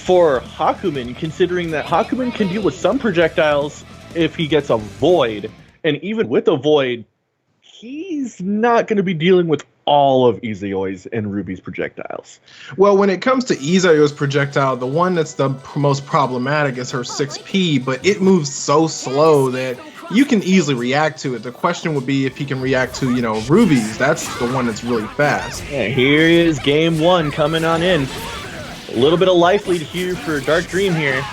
for Hakumen, considering that Hakumen can deal with some projectiles if he gets a void, and even with a void, he's not going to be dealing with all of Izayoi's and Ruby's projectiles. Well, when it comes to Izayoi's projectile, the one that's the most problematic is her 6P, but it moves so slow that you can easily react to it. The question would be if he can react to, Ruby's. That's the one that's really fast. Yeah, here is game one coming on in. A little bit of life lead here for Dark Dream here.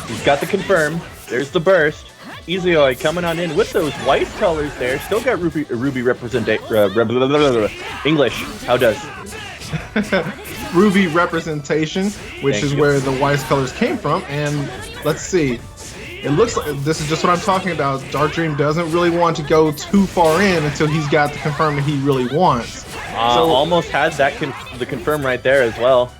He's got the confirm. There's the burst. Izayoi coming on in with those white colors there. Still got Ruby represent English. How does? Ruby representation, which is where the white colors came from. And let's see. It looks like this is just what I'm talking about. Dark Dream doesn't really want to go too far in until he's got the confirm that he really wants. So almost had that the confirm right there as well.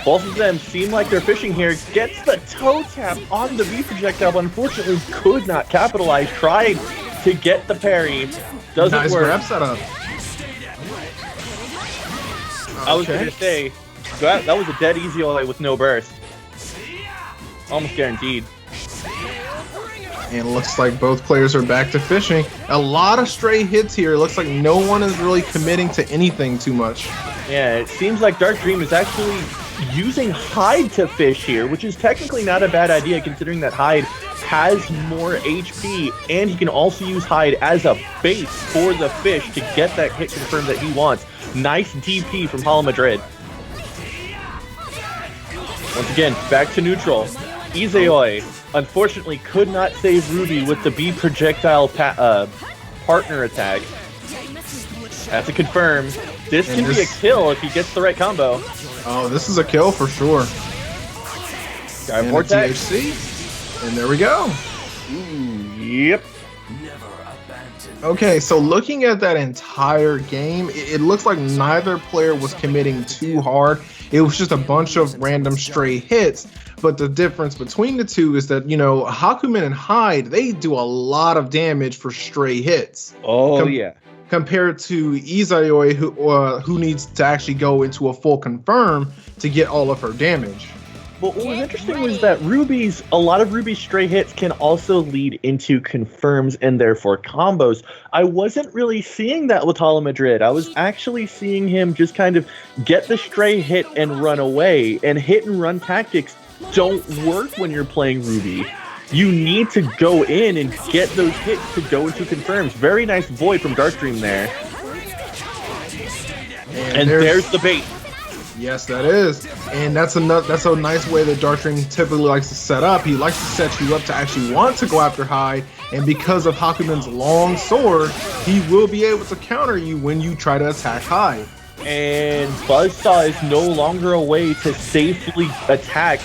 Both of them seem like they're fishing here. Gets the toe tap on the V projectile, but unfortunately could not capitalize. Tried to get the parry. Doesn't nice work. grab setup. I was going to say, that was a dead easy OA with no burst. Almost guaranteed. And it looks like both players are back to fishing. A lot of stray hits here. It looks like no one is really committing to anything too much. Yeah, it seems like Dark Dream is actually using Hide to fish here, which is technically not a bad idea considering that Hide has more HP, and he can also use Hide as a base for the fish to get that hit confirmed that he wants. Nice DP from Hala Madrid. Once again, back to neutral. Izayoi, unfortunately, could not save Ruby with the B projectile partner attack. That's a confirm. This can be a kill if he gets the right combo. Oh, this is a kill for sure. Got Vortex. THC. And there we go. Yep. Okay, so looking at that entire game, it looks like neither player was committing too hard. It was just a bunch of random stray hits. But the difference between the two is that, Hakumen and Hyde, they do a lot of damage for stray hits. Oh, yeah. Compared to Izayoi, who needs to actually go into a full confirm to get all of her damage. But what was interesting was that a lot of Ruby's stray hits can also lead into confirms and therefore combos. I wasn't really seeing that with Hala Madrid. I was actually seeing him just kind of get the stray hit and run away, and hit and run tactics don't work when you're playing Ruby. You need to go in and get those hits to go into confirms. Very nice void from Dark Dream there. And there's the bait. Yes, that is. And that's a nice way that Dark Dream typically likes to set up. He likes to set you up to actually want to go after Hyde, and because of Hakumen's long sword, he will be able to counter you when you try to attack Hyde. And Buzzsaw is no longer a way to safely attack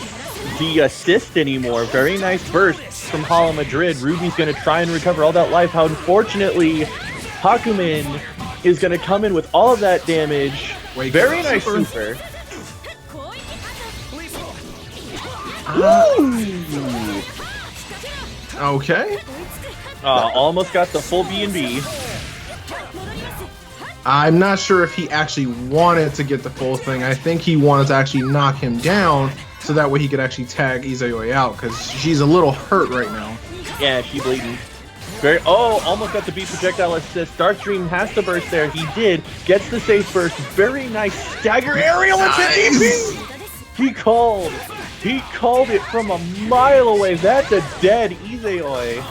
the assist anymore. Very nice burst from Hala Madrid. Ruby's going to try and recover all that life. How unfortunately, Hakumen is going to come in with all of that damage. Very nice super. Okay. Almost got the full B&B. I'm not sure if he actually wanted to get the full thing. I think he wanted to actually knock him down so that way he could actually tag Izayoi out, because she's a little hurt right now. Yeah, she's bleeding. Almost got the B projectile assist. Dark Dream has to burst there. He did. Gets the safe burst. Very nice stagger aerial into DP. He called it from a mile away. That's a dead Izayoi.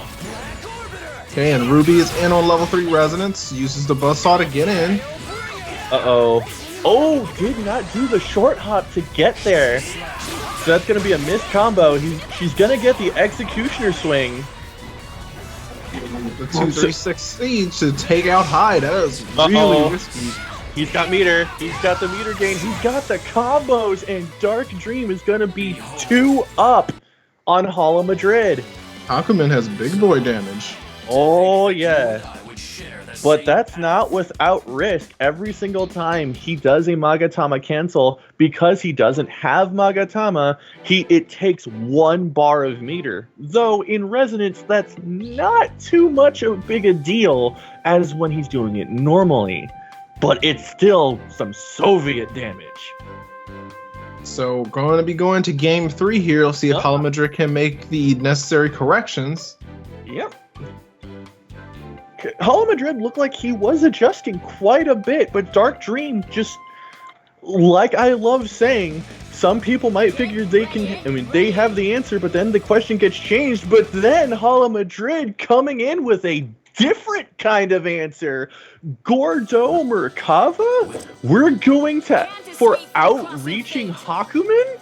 Okay, and Ruby is in on level 3 resonance. Uses the buzzsaw to get in. Uh-oh. Oh, did not do the short hop to get there. So that's going to be a missed combo. She's going to get the executioner swing. The 236 siege to take out Hyde. That is really risky. He's got meter. He's got the meter gain. He's got the combos. And Dark Dream is going to be 2 up on Hala Madrid. Hakumen has big boy damage. Oh, yeah. But that's not without risk. Every single time he does a Magatama cancel, because he doesn't have Magatama, it takes 1 bar of meter. Though in Resonance, that's not too much of big a deal as when he's doing it normally. but it's still some Soviet damage. So going to be going to game 3 here. Let's see if Hala Madrid can make the necessary corrections. Yep. Hala Madrid looked like he was adjusting quite a bit, but Dark Dream just, like I love saying, some people might figure they have the answer, but then the question gets changed. But then Hala Madrid coming in with a different kind of answer. Gordo Merkava? We're going for outreaching Hakumen?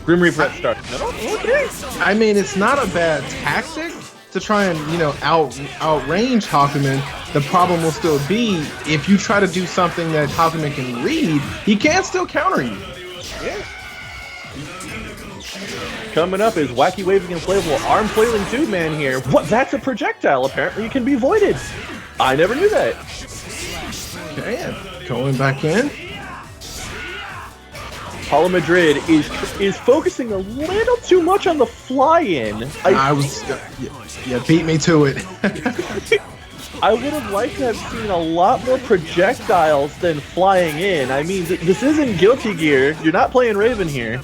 Grim Reaper start. No? Okay. I mean, it's not a bad tactic to try and, outrange Hakumen. The problem will still be if you try to do something that Hakumen can read, he can still counter you. Yeah. Coming up is Wacky Waving Inflatable Arm Flailing Tube Man here. What? That's a projectile. Apparently it can be voided. I never knew that. Okay, going back in. Hala Madrid is focusing a little too much on the fly-in. Yeah, beat me to it. I would have liked to have seen a lot more projectiles than flying in. I mean, this isn't Guilty Gear. You're not playing Raven here.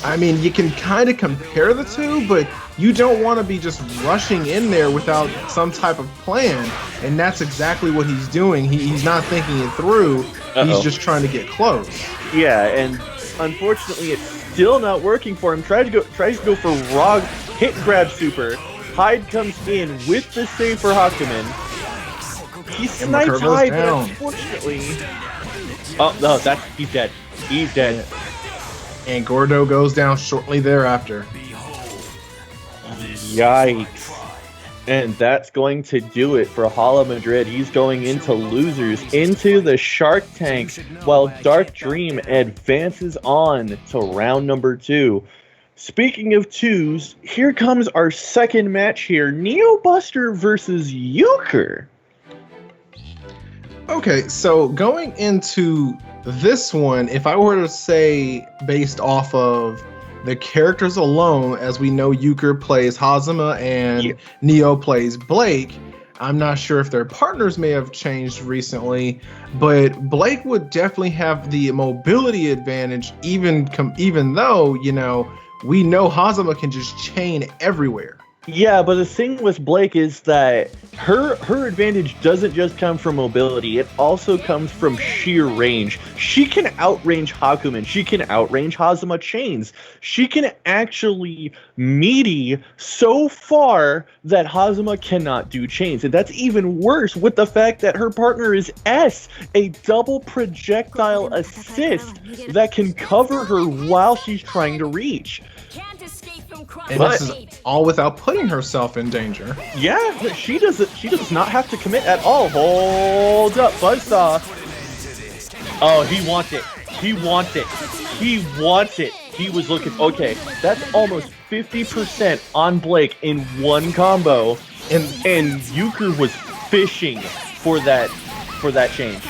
I mean, you can kind of compare the two, but you don't want to be just rushing in there without some type of plan. And that's exactly what he's doing. He's not thinking it through. He's just trying to get close. Yeah, and unfortunately, it's still not working for him. Tries to go for raw hit grab super. Hyde comes in with the save for Hakumen. He sniped Hyde, but unfortunately... Oh, no, he's dead. He's dead. And Gordo goes down shortly thereafter. Yikes. And that's going to do it for Hala Madrid. He's going into losers, into the Shark Tank, while Dark Dream advances on to round number 2. Speaking of 2s, here comes our second match here. Neobuster versus Euchre. Okay, so going into this one, if I were to say based off of the characters alone, as we know Euchre plays Hazama and Neo plays Blake, I'm not sure if their partners may have changed recently, but Blake would definitely have the mobility advantage, even though, we know Hazama can just chain everywhere. Yeah, but the thing with Blake is that her advantage doesn't just come from mobility, it also comes from sheer range. She can outrange Hakumen, she can outrange Hazama chains. She can actually meaty so far that Hazama cannot do chains. And that's even worse with the fact that her partner is S, a double projectile assist that can cover her while she's trying to reach. And this is all without putting herself in danger. Yeah, she does not have to commit at all. Hold up, Buzzsaw. Oh, he wants it. He wants it. He wants it. He was looking. Okay, that's almost 50% on Blake in one combo, and Euchre was fishing for that change.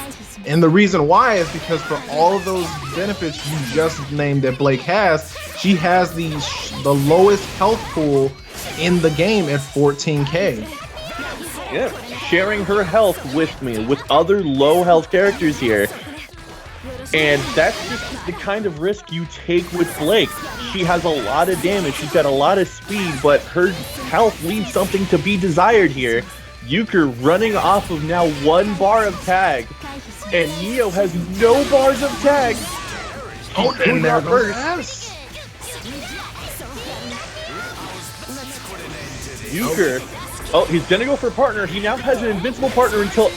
And the reason why is because for all of those benefits you just named that Blake has, she has the lowest health pool in the game at 14k. Yeah, sharing her health with me, with other low health characters here. And that's just the kind of risk you take with Blake. She has a lot of damage, she's got a lot of speed, but her health leaves something to be desired here. Euchre running off of now 1 bar of tag. And Neo has no bars of tag. Oh, and there goes Euchre. Oh, he's gonna go for partner. He now has an invincible partner until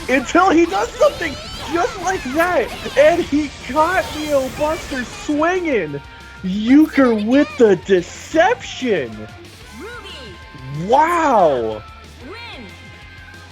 he does something just like that. And he got Neo Buster swinging. Euchre with the deception. Wow.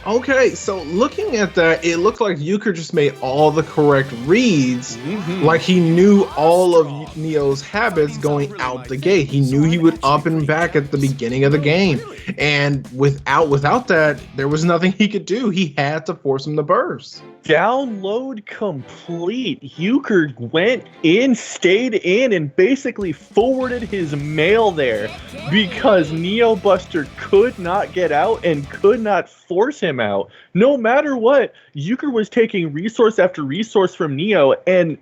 Okay, so looking at that, it looked like Euchre just made all the correct reads. Like he knew all of Neo's habits going out the gate. He knew he would up and back at the beginning of the game. And without that, there was nothing he could do. He had to force him to burst. Download complete. Euchre went in, stayed in, and basically forwarded his mail there because Neo Buster could not get out and could not force him out. No matter what, Euchre was taking resource after resource from Neo, and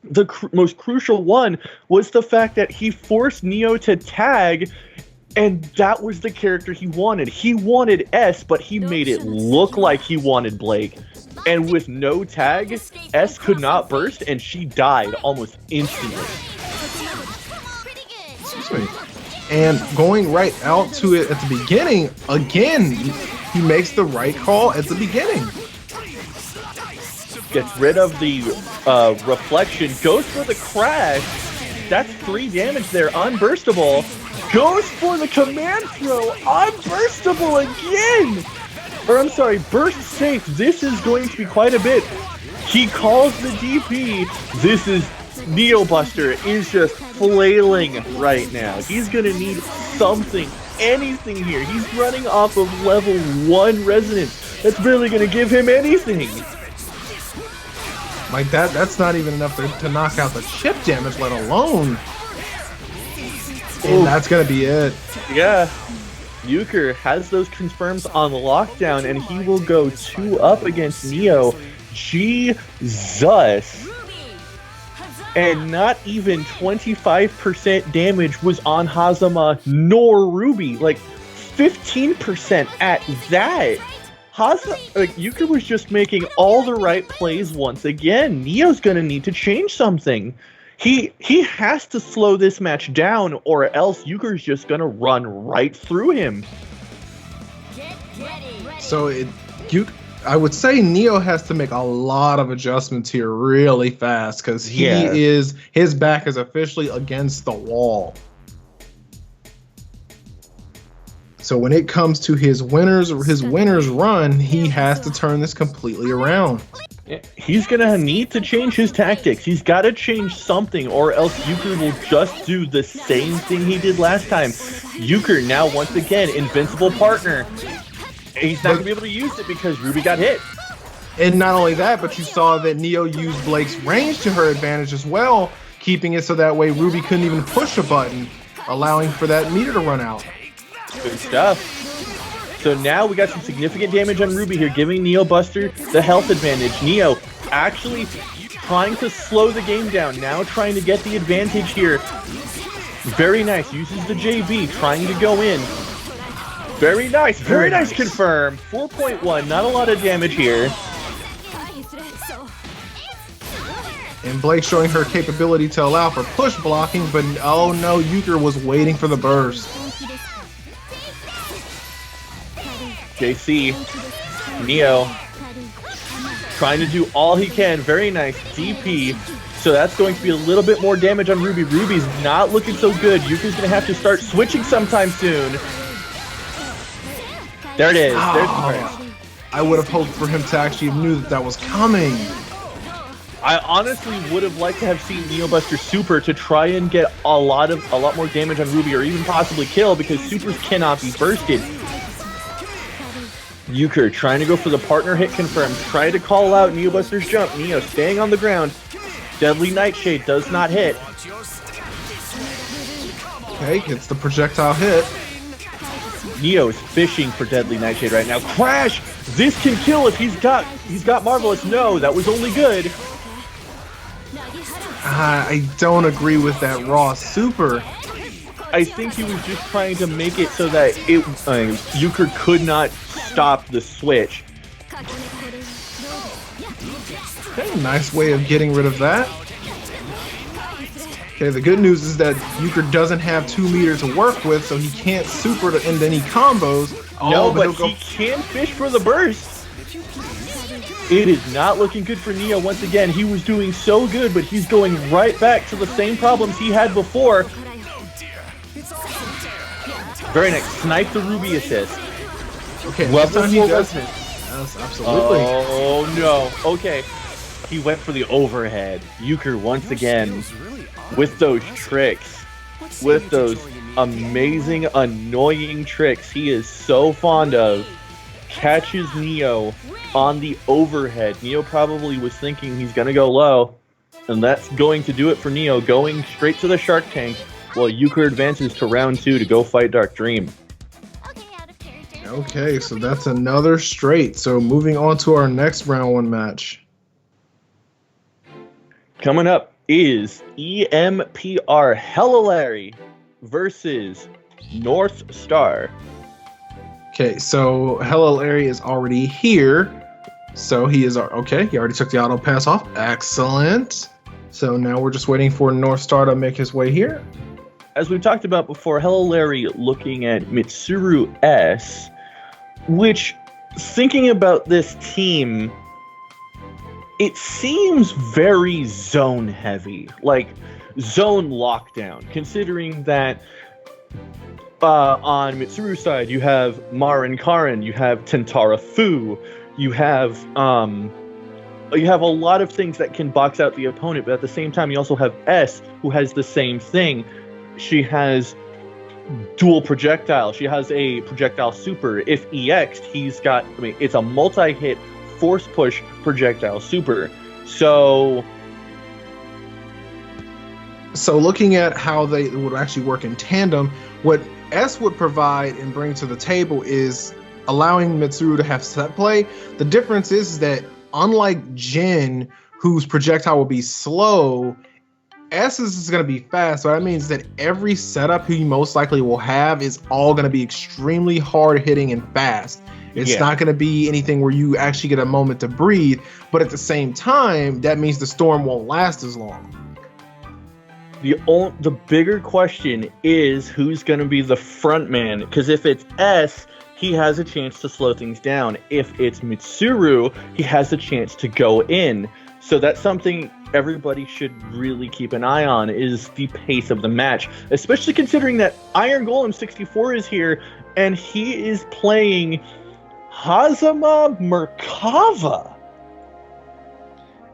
the most crucial one was the fact that he forced Neo to tag, and that was the character he wanted. He wanted S, but he made it look like he wanted Blake. And with no tag, S could not burst, and she died almost instantly. And going right out to it at the beginning, again, he makes the right call at the beginning. Gets rid of the reflection, goes for the crash. That's 3 damage there, unburstable. Goes for the command throw, unburstable again! Or I'm sorry, burst safe. This is going to be quite a bit. He calls the DP. This is Neo Buster is just flailing right now. He's gonna need something, anything here. He's running off of level 1 resonance. That's barely gonna give him anything. Like that's not even enough to knock out the chip damage, let alone. And that's gonna be it. Yeah. Euchre has those confirms on lockdown, and he will go 2-up against Neo. Jesus. And not even 25% damage was on Hazama nor Ruby. Like 15% at that. Euchre was just making all the right plays once again. Neo's gonna need to change something. He has to slow this match down, or else Euchre's just gonna run right through him. So I would say Neo has to make a lot of adjustments here really fast, because his back is officially against the wall. So when it comes to his winners run, he has to turn this completely around. He's gonna need to change his tactics. He's got to change something, or else Euchre will just do the same thing he did last time. Euchre now once again invincible partner. He's not gonna be able to use it because Ruby got hit. And not only that, but you saw that Neo used Blake's range to her advantage as well, keeping it so that way Ruby couldn't even push a button, allowing for that meter to run out. Good stuff. So now we got some significant damage on Ruby here, giving Neo Buster the health advantage. Neo actually trying to slow the game down, now trying to get the advantage here. Very nice, uses the JB, trying to go in. Very nice confirm. 4.1, not a lot of damage here. And Blake showing her capability to allow for push blocking, but oh no, Euchre was waiting for the burst. JC, Neo, trying to do all he can. Very nice DP. So that's going to be a little bit more damage on Ruby. Ruby's not looking so good. Euchre's going to have to start switching sometime soon. There it is. There's the burst. I would have hoped for him to actually have knew that was coming. I honestly would have liked to have seen Neo Buster Super to try and get a lot more damage on Ruby, or even possibly kill, because Supers cannot be bursted. Euchre trying to go for the partner hit confirmed. Try to call out Neo Buster's jump. Neo staying on the ground. Deadly Nightshade does not hit. Okay, gets the projectile hit. Neo is fishing for Deadly Nightshade right now. Crash! This can kill if he's got Marvelous. No, that was only good. I don't agree with that raw super. I think he was just trying to make it so that Euchre could not stop the switch. Okay, nice way of getting rid of that. Okay, the good news is that Euchre doesn't have 2 meters to work with, so he can't super to end any combos. No, but he can fish for the burst. It is not looking good for Neo once again. He was doing so good, but he's going right back to the same problems he had before. Very nice. Snipe the Ruby assist. Okay, level 4 resonance. Yes, absolutely. Oh no. Okay. He went for the overhead. Euchre once again with those tricks. With those amazing, annoying tricks he is so fond of. catches Neo on the overhead. Neo probably was thinking he's going to go low, and that's going to do it for Neo, going straight to the Shark Tank, while Euchre advances to round 2 to go fight Dark Dream. Okay, so that's another straight. So moving on to our next round 1 match. Coming up is EMPR Hala Larry versus North Star. Okay, so Hala Larry is already here. So he is okay. He already took the auto pass off. Excellent. So now we're just waiting for North Star to make his way here. As we've talked about before, Hala Larry looking at Mitsuru S, which, thinking about this team, it seems very zone heavy, like zone lockdown, considering that on Mitsuru's side you have Marin Karin, you have Tentara Fu, you have a lot of things that can box out the opponent, but at the same time you also have S, who has the same thing. She has dual projectile. She has a projectile super. If EX'd, he's got, it's a multi-hit force push projectile super. So looking at how they would actually work in tandem, what S would provide and bring to the table is allowing Mitsuru to have set play. The difference is that unlike Jin, whose projectile will be slow, S's is going to be fast. So that means that every setup he most likely will have is all going to be extremely hard hitting and fast. It's not going to be anything where you actually get a moment to breathe, but at the same time, that means the storm won't last as long. The bigger question is who's going to be the front man, because if it's S, he has a chance to slow things down. If it's Mitsuru, he has a chance to go in. So that's something everybody should really keep an eye on, is the pace of the match, especially considering that Iron Golem 64 is here and he is playing Hazama Merkava.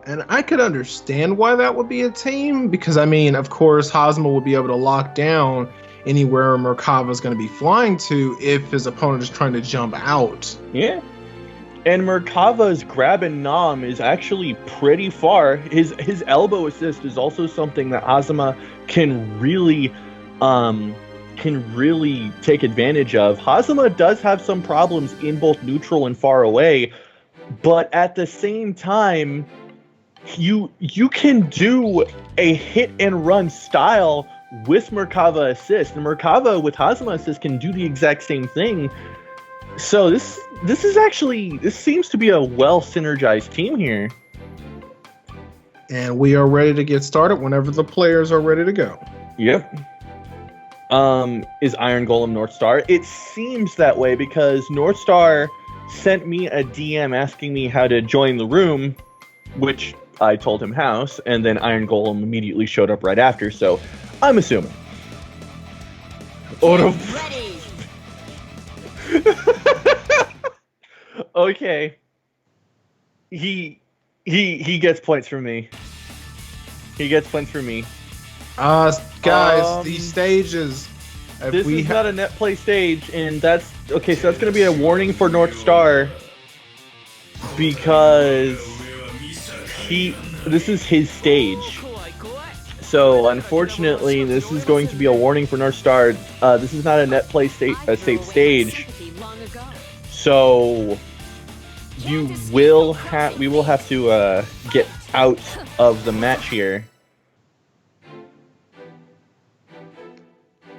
And I could understand why that would be a team, because I mean, of course, Hazama would be able to lock down anywhere Merkava is going to be flying to if his opponent is trying to jump out. Yeah. And Merkava's grab and nom is actually pretty far. His elbow assist is also something that Hazama can really take advantage of. Hazama does have some problems in both neutral and far away, but at the same time, you can do a hit and run style with Merkava assist, and Merkava with Hazama assist can do the exact same thing. So this seems to be a well synergized team here. And we are ready to get started whenever the players are ready to go. Yep. Is Iron Golem North Star? It seems that way because North Star sent me a DM asking me how to join the room, which I told him how, and then Iron Golem immediately showed up right after, so I'm assuming. Ready. Okay. He gets points from me. He gets points from me. Guys, these stages. This is not a Netplay stage, and that's okay. So that's going to be a warning for North Star because this is his stage. So unfortunately, this is going to be a warning for North Star. This is not a Netplay safe stage. So we will have to get out of the match here.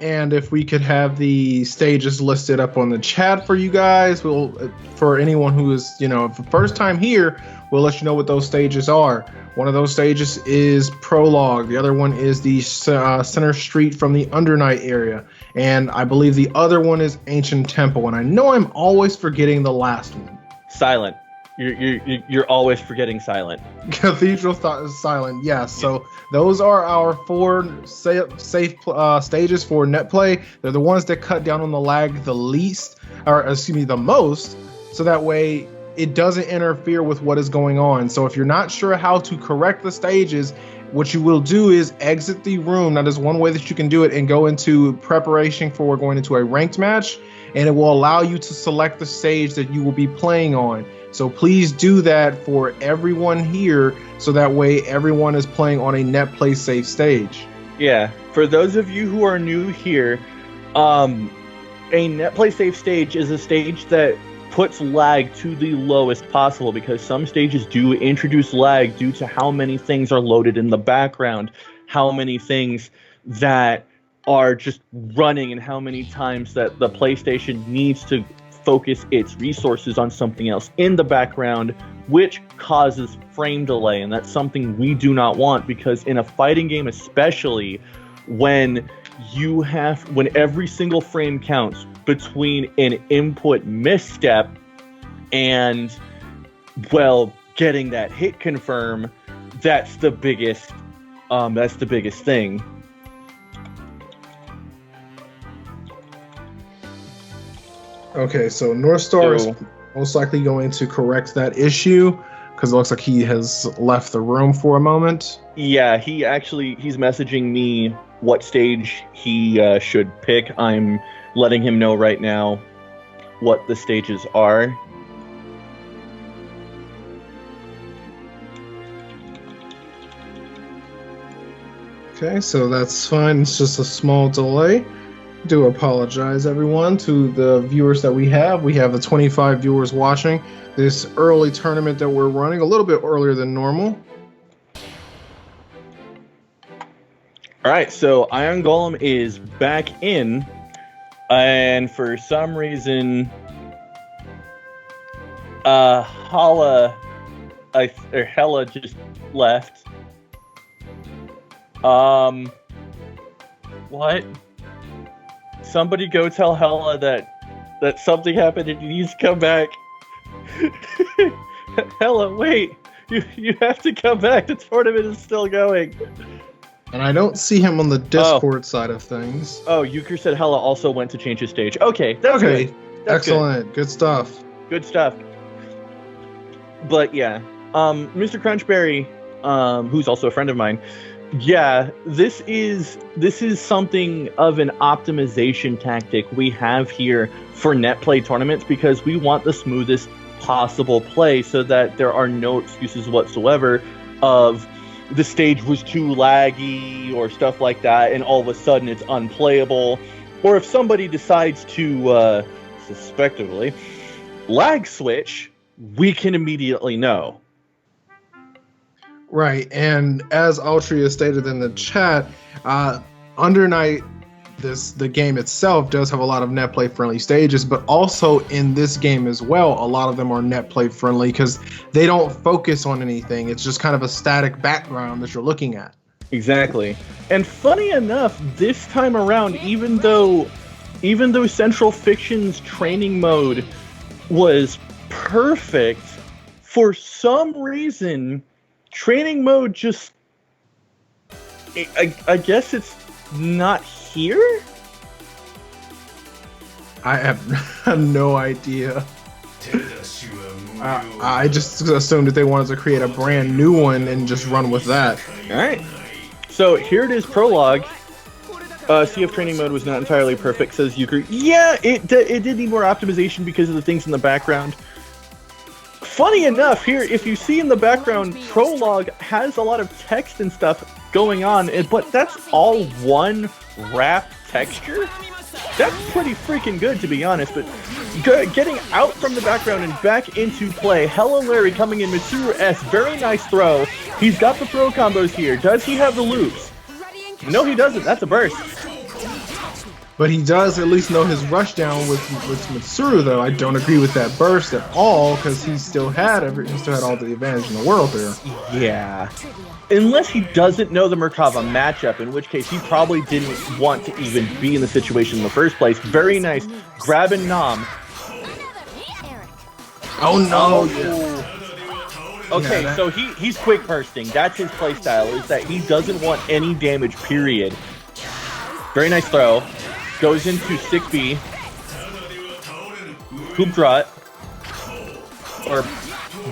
And if we could have the stages listed up on the chat for you guys, for anyone who is, for first time here, we'll let you know what those stages are. One of those stages is Prologue. The other one is the Center Street from the Undernight area. And I believe the other one is Ancient Temple. And I know I'm always forgetting the last one. Silent. You're always forgetting Silent. Cathedral Silent, yes. So those are our 4 safe stages for Netplay. They're the ones that cut down on the lag the least, or excuse me, the most. So that way, it doesn't interfere with what is going on. So if you're not sure how to correct the stages, what you will do is exit the room. Now, there's one way that you can do it and go into preparation for going into a ranked match, and it will allow you to select the stage that you will be playing on. So please do that for everyone here, so that way everyone is playing on a Netplay safe stage. Yeah, for those of you who are new here, a Netplay safe stage is a stage that puts lag to the lowest possible, because some stages do introduce lag due to how many things are loaded in the background, how many things that are just running, and how many times that the PlayStation needs to focus its resources on something else in the background, which causes frame delay. And that's something we do not want, because in a fighting game, especially when every single frame counts between an input misstep and, well, getting that hit confirm, that's the biggest thing. Okay, so North Star is most likely going to correct that issue, because it looks like he has left the room for a moment. Yeah, he's messaging me what stage he should pick. I'm letting him know right now what the stages are. Okay, so that's fine. It's just a small delay. Do apologize, everyone, to the viewers that we have. We have the 25 viewers watching this early tournament that we're running, a little bit earlier than normal. All right, so Iron Golem is back in, and for some reason, Hala just left. What? Somebody go tell Hala that something happened and he needs to come back. Hala, wait. You have to come back. The tournament is still going. And I don't see him on the Discord side of things. Oh, Euchre said Hala also went to change his stage. Okay, that's okay. good. That's excellent. Good stuff. Good stuff. But yeah, Mr. Crunchberry, who's also a friend of mine, yeah, this is something of an optimization tactic we have here for Netplay tournaments, because we want the smoothest possible play, so that there are no excuses whatsoever of the stage was too laggy or stuff like that, and all of a sudden it's unplayable. Or if somebody decides to suspectively lag switch, we can immediately know. Right, and as Altria stated in the chat, Under Night, the game itself does have a lot of Netplay friendly stages, but also in this game as well, a lot of them are Netplay friendly because they don't focus on anything. It's just kind of a static background that you're looking at. Exactly. And funny enough, this time around, even though Central Fiction's training mode was perfect, for some reason, training mode just, I guess it's not here? I have no idea. I just assumed that they wanted to create a brand new one and just run with that. Alright. So here it is, prologue. Sea of training mode was not entirely perfect, says Euchre. Yeah, it did need more optimization because of the things in the background. Funny enough, here, if you see in the background, prologue has a lot of text and stuff going on, but that's all one wrapped texture? That's pretty freaking good, to be honest, but getting out from the background and back into play, Hala Larry coming in, Mitsuru S, very nice throw. He's got the throw combos here. Does he have the loops? No, he doesn't. That's a burst. But he does at least know his rush down with Mitsuru, though. I don't agree with that burst at all, because he still had all the advantage in the world there. Yeah. Unless he doesn't know the Merkava matchup, in which case he probably didn't want to even be in the situation in the first place. Very nice. Grab and nom. Oh no! Yeah. Okay, so he's quick bursting. That's his playstyle, is that he doesn't want any damage, period. Very nice throw. Goes into 6B. Hoop drop. Or,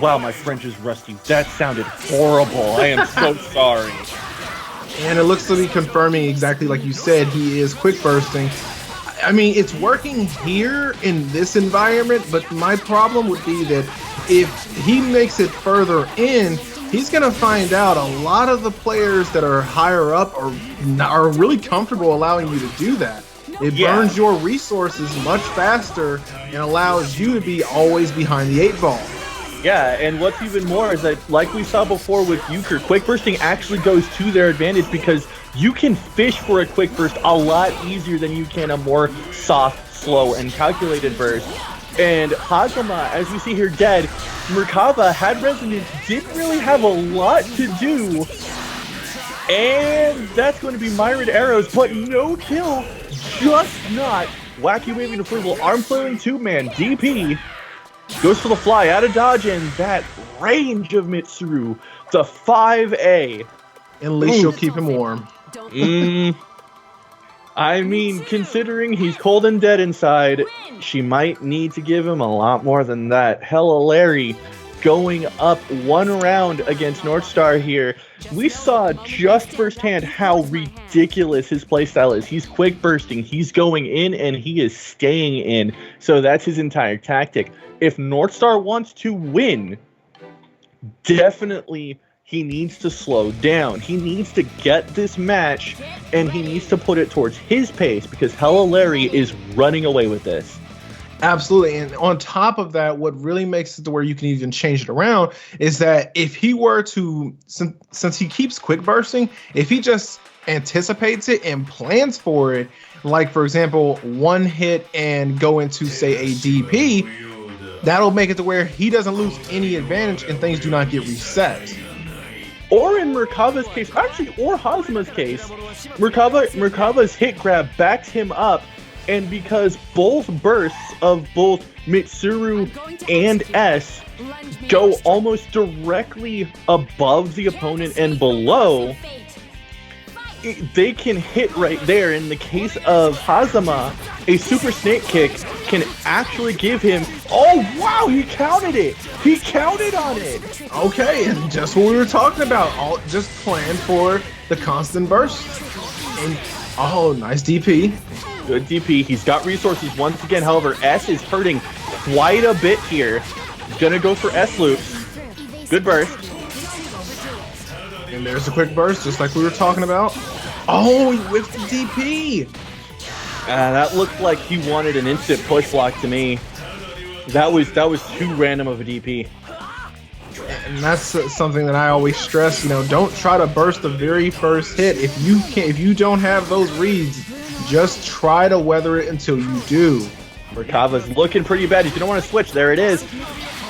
wow, my French is rusty. That sounded horrible. I am so sorry. And it looks to be confirming exactly like you said, he is quick bursting. I mean, it's working here in this environment, but my problem would be that if he makes it further in, he's going to find out a lot of the players that are higher up are really comfortable allowing you to do that. It burns your resources much faster and allows you to be always behind the 8 ball. Yeah, and what's even more is that, like we saw before with Euchre, quick bursting actually goes to their advantage because you can fish for a quick burst a lot easier than you can a more soft, slow, and calculated burst. And Hazama, as we see here dead, Merkava had Resonance, didn't really have a lot to do. And that's going to be Myriad Arrows, but no kill, just not. Wacky Waving Inflatable, Arm Flailing 2-man, DP. Goes for the fly, out of dodge, and that range of Mitsuru, the 5A. At least you'll keep him warm. I mean, considering he's cold and dead inside, she might need to give him a lot more than that. Hala Larry going up 1 round against Northstar here. We saw just firsthand how ridiculous his playstyle is. He's quick bursting, he's going in, and he is staying in. So that's his entire tactic. If Northstar wants to win, definitely he needs to slow down. He needs to get this match, and he needs to put it towards his pace because Hala Larry is running away with this. Absolutely. And on top of that, what really makes it to where you can even change it around is that if he were to, since he keeps quick bursting, if he just anticipates it and plans for it, like for example, 1 hit and go into say a DP, that'll make it to where he doesn't lose any advantage and things do not get reset. Or in Merkava's case, actually, or Hazama's case, Merkava's hit grab backs him up, and because both bursts of both Mitsuru and S go almost directly above the opponent and below, they can hit right there. In the case of Hazama, a super snake kick can actually give him, oh wow, he counted it! He counted on it! Okay, and just what we were talking about, just plan for the constant burst. And oh, nice DP. Good DP, he's got resources once again, however, S is hurting quite a bit here. He's gonna go for S loops. Good burst. And there's a quick burst, just like we were talking about. Oh, he whiffed the DP! That looked like he wanted an instant push block to me. That was too random of a DP. And that's something that I always stress. You know, don't try to burst the very first hit. If you don't have those reads, just try to weather it until you do. Merkava's looking pretty bad. He's gonna want to switch. There it is.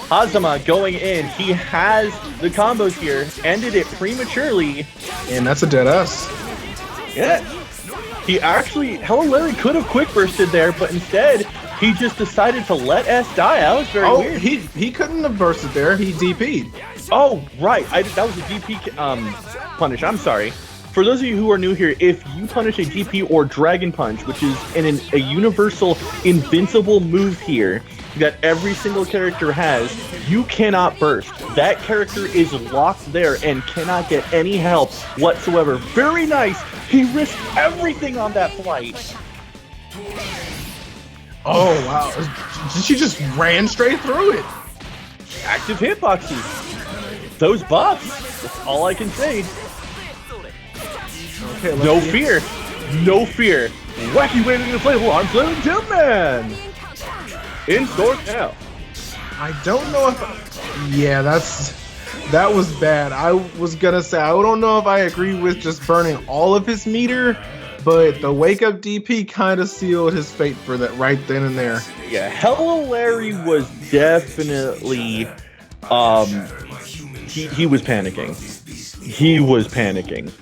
Hazama going in. He has the combos here. Ended it prematurely. And that's a dead S. Yeah. He actually, Hala Larry could have quick bursted there, but instead, he just decided to let S die. That was very weird. He couldn't have bursted there. He DP'd. Oh, right. That was a DP punish. I'm sorry. For those of you who are new here, if you punish a DP or Dragon Punch, which is a universal invincible move here that every single character has, you cannot burst. That character is locked there and cannot get any help whatsoever. Very nice. He risked everything on that flight. Oh, wow. She just ran straight through it. Active hitboxes. Those buffs. That's all I can say. Okay, no fear. No fear. Wacky Waving Inflatable Arm Flailing 2-man. In store now. I don't know if... Yeah, that was bad. I was gonna say, I don't know if I agree with just burning all of his meter, but the wake up DP kind of sealed his fate for that right then and there. Yeah, Hala Larry was definitely... He was panicking. He was panicking.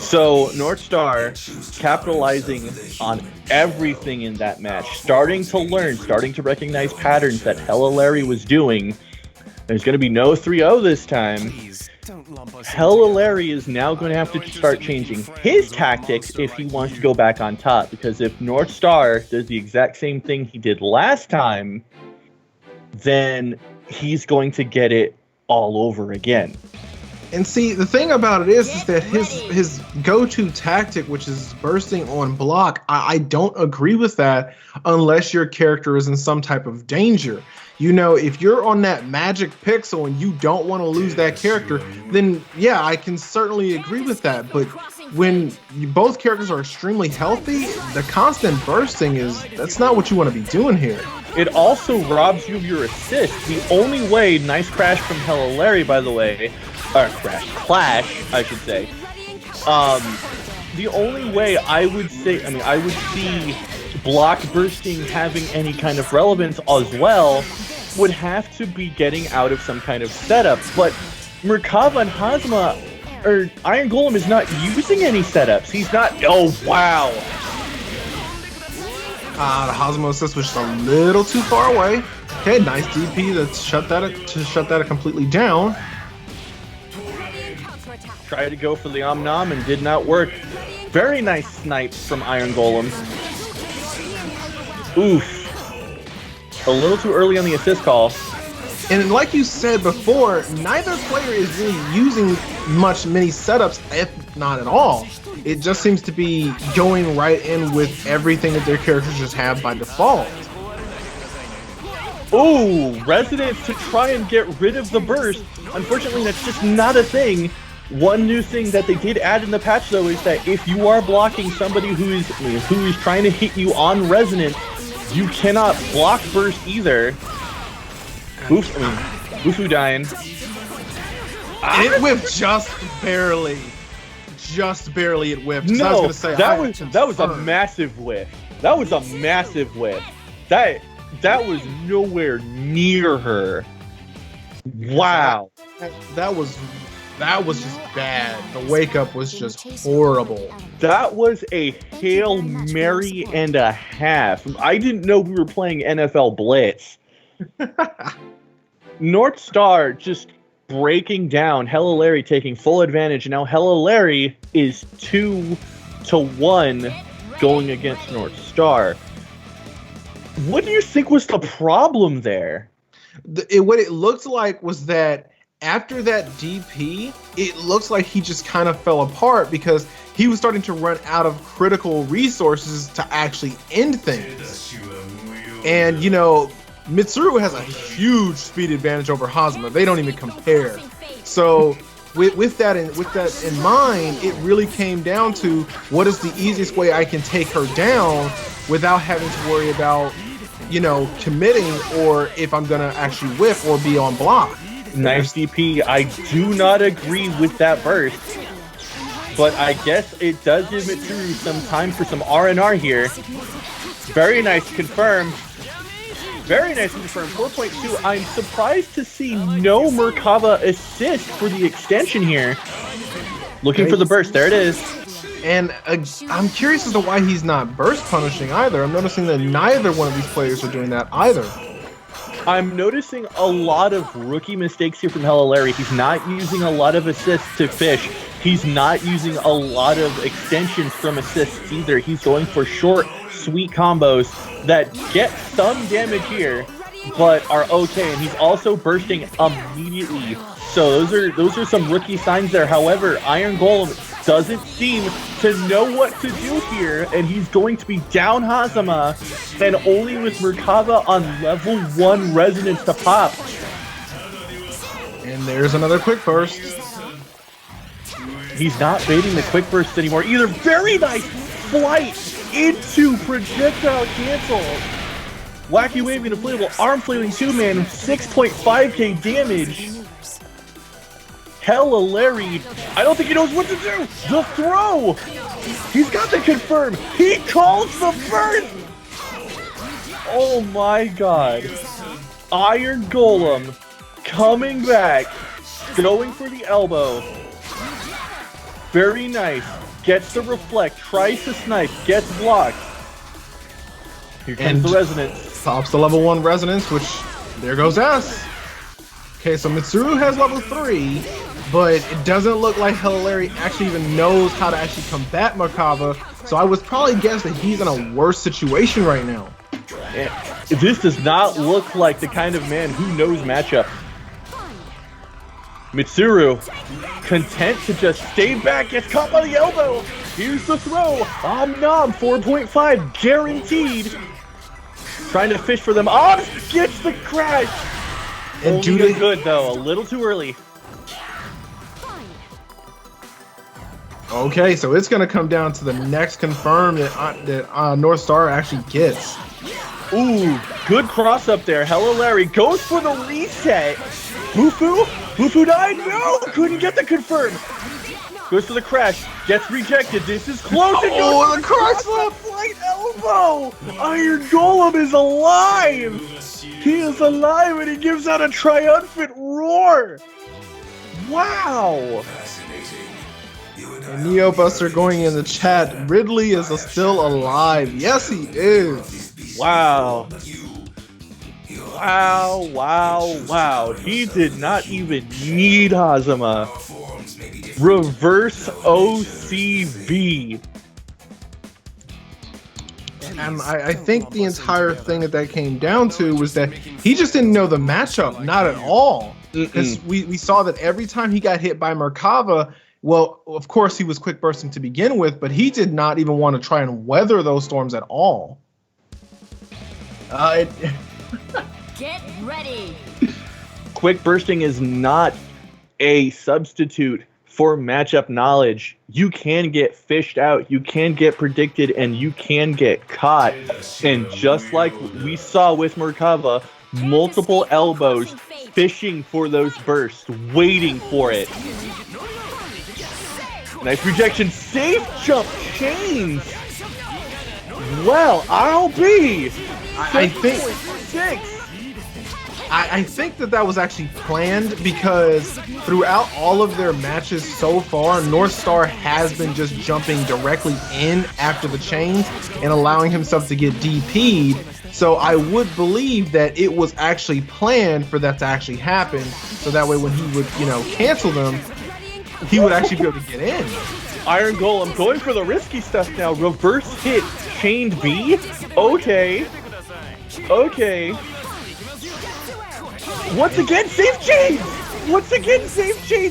So Northstar capitalizing on everything in that match, starting to learn, starting to recognize patterns that Hala Larry was doing. There's going to be no 3-0 this time. Hala Larry is now going to have to start changing his tactics if he wants to go back on top, because if Northstar does the exact same thing he did last time, then he's going to get it all over again. And see, the thing about it is that his go-to tactic, which is bursting on block, I don't agree with that unless your character is in some type of danger. You know, if you're on that magic pixel and you don't want to lose that character, then yeah, I can certainly agree with that. But when both characters are extremely healthy, the constant bursting that's not what you want to be doing here. It also robs you of your assist. The only way, nice crash from Hala Larry, by the way, clash, I should say. The only way I would see block bursting having any kind of relevance as well would have to be getting out of some kind of setup. But Merkava and Hazma, or Iron Golem, is not using any setups. He's not. Oh wow! The Hazma assist was just a little too far away. Okay, nice DP to shut that completely down. Tried to go for the Om-Nom and did not work. Very nice snipe from Iron Golem. Oof. A little too early on the assist call. And like you said before, neither player is really using many setups, if not at all. It just seems to be going right in with everything that their characters just have by default. Ooh, Resonance to try and get rid of the burst. Unfortunately, that's just not a thing. One new thing that they did add in the patch, though, is that if you are blocking somebody who is trying to hit you on Resonance, you cannot block burst either. Bufu dying. And it whiffed just barely. Just barely it whiffed. No, I was gonna say, that was a massive whiff. That was a massive whiff. That was nowhere near her. Wow. That was just bad. The wake up was just horrible. That was a Hail Mary and a half. I didn't know we were playing NFL Blitz. North Star just breaking down. Hala Larry taking full advantage. Now Hala Larry is 2-1 going against North Star. What do you think was the problem there? What it looked like was that after that DP, it looks like he just kind of fell apart because he was starting to run out of critical resources to actually end things. And, you know, Mitsuru has a huge speed advantage over Hazma. They don't even compare. So with that in mind, it really came down to what is the easiest way I can take her down without having to worry about, you know, committing or if I'm going to actually whiff or be on block. Nice DP. I do not agree with that burst, but I guess it does give Mitsuru some time for some R&R here. Very nice confirm. Very nice confirm. 4.2. I'm surprised to see no Merkava assist for the extension here. Looking for the burst. There it is. And I'm curious as to why he's not burst punishing either. I'm noticing that neither one of these players are doing that either. I'm noticing a lot of rookie mistakes here from Hala Larry. He's not using a lot of assists to fish. He's not using a lot of extensions from assists either. He's going for short, sweet combos that get some damage here, but are okay. And he's also bursting immediately. So those are some rookie signs there. However, Iron Golem doesn't seem to know what to do here, and he's going to be down Hazama, and only with Merkava on level 1 Resonance to pop. And there's another quick burst. He's not baiting the quick burst anymore either. Very nice flight into projectile cancel. Wacky waving inflatable arm flailing 2-man, 6.5k damage. Hala Larry, I don't think he knows what to do. The throw. He's got the confirm. He calls the burst. Oh my god. Iron Golem coming back, going for the elbow. Very nice. Gets the reflect, tries to snipe, gets blocked. Here comes the resonance. Pops the level 1 resonance, which there goes S. Okay, so Mitsuru has level 3, but it doesn't look like Hala Larry actually even knows how to actually combat Merkava, so I would probably guess that he's in a worse situation right now. This does not look like the kind of man who knows matchup. Mitsuru, content to just stay back, gets caught by the elbow. Here's the throw. Nom 4.5 guaranteed. Trying to fish for them. Gets the crash. And Only good though, a little too early. Okay, so it's going to come down to the next confirm that North Star actually gets. Ooh, good cross up there. Hello Larry goes for the reset. Bufu died? No, couldn't get the confirm. Goes for the crash, gets rejected. This is close. Oh, the cross left right elbow. Iron Golem is alive. He is alive and he gives out a triumphant roar. Wow. And Neo Buster going in the chat. Ridley is still alive. Yes, he is. Wow. Wow. He did not even need Hazama. Reverse OCV. And I think the entire thing that came down to was that he just didn't know the matchup, not at all. Because we saw that every time he got hit by Merkava, well, of course he was quick bursting to begin with, but he did not even want to try and weather those storms at all. Get ready. Quick bursting is not a substitute for matchup knowledge. You can get fished out, you can get predicted, and you can get caught. And just like we saw with Merkava, multiple elbows fishing for those bursts, waiting for it. Nice rejection, safe jump chains. Well, I think that was actually planned because throughout all of their matches so far, North Star has been just jumping directly in after the chains and allowing himself to get DP'd. So I would believe that it was actually planned for that to actually happen. So that way when he would, cancel them, he would actually be able to get in. Iron Golem going for the risky stuff now. Reverse hit, chained B. Okay. Once again, safe chains!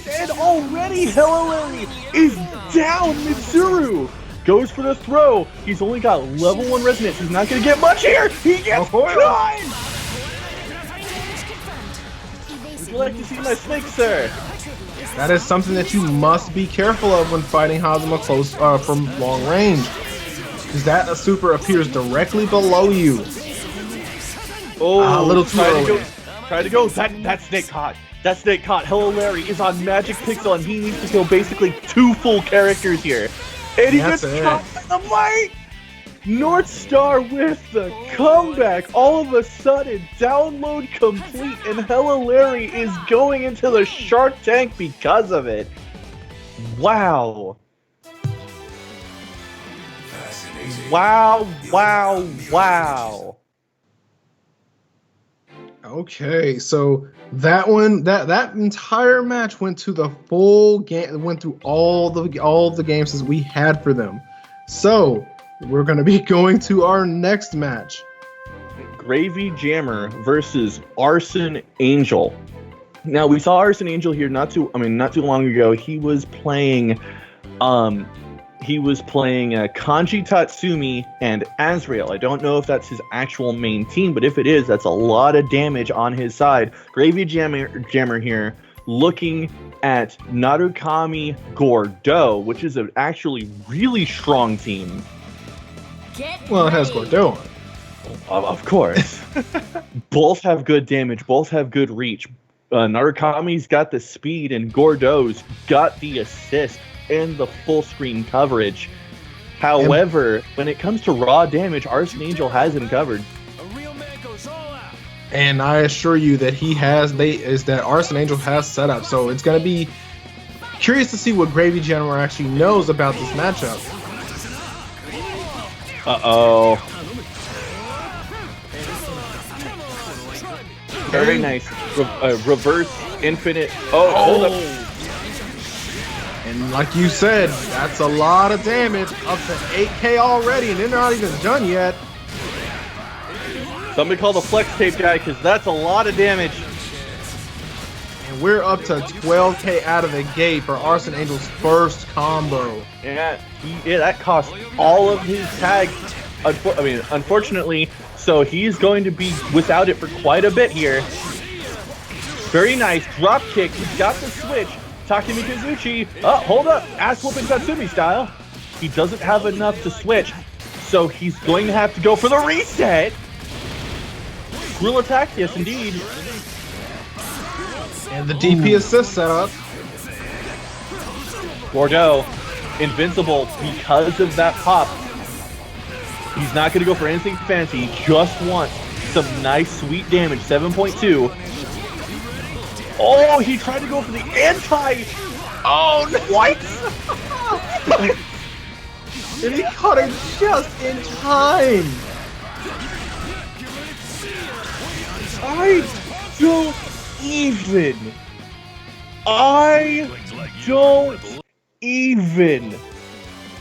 And already Hello Larry is down. Mitsuru goes for the throw. He's only got level 1 resonance. He's not going to get much here. He gets caught! Would you like to see my snake, sir? That is something that you must be careful of when fighting Hazama close from long range. Because that super appears directly below you. Oh, a little too early. Try to go. That snake caught. Hello Larry is on Magic Pixel and he needs to kill basically 2 full characters here. And he gets caught by the mic! North Star with the comeback. All of a sudden, download complete, and Hello Larry is going into the Shark Tank because of it. Wow. Wow. Okay, so that one, that entire match went to the full game, went through all the games as we had for them. So we're going to be going to our next match. Gravy Jammer versus Arson Angel. Now we saw Arson Angel here not too long ago. He was playing Kanji Tatsumi and Azrael. I don't know if that's his actual main team, but if it is, that's a lot of damage on his side. Gravy Jammer here looking at Narukami Gordo, which is an actually really strong team. Well, it has Gordo on. Of course. Both have good damage. Both have good reach. Narukami's got the speed, and Gordo's got the assist and the full screen coverage. However, when it comes to raw damage, Arson Angel has him covered. And I assure you that Arson Angel has set up. So it's going to be curious to see what Gravy Jammer actually knows about this matchup. Uh-oh. Very nice. Reverse infinite. Hold up. And like you said, that's a lot of damage. Up to 8K already, and they're not even done yet. Somebody call the flex tape guy, because that's a lot of damage. And we're up to 12K out of the gate for Arson Angel's first combo. Yeah, that cost all of his tag. Unfortunately, so he's going to be without it for quite a bit here. Very nice drop kick. He's got the switch. Takumi Kazuchi. Oh, hold up. Ass whooping Tatsumi style. He doesn't have enough to switch, so he's going to have to go for the reset. Real attack, yes indeed. And the DP assist setup. Gordo, invincible because of that pop. He's not going to go for anything fancy. He just wants some nice, sweet damage. 7.2. Oh, he tried to go for the anti. Oh, no. What? And he caught it just in time. I don't even.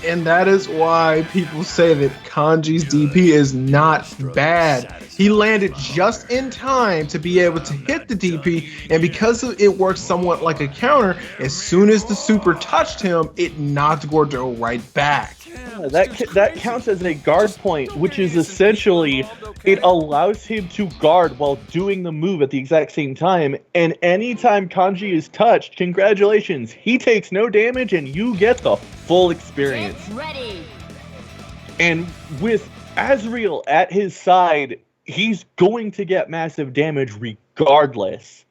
And that is why people say that Kanji's DP is not bad. He landed just in time to be able to hit the DP, and because it works somewhat like a counter, as soon as the super touched him, it knocked Gordo right back. Yeah, that counts as a guard point, which is essentially it allows him to guard while doing the move at the exact same time. And anytime Kanji is touched, congratulations, he takes no damage and you get the full experience. Get ready. And with Azrael at his side, he's going to get massive damage regardless.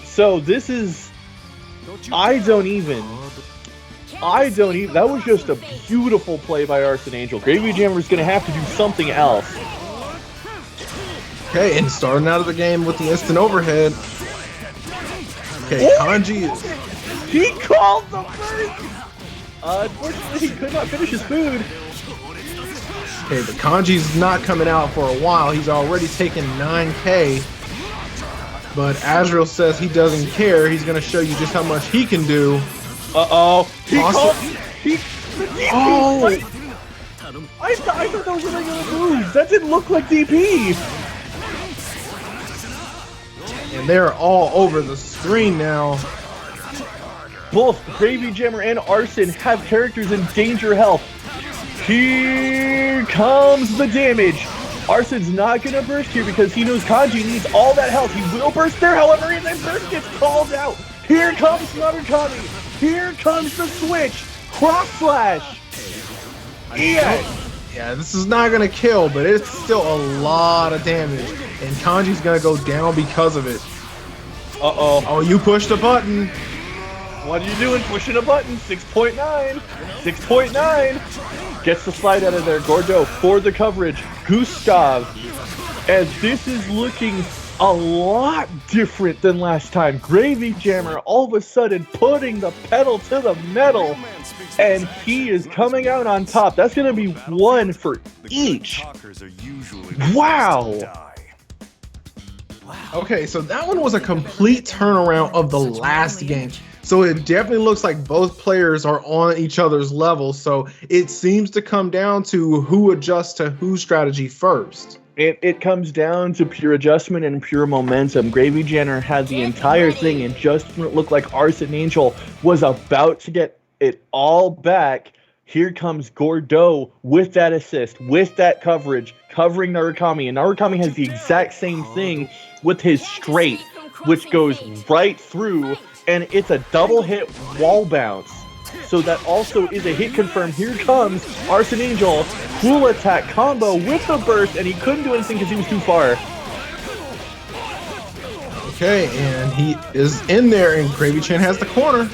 So this is I don't even. That was just a beautiful play by Arson Angel. Gravy Jammer's going to have to do something else. Okay, and starting out of the game with the instant overhead. Okay, Kanji is... He called the first! Unfortunately, he could not finish his food. Okay, but Kanji's not coming out for a while. He's already taken 9K. But Azrael says he doesn't care. He's going to show you just how much he can do. Uh-oh. He Awesome. Oh! I thought that was a regular move. That didn't look like DP. And they're all over the screen now. Both Gravy Jammer and Arson have characters in danger health. Here comes the damage. Arson's not going to burst here because he knows Kanji needs all that health. He will burst there, however, and then burst gets called out. Here comes Narukami. Here comes the switch. Cross slash. Yeah, this is not going to kill, but it's still a lot of damage. And Kanji's going to go down because of it. Uh-oh. Oh, you pushed a button. What are you doing? Pushing a button. 6.9. 6.9. Gets the slide out of there. Gordo for the coverage. Gustav. And this is looking a lot different than last time. Gravy Jammer all of a sudden putting the pedal to the metal. And he is coming out on top. That's going to be one for each. Wow. Okay, so that one was a complete turnaround of the last game. So it definitely looks like both players are on each other's level. So it seems to come down to who adjusts to whose strategy first. It comes down to pure adjustment and pure momentum. Gravy Jammer had the entire thing, and just when it looked like Arson Angel was about to get it all back, here comes Gordo with that assist, with that coverage, covering Narukami. And Narukami has the exact same thing with his straight, which goes right through, and it's a double hit wall bounce. So that also is a hit confirmed. Here comes Arson Angel, cool attack combo with the burst, and he couldn't do anything because he was too far. Okay, and he is in there, and Gravy Chan has the corner.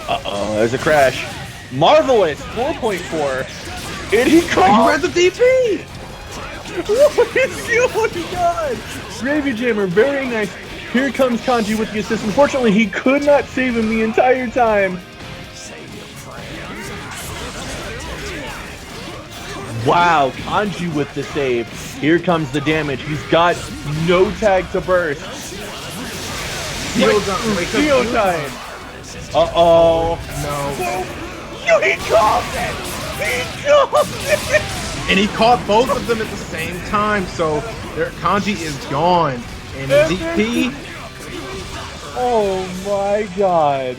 Uh-oh, there's a crash. Marvelous, 4.4. And he caught! He read the DP! What is going on? Gravy Jammer, very nice. Here comes Kanji with the assist. Unfortunately, he could not save him the entire time. Wow, Kanji with the save. Here comes the damage. He's got no tag to burst. Steel time. Uh-oh. No. He called it! He called it! And he caught both of them at the same time, so their Kanji is gone. And DP. Oh my god.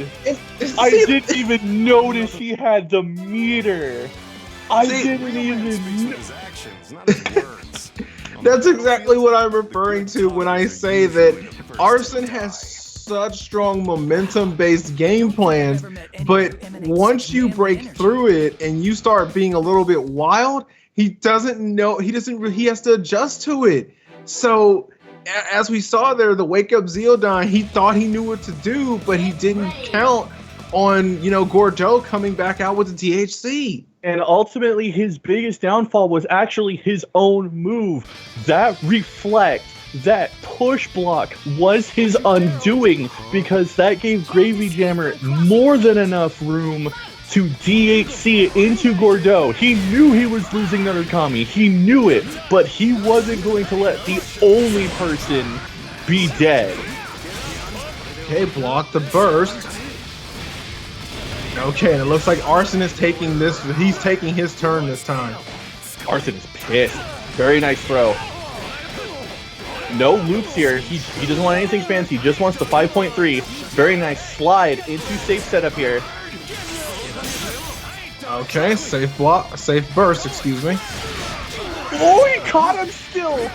I didn't even notice he had the meter. I didn't even. That's exactly what I'm referring to when I say that Arson has such strong momentum-based game plans, but once you break through it and you start being a little bit wild, he doesn't know. He has to adjust to it. So as we saw there, the wake up Zeodon, he thought he knew what to do, but he didn't count on, Gordeau coming back out with the THC. And ultimately, his biggest downfall was actually his own move. That reflect, that push block was his undoing, because that gave Gravy Jammer more than enough room to DHC into Gordeau. He knew he was losing Narukami. He knew it, but he wasn't going to let the only person be dead. Okay, block the burst. Okay, and it looks like Arson is taking this. He's taking his turn this time. Arson is pissed. Very nice throw. No loops here. He doesn't want anything fancy. He just wants the 5.3. Very nice slide into safe setup here. Okay, safe block, safe burst, excuse me. Oh, he caught him still.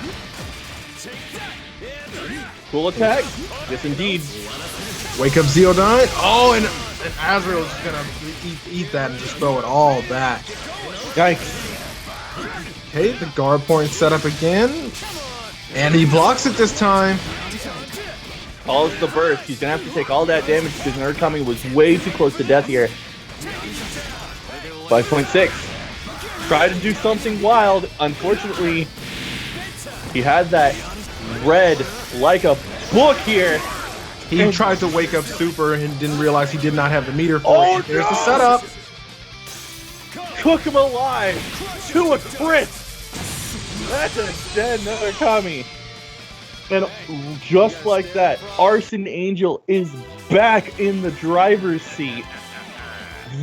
Cool attack. Yes, indeed. Wake up Zeodon. Oh, and Azrael's just gonna eat that and just throw it all back. Yikes. Okay, the guard point set up again. And he blocks it this time. Calls the burst. He's gonna have to take all that damage because Narukami was way too close to death here. 5.6. Try to do something wild. Unfortunately, he had that red like a book here. He tried to wake up Super and didn't realize he did not have the meter for it. There's the setup. Cook him alive to a crit. That's a dead Narukami. And just like that, Arson Angel is back in the driver's seat.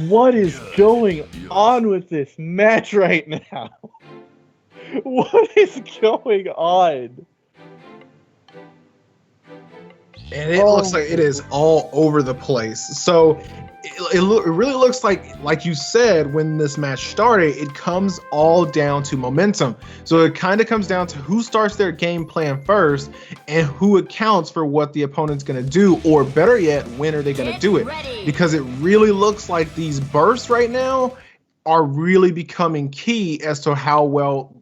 What is going on with this match right now? What is going on? And it looks like it is all over the place. So it really looks like you said, when this match started, it comes all down to momentum. So it kind of comes down to who starts their game plan first and who accounts for what the opponent's going to do, or better yet, when are they going to do it? Because it really looks like these bursts right now are really becoming key as to how well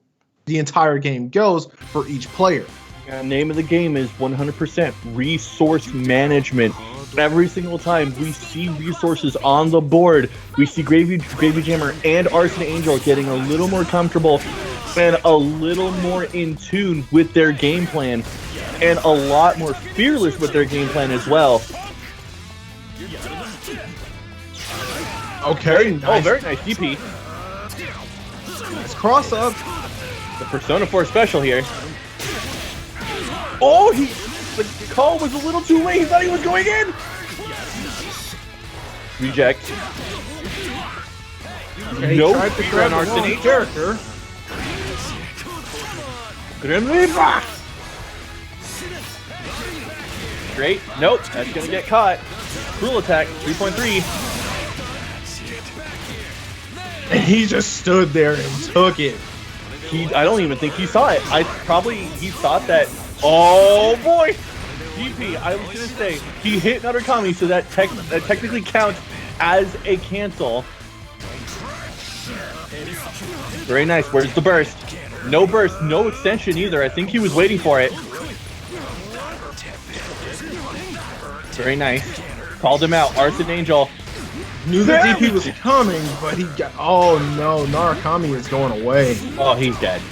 the entire game goes for each player. The name of the game is 100% resource management. Every single time we see resources on the board, we see Gravy Jammer and Arson Angel getting a little more comfortable and a little more in tune with their game plan, and a lot more fearless with their game plan as well. Okay, nice. Oh, very nice DP. Nice cross up. The Persona 4 special here. Oh, the call was a little too late. He thought he was going in. Reject. Okay, no tried to fear grab on Arson Arson character. Grim Reaper. Great. Nope, that's gonna get caught. Cruel attack, 3.3. And he just stood there and took it. I don't even think he saw it. He thought that. Oh boy! DP, I was gonna say, he hit Narukami, so that technically counts as a cancel. Very nice. Where's the burst? No burst, no extension either. I think he was waiting for it. Very nice. Called him out. Arson Angel. Knew the DP was coming, but he got... Oh no, Narukami is going away. Oh, he's dead.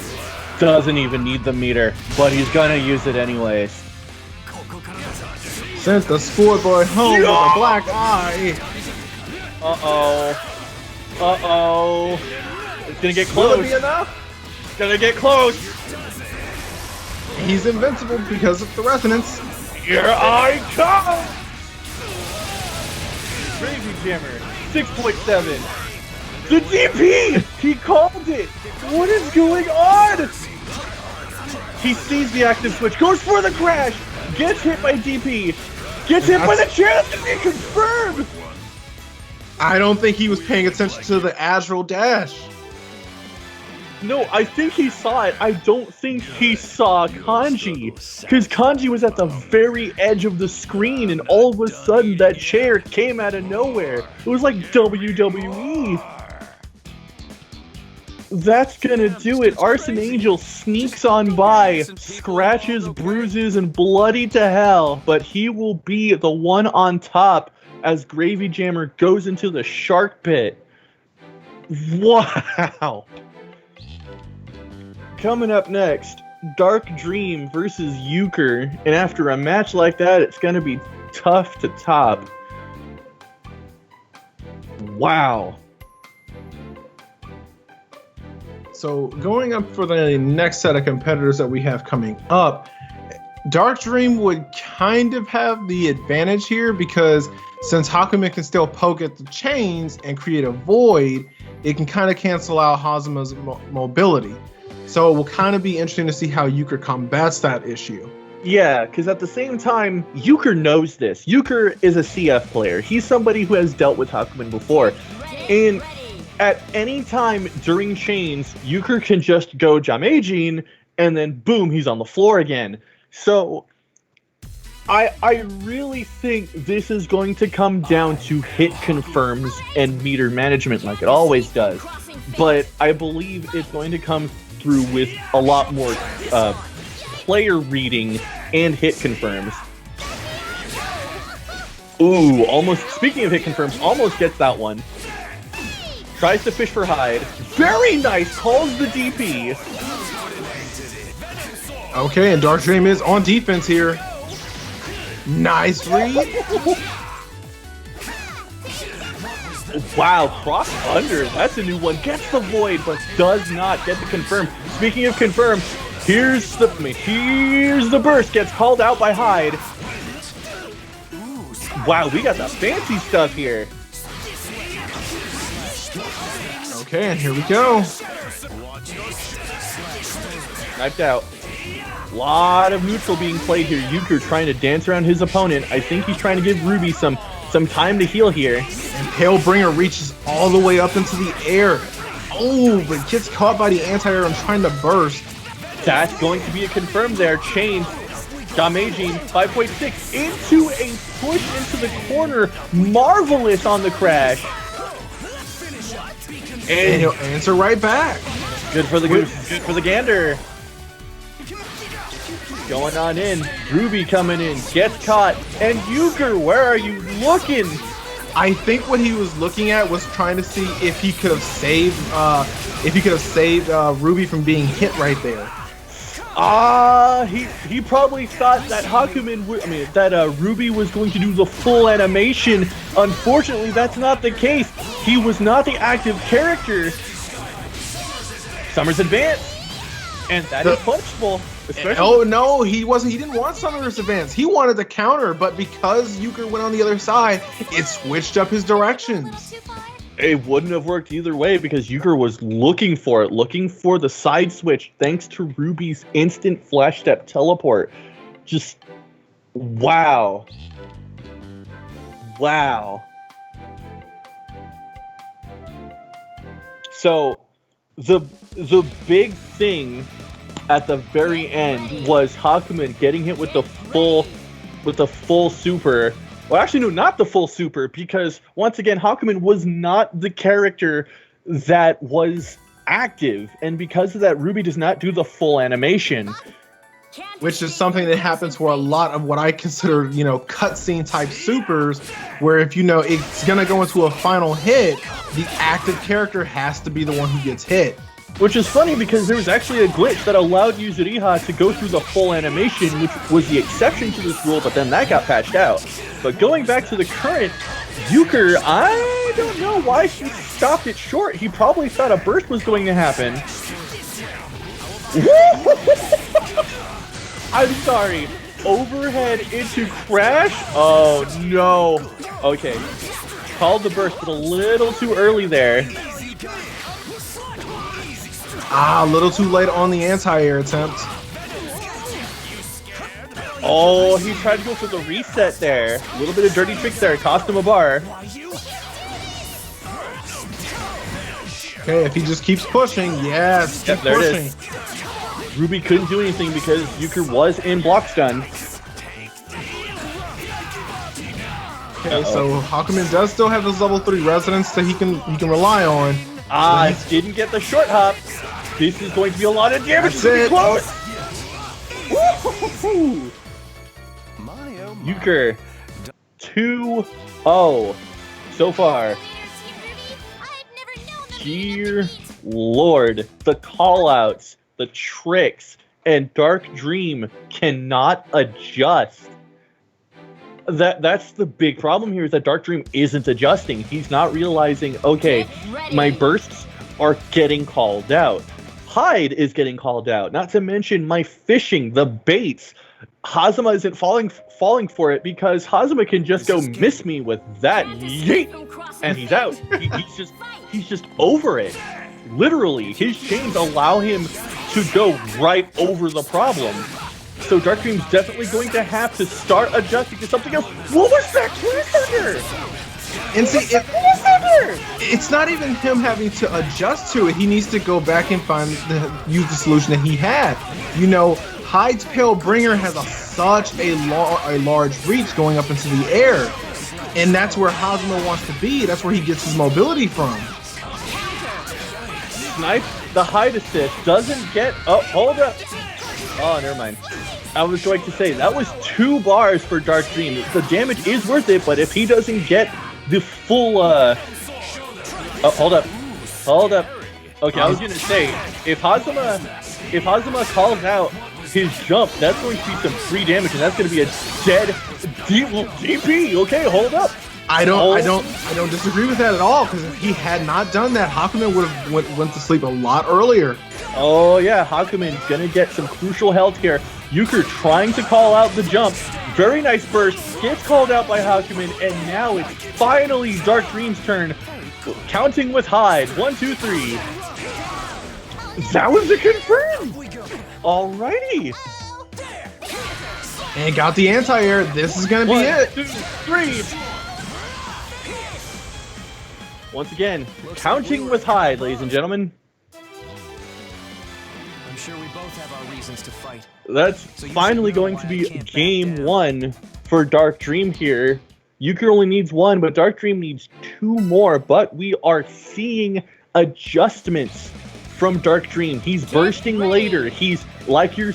Doesn't even need the meter, but he's gonna use it anyways. Sent the schoolboy home with a black eye. Uh-oh. Uh-oh. It's gonna get close. Will it be enough? It's gonna get close. He's invincible because of the resonance. Here I come! Gravy Jammer, 6.7. The DP! He called it! What is going on? He sees the active switch, goes for the crash, gets hit by DP, gets hit by the chair, that's gonna be confirmed! I don't think he was paying attention to the agile dash. No, I think he saw it. I don't think he saw Kanji. Because Kanji was at the very edge of the screen, and all of a sudden that chair came out of nowhere. It was like WWE. That's gonna do it. Arson Angel sneaks on by, scratches, bruises, and bloody to hell, but he will be the one on top as Gravy Jammer goes into the shark pit. Wow. Coming up next, Dark Dream versus Euchre, and after a match like that, it's gonna be tough to top. Wow. So going up for the next set of competitors that we have coming up, Dark Dream would kind of have the advantage here because since Hakumen can still poke at the chains and create a void, it can kind of cancel out Hazuma's mobility. So it will kind of be interesting to see how Euchre combats that issue. Yeah, because at the same time, Euchre knows this. Euchre is a CF player. He's somebody who has dealt with Hakumen before. And at any time during chains, Euchre can just go Jamejin, and then boom, he's on the floor again. So I really think this is going to come down to hit confirms and meter management like it always does. But I believe it's going to come through with a lot more player reading and hit confirms. Ooh, almost, speaking of hit confirms, almost gets that one. Tries to fish for hide. Very nice, calls the DP. Okay, and Dark Dream is on defense here. Nice read. Wow, cross under, that's a new one. Gets the void, but does not get the confirm. Speaking of confirm, here's the burst. Gets called out by Hyde. Wow, we got the fancy stuff here. Okay, and here we go. Sniped out. Lot of neutral being played here. Euchre trying to dance around his opponent. I think he's trying to give Ruby some time to heal here. And Palebringer reaches all the way up into the air. Oh, but gets caught by the anti-air and trying to burst. That's going to be a confirm there. Chain. Damaging 5.6 into a push into the corner. Marvelous on the crash. And he'll answer right back. Good for the goose. Good for the gander. Going on in. Ruby coming in. Gets caught. And Euchre, where are you looking? I think what he was looking at was trying to see if he could have saved Ruby from being hit right there. He probably thought that Ruby was going to do the full animation. Unfortunately, that's not the case. He was not the active character. Summer's advanced. And that is punchable. Oh no, he wasn't. He didn't want Summer's advance. He wanted to counter, but because Euchre went on the other side, it switched up his directions. It wouldn't have worked either way because Euchre was looking for it, looking for the side switch thanks to Ruby's instant flash step teleport. Just wow. Wow. So the big thing at the very end was Hakumen getting hit with the full super. Well, actually, no, not the full super, because once again, Hakumen was not the character that was active, and because of that, Ruby does not do the full animation. Which is something that happens for a lot of what I consider, cutscene type supers, where if it's gonna go into a final hit, the active character has to be the one who gets hit. Which is funny because there was actually a glitch that allowed Yuzuriha to go through the full animation, which was the exception to this rule, but then that got patched out. But going back to the current, Euchre, I don't know why he stopped it short. He probably thought a burst was going to happen. I'm sorry. Overhead into crash? Oh no. Okay. Called the burst, but a little too early there. Ah, a little too late on the anti-air attempt. Oh, he tried to go for the reset there. A little bit of dirty tricks there. Cost him a bar. Okay, if he just keeps pushing, yes, keep there pushing. it is. Ruby couldn't do anything because Euchre was in block stun. Okay, so Hakumen does still have his level 3 resonance that he can rely on. Ah, didn't get the short hop. This is going to be a lot of damage. That's it. Close. Woo-hoo-hoo. Euchre 2-0 so far. Dear Lord, the callouts, the tricks, and Dark Dream cannot adjust. That's the big problem here, is that Dark Dream isn't adjusting. He's not realizing, okay, my bursts are getting called out. Hide is getting called out. Not to mention my fishing, the baits. Hazama isn't falling for it because Hazama can just go miss me with that yeet, and he's out. He's just over it. Literally, his chains allow him to go right over the problem. So Dark Dream's definitely going to have to start adjusting to something else. What was that cliffhanger? And see, it's not even him having to adjust to it. He needs to go back and use the solution that he had. You know, Hyde's Pale Bringer has such a large reach going up into the air. And that's where Hazama wants to be. That's where he gets his mobility from. Snipe, the Hyde assist doesn't get... Oh, hold up. Oh, never mind. I was going to say, that was 2 bars for Dark Dream. The damage is worth it, but if he doesn't get the full... Oh, hold up. Hold up. Okay, I was going to say, if Hazama calls out his jump, that's going to be some free damage, and that's going to be a dead DP. Okay, hold up. I don't disagree with that at all, because if he had not done that, Hakumen would have went to sleep a lot earlier. Oh yeah, Hakumen's gonna get some crucial health here. Euchre trying to call out the jump. Very nice burst. Gets called out by Hakumen, and now it's finally Dark Dream's turn. Counting with Hyde. 1, 2, 3. That was a confirm. Alrighty. And got the anti-air. This is gonna be it. 1, 2, 3. Once again, counting with Hyde, ladies and gentlemen. I'm sure we both have our reasons to fight. That's finally going to be game 1 for Dark Dream here. Euchre only needs 1, but Dark Dream needs 2 more. But we are seeing adjustments from Dark Dream. He's bursting later. He's like you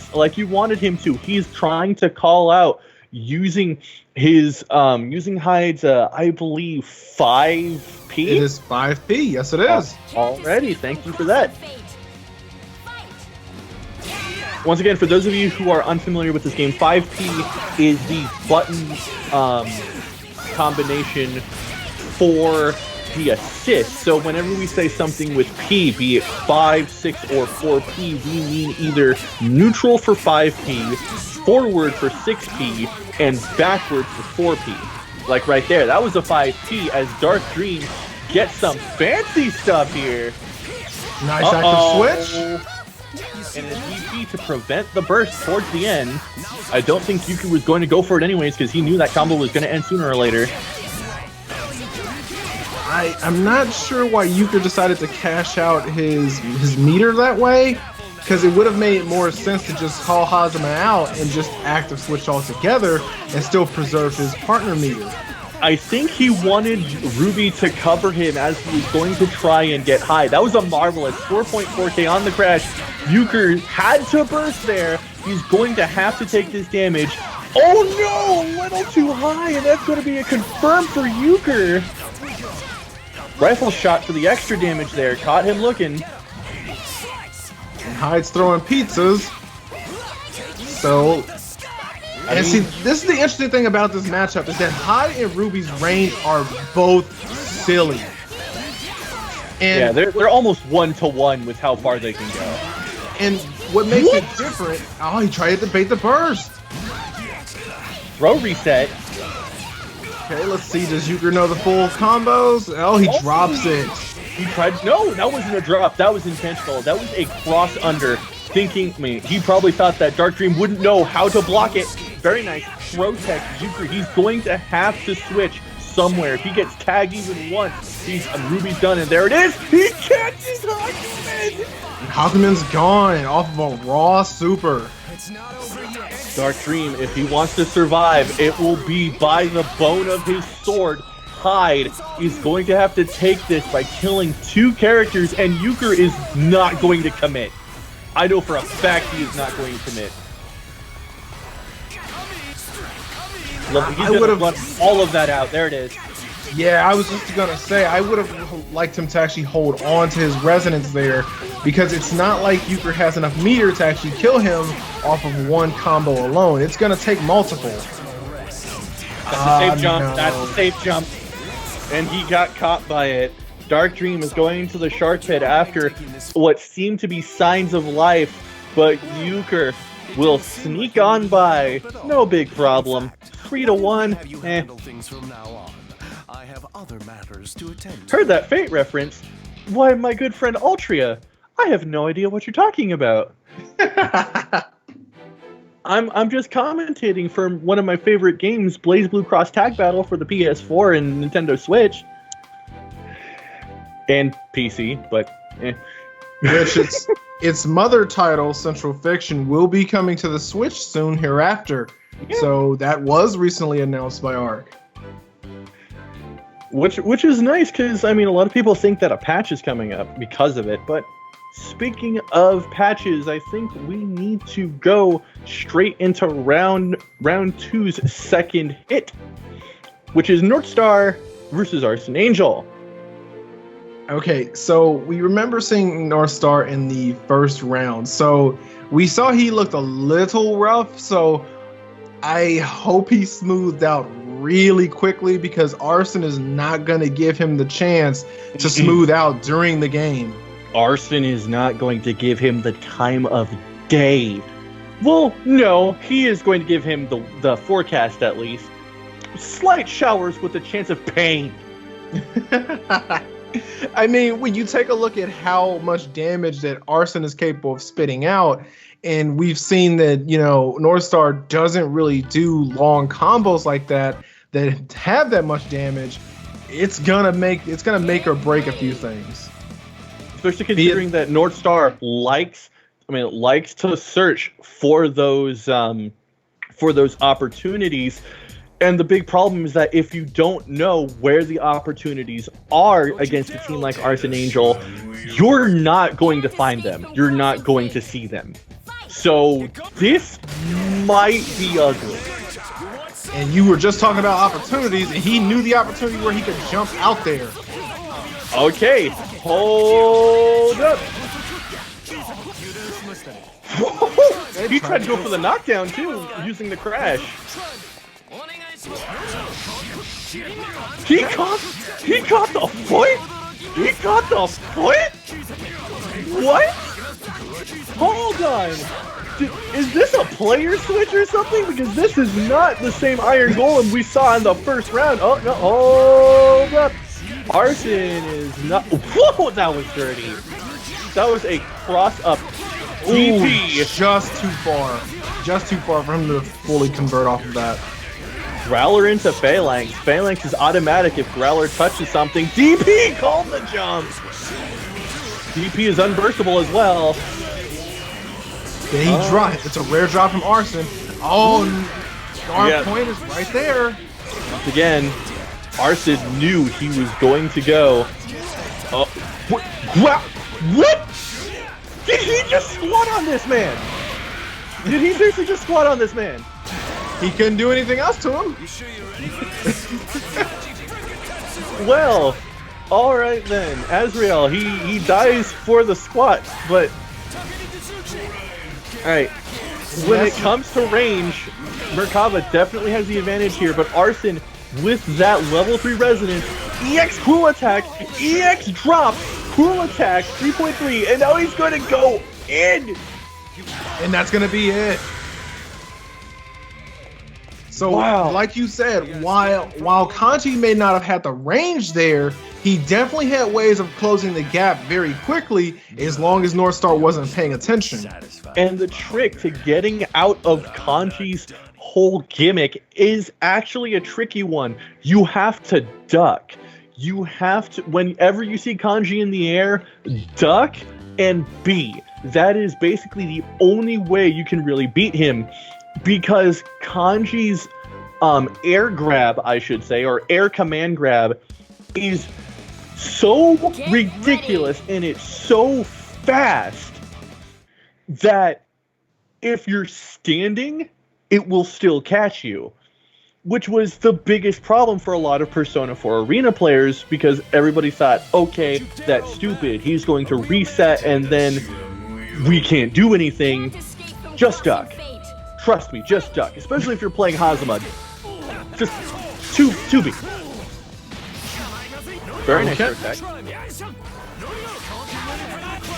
wanted him to. He's trying to call out using his using Hyde's I believe 5P. It is 5P. Yes, it is. Already, thank you for that. Once again, for those of you who are unfamiliar with this game, 5P is the button combination for the assist. So whenever we say something with P, be it 5, 6, or 4P, we mean either neutral for 5P, forward for 6P, and backward for 4P. Like right there, that was a 5P as Dark Dream gets some fancy stuff here. Nice active switch. And a DP to prevent the burst towards the end. I don't think Euchre was going to go for it anyways because he knew that combo was going to end sooner or later. I'm not sure why Euchre decided to cash out his meter that way, because it would have made more sense to just call Hazama out and just active switch altogether and still preserve his partner meter. I think he wanted Ruby to cover him as he was going to try and get high. That was a marvelous 4.4k on the crash. Euchre had to burst there. He's going to have to take this damage. Oh no, a little too high, and that's going to be a confirm for Euchre. Rifle shot for the extra damage there. Caught him looking. And Hyde's throwing pizzas. So... And see, this is the interesting thing about this matchup, is that Hyde and Ruby's range are both silly. And yeah, they're almost 1-to-1 with how far they can go. And what makes it different, oh, he tried to bait the burst. Throw reset. Okay, let's see, does Euchre know the full combos? Oh, he drops it. He tried. No, that wasn't a drop. That was intentional. That was a cross under. Thinking, I mean, he probably thought that Dark Dream wouldn't know how to block it. Very nice. Protect Euchre. He's going to have to switch somewhere. If he gets tagged even once, Ruby's done, and there it is. He catches Hakumen. Hakumen's gone off of a raw super. It's not over yet. Dark Dream, if he wants to survive, it will be by the bone of his sword. Hyde is going to have to take this by killing 2 characters, and Euchre is not going to commit. I know for a fact he is not going to commit. He's going to run all of that out. There it is. Yeah, I was just gonna say, I would have liked him to actually hold on to his resonance there, because it's not like Euchre has enough meter to actually kill him off of 1 combo alone. It's gonna take multiple. That's a safe jump. No. That's a safe jump. And he got caught by it. Dark Dream is going to the shark pit after what seemed to be signs of life, but Euchre will sneak on by. No big problem. 3-1. I have other matters to attend to. Heard that Fate reference? Why, my good friend Altria, I have no idea what you're talking about. I'm just commentating for one of my favorite games, Blazblue Cross Tag Battle for the PS4 and Nintendo Switch. And PC, but Which its mother title, Central Fiction, will be coming to the Switch soon hereafter. Yeah. So that was recently announced by ARC. Which is nice, because I mean, a lot of people think that a patch is coming up because of it. But speaking of patches, I think we need to go straight into round 2's second hit, which is North Star versus Arson Angel. Okay, so we remember seeing North Star in the first round. So we saw he looked a little rough, so I hope he smoothed out really quickly, because Arson is not going to give him the chance to smooth out during the game. Arson is not going to give him the time of day. Well, no, he is going to give him the forecast at least. Slight showers with a chance of pain. I mean, when you take a look at how much damage that Arson is capable of spitting out, and we've seen that, you know, North Star doesn't really do long combos like that have that much damage, it's gonna make or break a few things. Especially considering that North Star likes to search for those opportunities. And the big problem is that if you don't know where the opportunities are against a team like Arson Angel, you're not going to find them. You're not going to see them. So this might be ugly. And you were just talking about opportunities, and he knew the opportunity where he could jump out there. Okay, hold up. He tried to go for the knockdown too, using the crash. He caught the foot? He caught the foot? What? Hold on. Is this a player switch or something? Because this is not the same Iron Golem we saw in the first round. Oh, no. Hold up. Arson is not... Whoa, that was dirty. That was a cross-up DP. Just too far. Just too far for him to fully convert off of that. Growler into Phalanx. Phalanx is automatic if Growler touches something. DP called the jump. DP is unburstable as well. Then he dropped. It's a rare drop from Arson. Oh, our point is right there. Once again, Arson knew he was going to go. Oh, what? Did he just squat on this man? Did he seriously just squat on this man? He couldn't do anything else to him. Well, all right then. Azrael, he dies for the squat, but all right. When it comes to range, Merkava definitely has the advantage here, but Arson, with that level 3 resonance, EX cool attack, EX drop, cool attack, 3.3, and now he's going to go in. And that's going to be it. So, Wow. like you said, while Kanji may not have had the range there, he definitely had ways of closing the gap very quickly as long as North Star wasn't paying attention. And the trick to getting out of Kanji's whole gimmick is actually a tricky one. You have to duck. You have to, whenever you see Kanji in the air, duck and B. That is basically the only way you can really beat him, because Kanji's air grab, I should say, or air command grab, is so ridiculous and it's so fast that if you're standing, it will still catch you, which was the biggest problem for a lot of Persona 4 Arena players, because everybody thought, okay, that's stupid, he's going to reset and then we can't do anything. Just duck. Trust me, just duck, especially if you're playing Hazama. Just 2B. Very nice attack.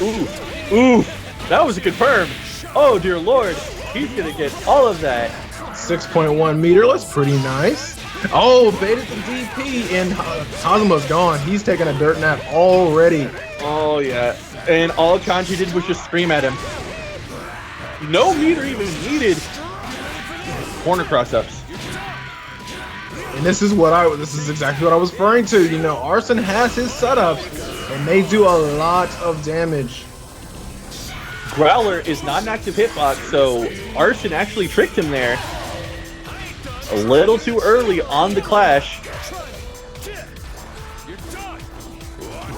Ooh, that was a confirm. Oh dear lord, he's gonna get all of that. 6.1 meterless, pretty nice. Oh, baited the DP, and Hazama's gone. He's taking a dirt nap already. Oh yeah, and all Kanji did was just scream at him. No meter even needed. Corner cross-ups. And this is exactly what I was referring to. You know, Arson has his setups, and they do a lot of damage. Growler is not an active hitbox, so Arson actually tricked him there. A little too early on the clash.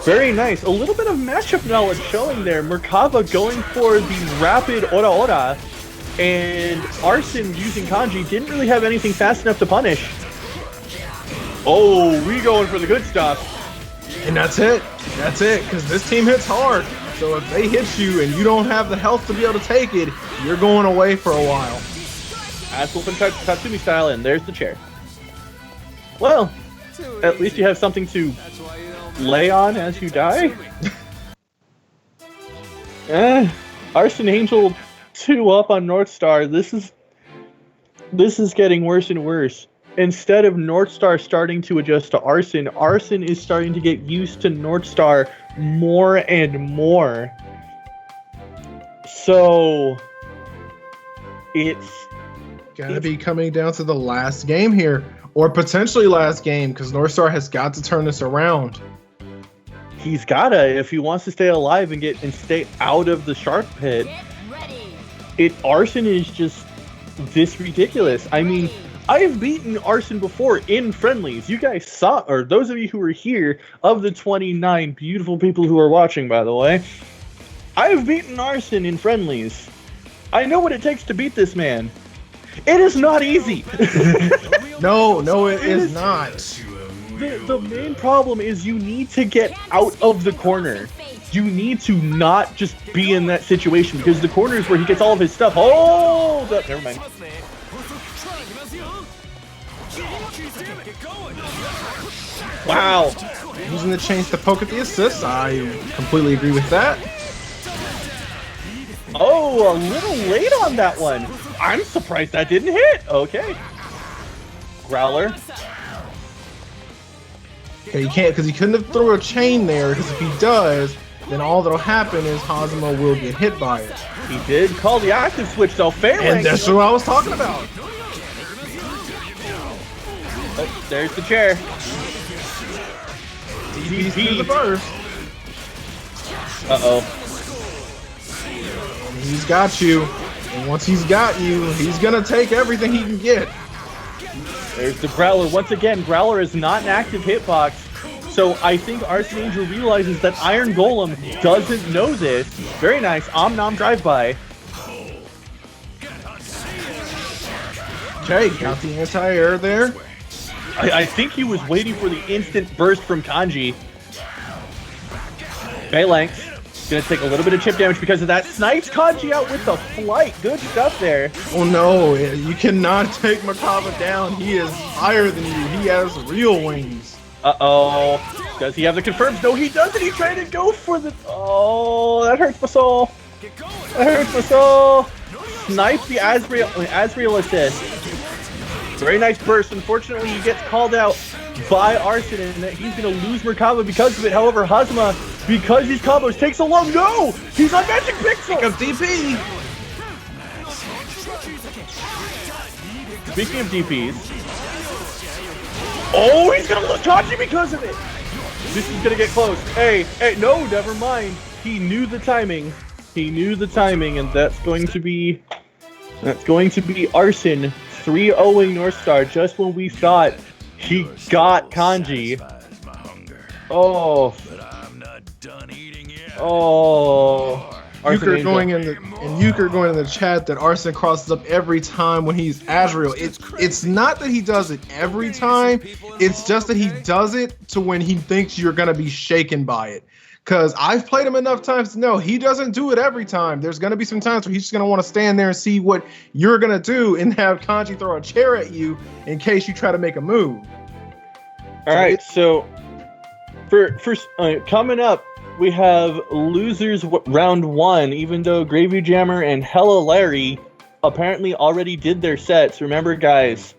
Very nice. A little bit of matchup knowledge showing there. Merkava going for the rapid Ora Ora, and Arson using Kanji didn't really have anything fast enough to punish. Oh, we going for the good stuff. And that's it. That's it, because this team hits hard. So if they hit you and you don't have the health to be able to take it, you're going away for a while. That's Wolfen Tatsumi style, and there's the chair. Well, at least you have something to lay on as you die. Arson Angel 2 up on North Star. This is getting worse and worse. Instead of North Star starting to adjust to Arson, Arson is starting to get used to North Star more and more. So it's Gotta be coming down to the last game here, or potentially last game, because North Star has got to turn this around. He's gotta, if he wants to stay alive and stay out of the shark pit. Arson is just this ridiculous. I mean, I have beaten Arson before in friendlies. You guys saw, or those of you who were here, of the 29 beautiful people who are watching, by the way, I have beaten Arson in friendlies. I know what it takes to beat this man. It is not easy. No, it is not. The main problem is you need to get out of the corner. You need to not just be in that situation, because the corner is where he gets all of his stuff. Oh, never mind. Wow. Using the chains to poke at the assists. I completely agree with that. Oh, a little late on that one. I'm surprised that didn't hit. Okay. Growler. Okay, you can't, because he couldn't have thrown a chain there, because if he does, then all that'll happen is Hazama will get hit by it. He did call the active switch though. Phalanx. And that's what I was talking about. Oh, there's the chair. DP's through the burst. Uh-oh. And he's got you. And once he's got you, he's going to take everything he can get. There's the Growler. Once again, Growler is not an active hitbox. So I think Arson Angel realizes that Iron Golem doesn't know this. Very nice. Om-Nom drive-by. Okay, got the anti-air there. I think he was waiting for the instant burst from Kanji. Phalanx. Gonna take a little bit of chip damage because of that. Snipes Kanji out with the flight. Good stuff there. Oh no, you cannot take Merkava down. He is higher than you. He has real wings. Uh-oh. Does he have the confirms? No, he doesn't. He's trying to go for the... Oh, that hurts my soul. That hurts my soul. Snipe the Azrael assist. Very nice burst. Unfortunately, he gets called out by Arson, and that he's going to lose Merkaba because of it. However, Hazma, because these combos, takes a long. No! He's on Magic Pixel! Pick up DP! Speaking of DPs. Oh, he's going to lose Kaji because of it! This is going to get close. Hey, no, never mind. He knew the timing. He knew the timing, and that's going to be Arson 3-0ing North Star just when we thought he got Kanji. Oh. Oh. Euchre going in the chat that Arson crosses up every time when he's Azrael. It's not that he does it every time. It's just that he does it to when he thinks you're gonna be shaken by it. Because I've played him enough times to know he doesn't do it every time. There's going to be some times where he's just going to want to stand there and see what you're going to do and have Kanji throw a chair at you in case you try to make a move. All right, so for coming up, we have losers round 1, even though Gravy Jammer and Hella Larry apparently already did their sets. Remember, guys,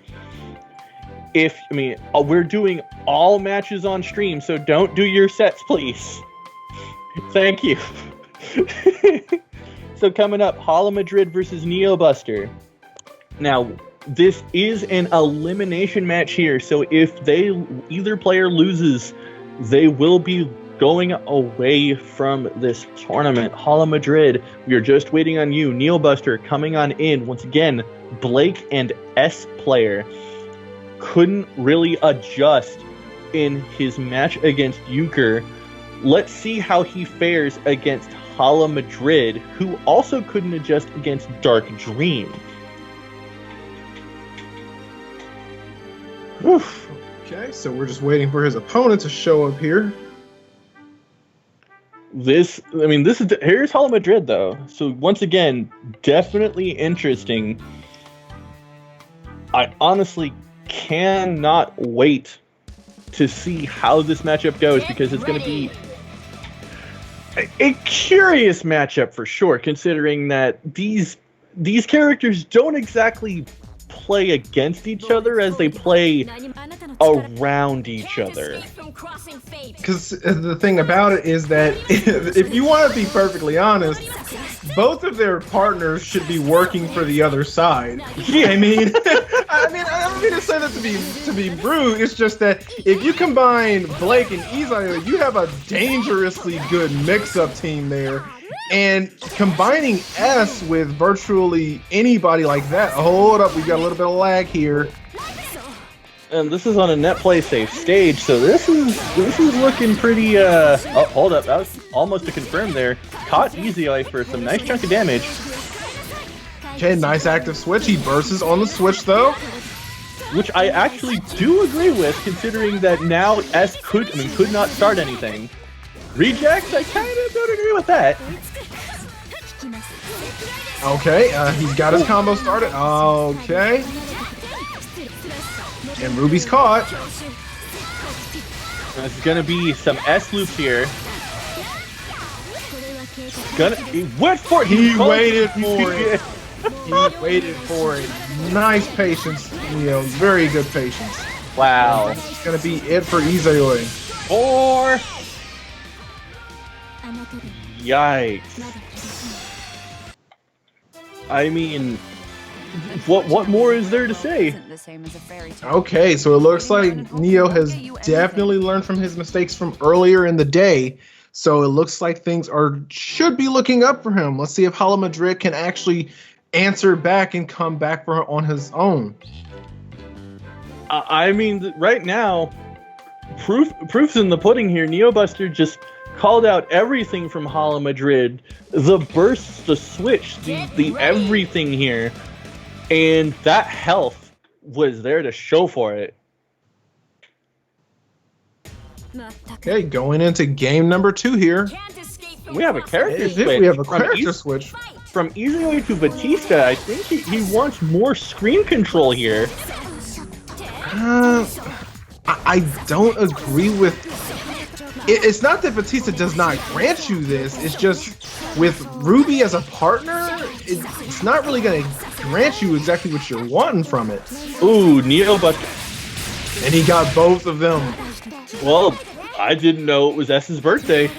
we're doing all matches on stream, so don't do your sets, please. Thank you. So coming up, Hala Madrid versus Neo Buster. Now, this is an elimination match here, so if either player loses, they will be going away from this tournament. Hala Madrid, we are just waiting on you. Neo Buster coming on in. Once again, Blake and S player couldn't really adjust in his match against Euchre. Let's see how he fares against Hala Madrid, who also couldn't adjust against Dark Dream. Oof. Okay, so we're just waiting for his opponent to show up here. Here's Hala Madrid though. So once again, definitely interesting. I honestly cannot wait to see how this matchup goes, because it's going to be a curious matchup for sure, considering that these characters don't exactly play against each other as they play around each other. Because the thing about it is that if you want to be perfectly honest, both of their partners should be working for the other side. Yeah. I mean, I don't mean to say that to be rude. It's just that if you combine Blake and Izaya, you have a dangerously good mix-up team there. And combining S with virtually anybody like that. Hold up, we got a little bit of lag here. And this is on a Netplay safe stage, so this is looking pretty. Oh, hold up, that was almost a confirm there. Caught Easy Eye for some nice chunk of damage. Okay, nice active switch. He bursts on the switch though, which I actually do agree with, considering that now S could not start anything. Rejects, I kind of don't agree with that. Okay, he's got his combo started. Okay. And Ruby's caught. There's gonna be some S loops here. He went for it. He waited for it. He waited for it. Nice patience. Very good patience. Wow. It's gonna be it for Izayoi. 4. Yikes. I mean, what more is there to say? Okay, so it looks like Neo has definitely learned from his mistakes from earlier in the day. So it looks like things should be looking up for him. Let's see if Hala Madrid can actually answer back and come back on his own. I mean, right now, proof's in the pudding here. Neo Buster just called out everything from Hala Madrid. The bursts, the switch, the everything here. And that health was there to show for it. Okay, going into game number 2 here. We have a character switch. We have a character switch. From Izuyori to Batista, I think he wants more screen control here. I don't agree with It's not that Batista does not grant you this. It's just with Ruby as a partner, it's not really going to grant you exactly what you're wanting from it. Ooh, Neo Buster. And he got both of them. Well, I didn't know it was S's birthday.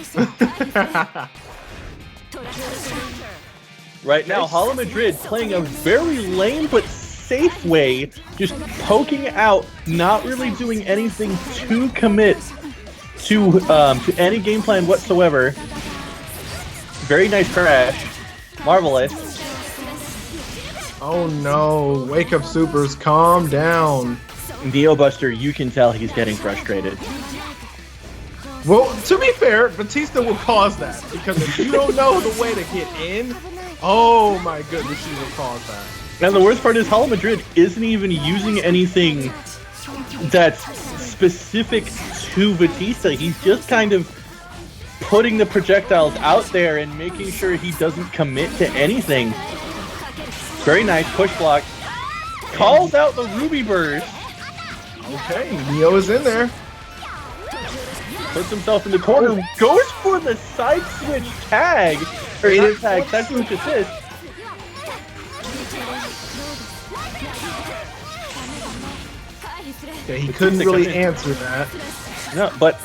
Right now, Hala Madrid playing a very lame but safe way, just poking out, not really doing anything to commit to any game plan whatsoever. Very nice crash. Marvelous. Oh no, wake up supers, calm down. Neo Buster, you can tell he's getting frustrated. Well, to be fair, Batista will cause that, because if you don't know the way to get in, oh my goodness, she will cause that. And the worst part is Hala Madrid isn't even using anything that's specific to Batista. He's just kind of putting the projectiles out there and making sure he doesn't commit to anything. Very nice push block. Calls out the Ruby Burst. Okay, Neo is in there. Puts himself in the corner. Goes for the side switch tag. Or not tag, side switch assist. Yeah, he couldn't really answer that. No, but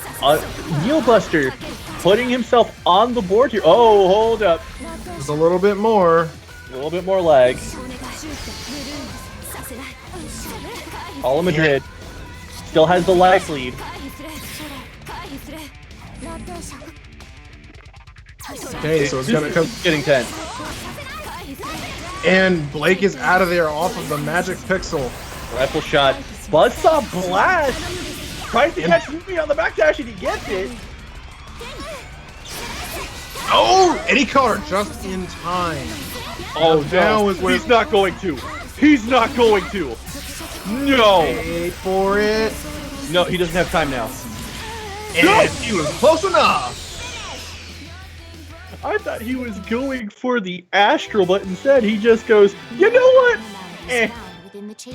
Neo Buster putting himself on the board here. Oh, hold up. Just a little bit more. A little bit more lag. Hala Madrid still has the life lead. Okay, so it's gonna come. Getting tense. And Blake is out of there off of the magic pixel. Rifle shot. Buzzsaw blast. Tries to catch Ruby on the backdash and he gets it. Oh, and he caught her just in time. Oh, now no. is where He's not going to. He's not going to. No. Wait for it. No, he doesn't have time now. And he was close enough. I thought he was going for the astral, but instead he just goes, you know what? Eh.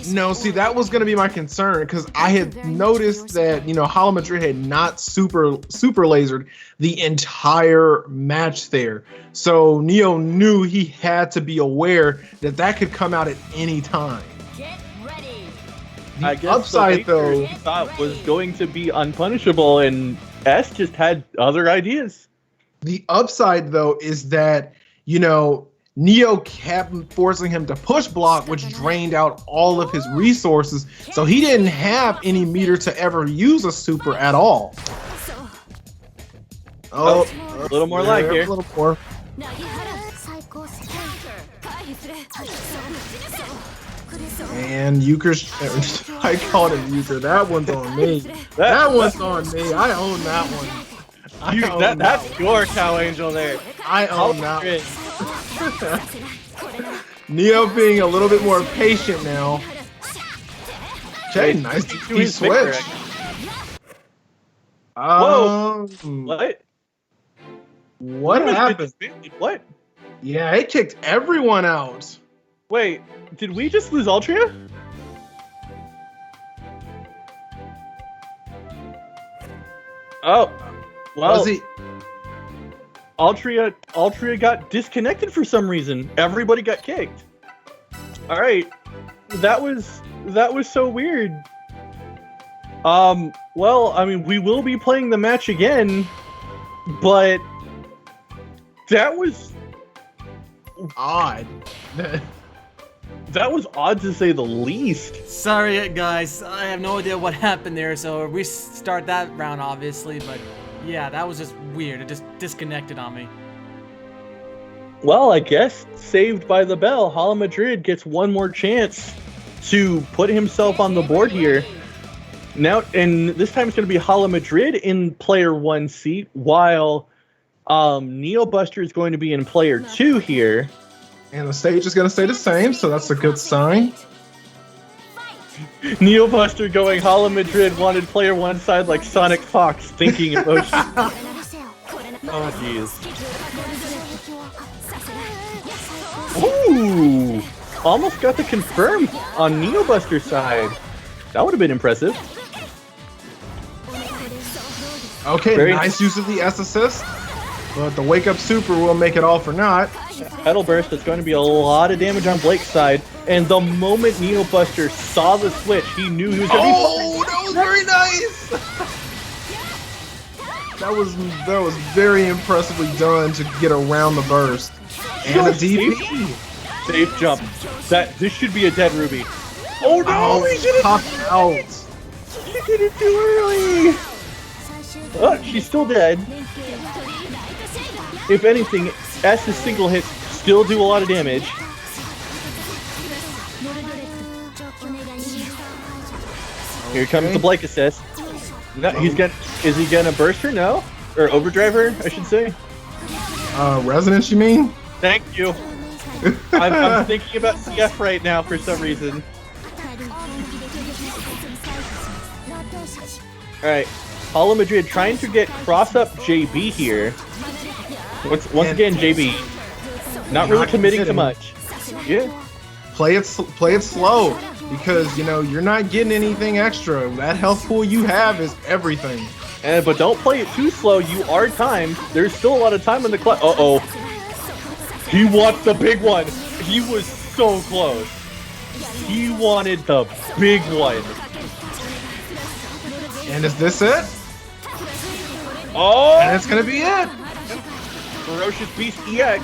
No, see, that was going to be my concern, because I had noticed that, you know, Hala Madrid had not super lasered the entire match there. So Neo knew he had to be aware that that could come out at any time. Get ready. The I guess upside, the though, he thought was going to be unpunishable, and S just had other ideas. the upside, though, is that, you know, Neo kept forcing him to push block, which drained out all of his resources. So he didn't have any meter to ever use a super at all. Oh, A little more lag here. A little more. And Euchre's, I called it Euchre. That one's on me. That one's on me. I own that one. That's your cow angel there. I own that one. Neo being a little bit more patient now. Okay, nice DP switch. Whoa! What? What happened? What? Yeah, it kicked everyone out. Wait, did we just lose Altria? Oh, well, Was he? Altria got disconnected for some reason. Everybody got kicked. All right, that was so weird. Well, I mean, we will be playing the match again, but that was Odd. that was odd to say the least. Sorry, guys. I have no idea what happened there, so restart that round, obviously. But yeah, that was just weird. It just disconnected on me. Well, I guess saved by the bell. Hala Madrid gets one more chance to put himself on the board here. Now, and this time it's going to be Hala Madrid in player 1 seat, while Neo Buster is going to be in player 2 here. And the stage is going to stay the same, so that's a good sign. Neo Buster going Hala Madrid wanted player 1 side like Sonic Fox, thinking emotion. Oh, jeez. Ooh! Almost got the confirm on Neo Buster's side. That would have been impressive. Okay, Very nice use of the S assist. But the wake up super will make it all for naught. Petal Burst, that's going to be a lot of damage on Blake's side. And the moment Neo Buster saw the switch, he knew he was going to be Oh, that was very nice! that was very impressively done to get around the burst. And a DP. Safe jump. This should be a dead Ruby. Oh no, Oh, he did it! popped out. He did it too early! Oh, she's still dead. If anything, S's single hits still do a lot of damage. Here comes the Blake assist. No, is he gonna burst her? No? Or overdrive her, I should say. Resonance, you mean? Thank you. I'm thinking about CF right now for some reason. Alright, Hala Madrid trying to get cross-up JB here. Once again, JB not really committing to much. Yeah. Play it slow, because, you know, you're not getting anything extra. That health pool you have is everything. But don't play it too slow. You are timed. There's still a lot of time on the clock. Uh-oh. He wants the big one. He was so close. He wanted the big one. And is this it? Oh! And it's gonna be it. Ferocious Beast EX.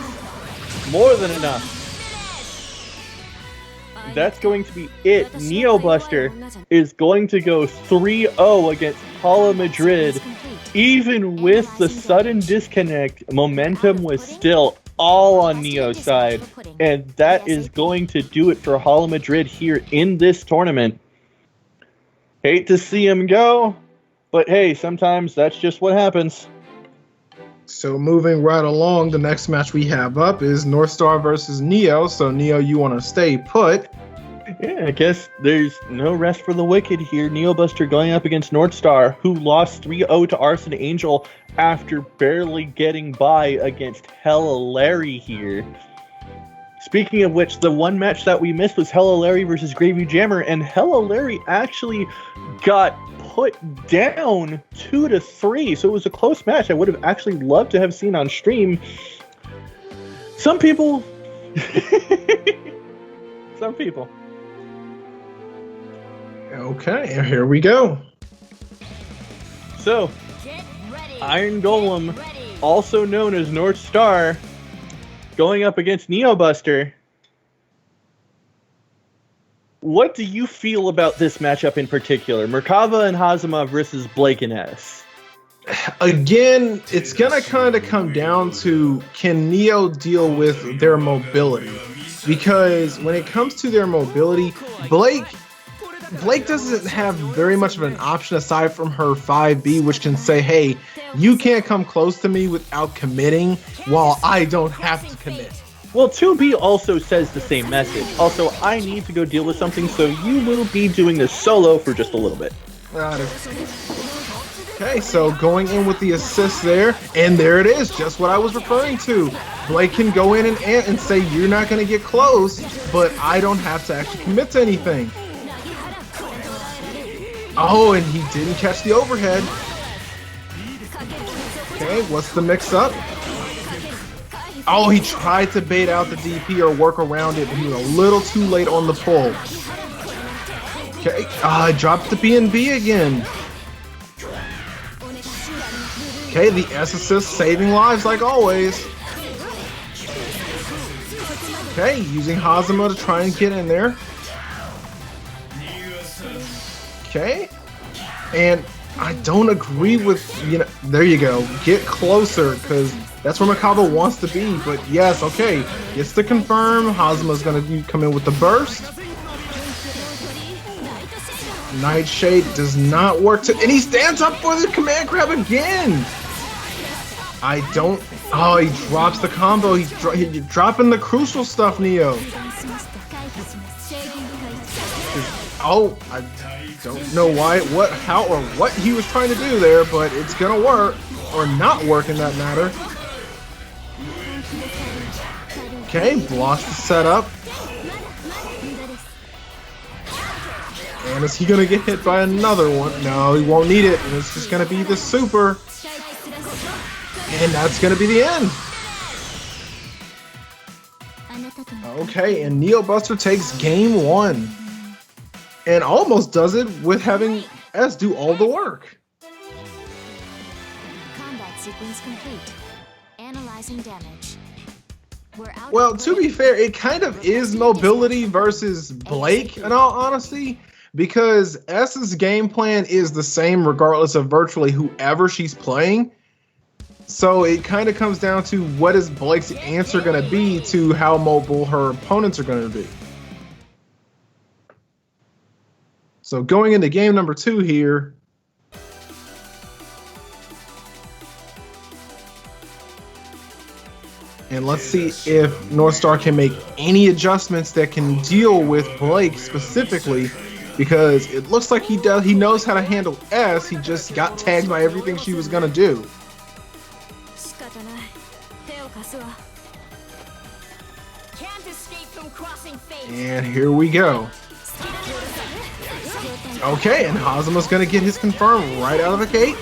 More than enough. That's going to be it. Neo Buster is going to go 3-0 against Hala Madrid. Even with the sudden disconnect, momentum was still all on Neo's side. And that is going to do it for Hala Madrid here in this tournament. Hate to see him go, but hey, sometimes that's just what happens. So moving right along, the next match we have up is Northstar versus Neo. So Neo, you want to stay put. Yeah, I guess there's no rest for the wicked here. Neo Buster going up against Northstar, who lost 3-0 to Arson Angel after barely getting by against Hala Larry here. Speaking of which, the one match that we missed was Hala Larry versus Gravy Jammer, and Hala Larry actually got put down 2-3, so it was a close match. I would have actually loved to have seen on stream. Some people. Some people. Okay, here we go. So, Iron Golem, also known as North Star, going up against Neo Buster. What do you feel about this matchup in particular? Merkava and Hazama versus Blake and S. Again, it's gonna kind of come down to, can Neo deal with their mobility? Because when it comes to their mobility, Blake doesn't have very much of an option aside from her 5B, which can say, hey, you can't come close to me without committing, while I don't have to commit. Well, 2B also says the same message. Also, I need to go deal with something, so you will be doing this solo for just a little bit. Okay, so going in with the assist there, and there it is, just what I was referring to. Blake can go in and say, you're not going to get close, but I don't have to actually commit to anything. Oh, and he didn't catch the overhead. Okay, what's the mix-up? Oh, he tried to bait out the DP or work around it, but he was a little too late on the pull. Okay, dropped the B&B again. Okay, the S assist saving lives like always. Okay, using Hazama to try and get in there. Okay, and I don't agree with, there you go, get closer, because that's where Merkava wants to be, but yes, okay, gets to confirm, Hazama's going to come in with the burst. Nightshade does not work, and he stands up for the command grab again! Oh, he drops the combo, he's dropping the crucial stuff, Neo. Oh, I don't know why, how, or what he was trying to do there, but it's gonna work, or not work in that matter. Okay, blocks the setup. And is he gonna get hit by another one? No, he won't need it. And it's just gonna be the super. And that's gonna be the end. Okay, and Neo Buster takes game 1. And almost does it with having S do all the work. Combat sequence complete. Analyzing damage. Well, to be fair, it kind of is mobility versus Blake, in all honesty, because S's game plan is the same regardless of virtually whoever she's playing. So it kind of comes down to what is Blake's answer going to be to how mobile her opponents are going to be. So going into game number 2 here. And let's see if Northstar can make any adjustments that can deal with Blake specifically, because it looks like he does. He knows how to handle S. He just got tagged by everything she was gonna do. And here we go. Okay, and Hazuma's gonna get his confirm right out of the gate.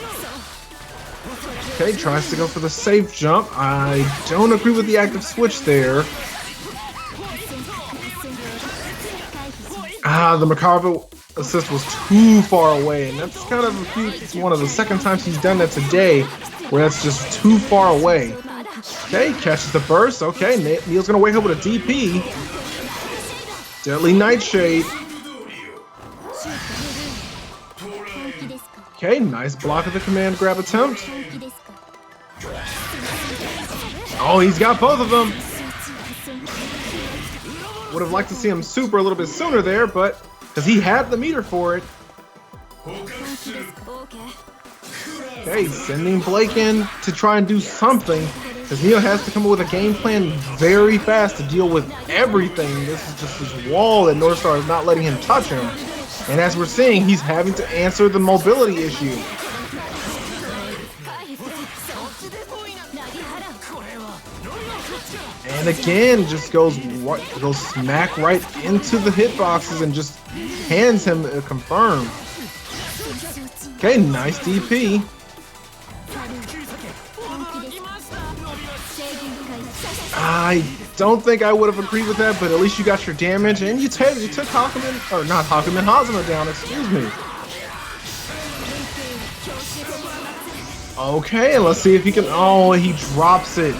Okay, tries to go for the safe jump. I don't agree with the active switch there. The Merkava assist was too far away, and that's kind of it's one of the second times he's done that today, where that's just too far away. Okay, catches the burst. Okay, Neil's gonna wake up with a DP. Deadly Nightshade. Okay, nice block of the command grab attempt. Oh, he's got both of them. Would have liked to see him super a little bit sooner there, but because he had the meter for it. Okay, sending Blake in to try and do something, because Neo has to come up with a game plan very fast to deal with everything. This is just this wall that Northstar is not letting him touch him. And as we're seeing, he's having to answer the mobility issue. And again, just goes smack right into the hitboxes and just hands him a confirm. Okay, nice DP. I don't think I would have agreed with that, but at least you got your damage, and you took Hakumen, or not Hakumen, Hazuma down, excuse me. Okay, let's see if he can, oh, he drops it.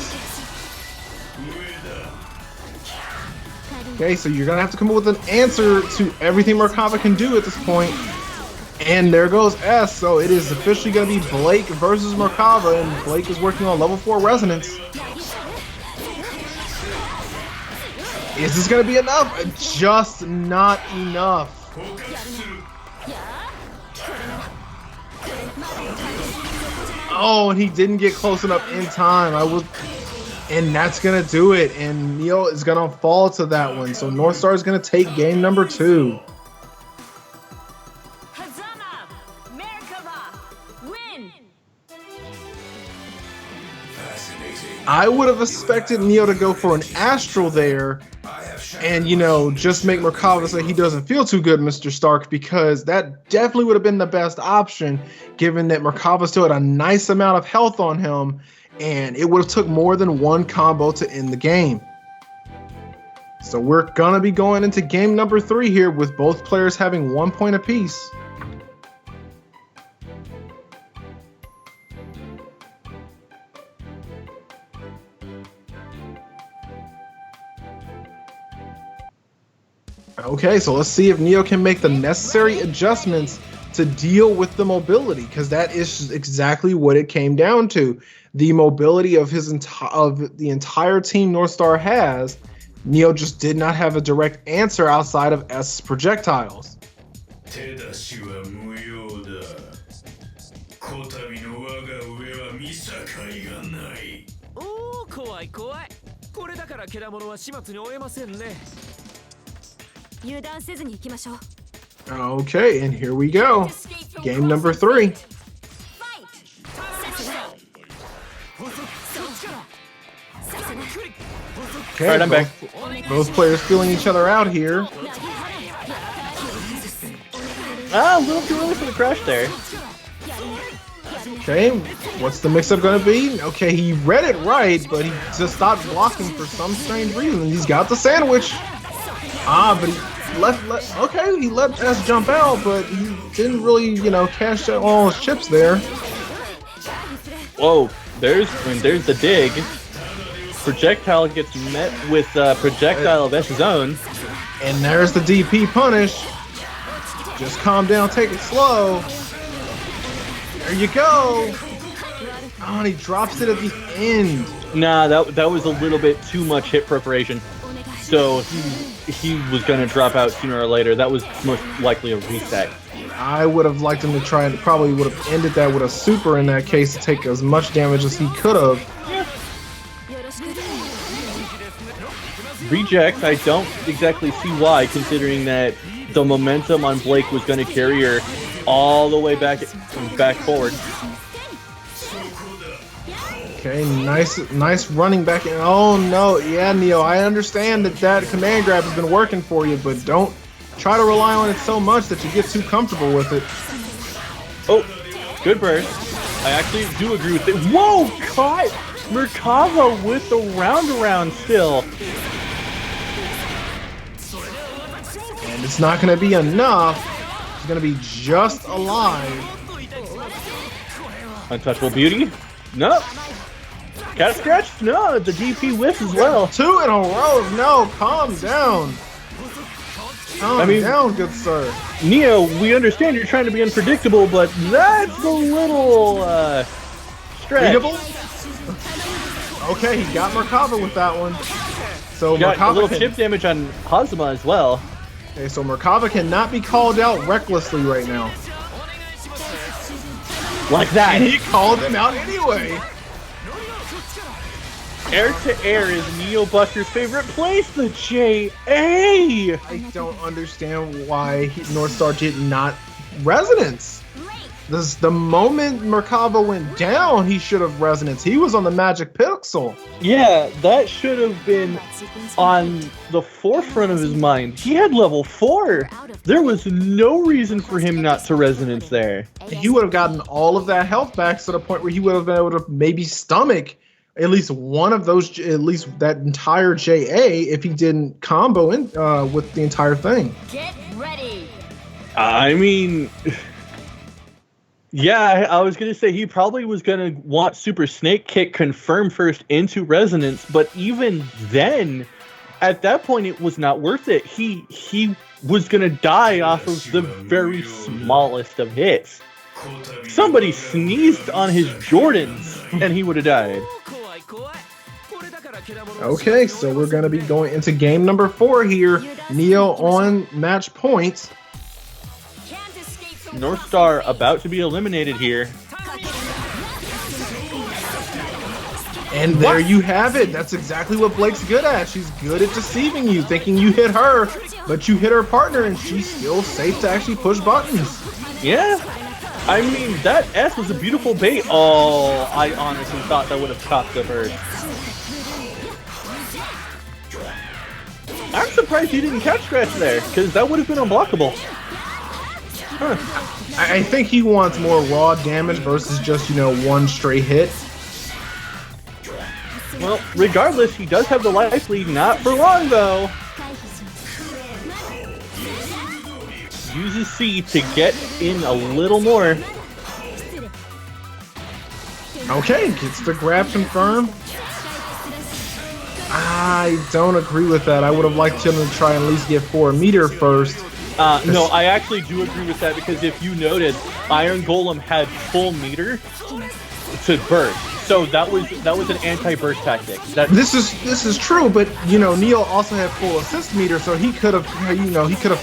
Okay, so you're gonna have to come up with an answer to everything Merkava can do at this point. And there goes S, so it is officially gonna be Blake versus Merkava, and Blake is working on level 4 resonance. Is this gonna be enough? Just not enough. Oh, and he didn't get close enough in time. And that's gonna do it. And Neo is gonna fall to that one. So Northstar is gonna take game number 2. I would have expected Neo to go for an Astral there and, you know, just make Merkava say he doesn't feel too good, Mr. Stark, because that definitely would have been the best option, given that Merkava still had a nice amount of health on him, and it would have took more than one combo to end the game. So we're going to be going into game number 3 here with both players having 1 point apiece. Okay, so let's see if Neo can make the necessary adjustments to deal with the mobility, because that is exactly what it came down to. The mobility of the entire team Northstar has, Neo just did not have a direct answer outside of S's projectiles. Okay, and here we go. Game number 3. Okay, all right, I'm back. Both players feeling each other out here. A little too early for the crash there. Okay, what's the mix-up gonna be? Okay, he read it right, but he just stopped blocking for some strange reason. He's got the sandwich. But he okay, he let S jump out, but he didn't really, cash out all his chips there. Whoa, there's the dig. Projectile gets met with projectile of S's own. And there's the DP punish. Just calm down, take it slow. There you go. Oh, and he drops it at the end. Nah, that was a little bit too much hit preparation. So he was gonna drop out sooner or later. That was most likely a reset. I would have liked him to try and probably would have ended that with a super in that case to take as much damage as he could have. Rejects, I don't exactly see why, considering that the momentum on Blake was going to carry her all the way back forward. Okay, nice running back. Oh no, yeah, Neo, I understand that command grab has been working for you, but don't try to rely on it so much that you get too comfortable with it. Oh, good burst. I actually do agree with it. Whoa, caught Merkava with the round around still. And it's not going to be enough. He's going to be just alive. Untouchable beauty? No. Cat scratch? No, the DP whiff as well. 2 in a row. No, calm down. Calm down, good sir. Neo, we understand you're trying to be unpredictable, but that's a little stretch. Readable? Okay, he got Merkava with that one. So got Merkava a little chip damage on Hazama as well. Okay, so Merkava cannot be called out recklessly right now. Like that. And he called him out anyway. Air to air is Neo Buster's favorite place, the JA! I don't understand why Northstar did not resonance. The moment Merkava went down, he should have resonance. He was on the magic pixel. Yeah, that should have been on the forefront of his mind. He had level 4. There was no reason for him not to resonance there. He would have gotten all of that health back to the point where he would have been able to maybe stomach at least one of those, at least that entire JA, if he didn't combo in with the entire thing. Get ready. I mean, yeah, I was going to say he probably was going to want Super Snake Kick confirmed first into Resonance, but even then, at that point, it was not worth it. He was going to die off of the very smallest of hits. Somebody sneezed on his Jordans, and he would have died. Okay, so we're going to be going into game number 4 here. Neo on match points. Northstar about to be eliminated here. And there you have it. That's exactly what Blake's good at. She's good at deceiving you, thinking you hit her, but you hit her partner, and she's still safe to actually push buttons. Yeah. I mean, that S was a beautiful bait. Oh, I honestly thought that would have caught the bird. I'm surprised he didn't catch scratch there, because that would have been unblockable. Huh. I think he wants more raw damage versus just, one straight hit. Well, regardless, he does have the life lead. Not for long, though. Uses C to get in a little more. Okay, gets the grab confirmed. I don't agree with that. I would have liked him to try and at least get 4 meter first. No, I actually do agree with that, because if you noted, Iron Golem had full meter to burst. So that was an anti-burst tactic. This is true, but Neo also had full assist meter, so he could have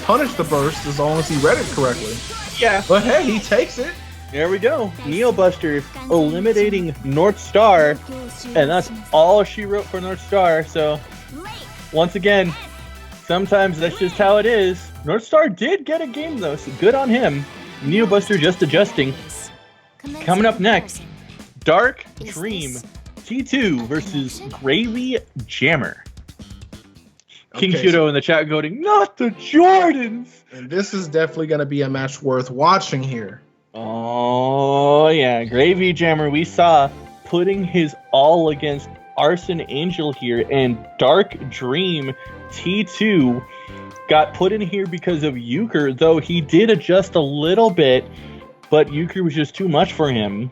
punished the burst as long as he read it correctly. Yeah. But hey, he takes it. There we go. Neo Buster eliminating Northstar, and that's all she wrote for Northstar. So once again, sometimes that's just how it is. Northstar did get a game though, so good on him. Neo Buster just adjusting. Coming up next, Dark Dream T2 versus Gravy Jammer. King Okay, Shudo in the chat going, not the Jordans! And this is definitely going to be a match worth watching here. Oh, yeah. Gravy Jammer, we saw putting his all against Arson Angel here, and Dark Dream T2 got put in here because of Euchre, though he did adjust a little bit, but Euchre was just too much for him.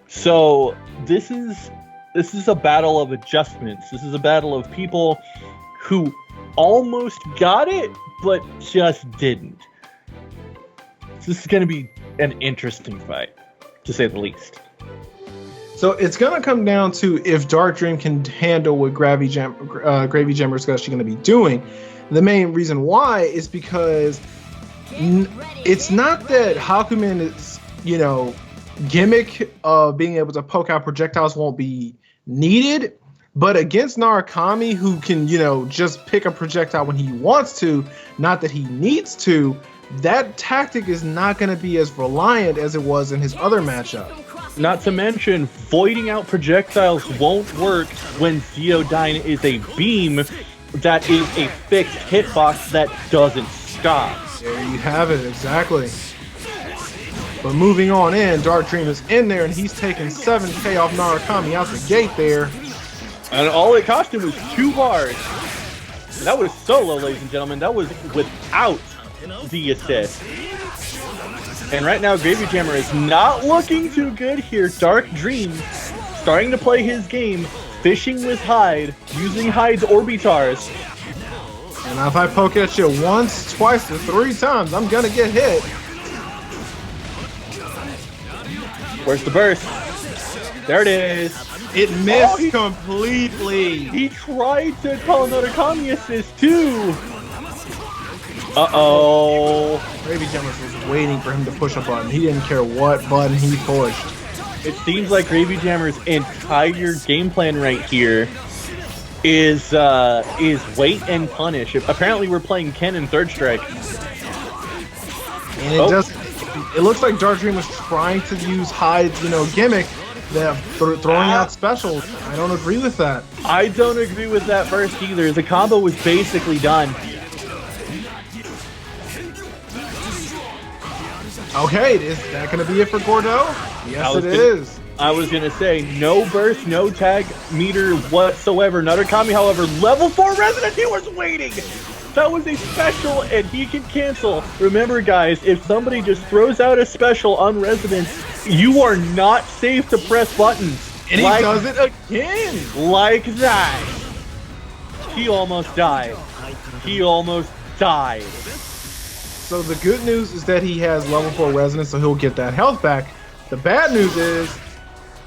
So this is a battle of adjustments. This is a battle of people who almost got it, but just didn't. This is going to be an interesting fight, to say the least. So it's going to come down to if Dark Dream can handle what Gravy Jammer is actually going to be doing. The main reason why is because it's not that Hakumen is, gimmick of being able to poke out projectiles won't be needed, but against Narukami, who can, just pick a projectile when he wants to, not that he needs to, that tactic is not going to be as reliant as it was in his other matchup. Not to mention, voiding out projectiles won't work when Zeodyne is a beam that is a fixed hitbox that doesn't stop. There you have it, exactly. But moving on in, Dark Dream is in there, and he's taking 7K off Narukami out the gate there. And all it cost him was 2 bars. That was solo, ladies and gentlemen. That was without the assist. And right now, Gravy Jammer is not looking too good here. Dark Dream starting to play his game, fishing with Hyde, using Hyde's Orbitars. And if I poke at you once, twice, or 3 times, I'm gonna get hit. Where's the burst? There it is. It missed completely. He tried to call another Kami assist too. Uh-oh. Gravy Jammer was waiting for him to push a button. He didn't care what button he pushed. It seems like Gravy Jammer's entire game plan right here is wait and punish. Apparently we're playing Ken in Third Strike. And it looks like Dark Dream was trying to use Hyde's, gimmick, that throwing out specials. I don't agree with that. I don't agree with that burst either. The combo was basically done. Okay, is that going to be it for Gordo? Yes, it is. I was going to say, no burst, no tag meter whatsoever. Narukami, however, level 4 Resident, he was waiting! That was a special, and he can cancel. Remember, guys, if somebody just throws out a special on Resident, you are not safe to press buttons. And he does it again! Like that. He almost died. He almost died. So the good news is that he has level 4 Resonance, so he'll get that health back. The bad news is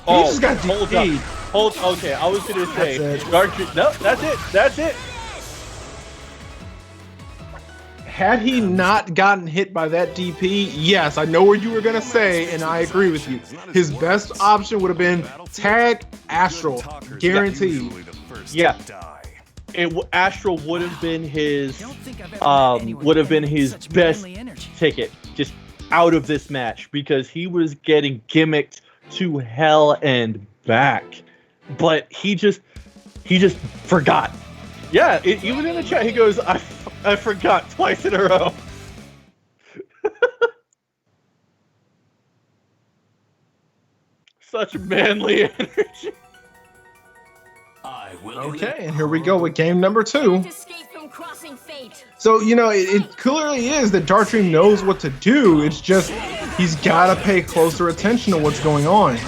he just got DP'd. Okay, I was gonna say That's it. No, that's it. That's it. Had he not gotten hit by that DP, yes, I know what you were gonna say, and I agree with you. His best option would have been tag Astral, guaranteed. Yeah. Astral would have been his best ticket just out of this match, because he was getting gimmicked to hell and back. But he just forgot. Yeah, even in the chat he goes, I forgot twice in a row. Such manly energy. Okay, and here we go with game number 2. So, it clearly is that Dark Dream knows what to do. It's just he's got to pay closer attention to what's going on.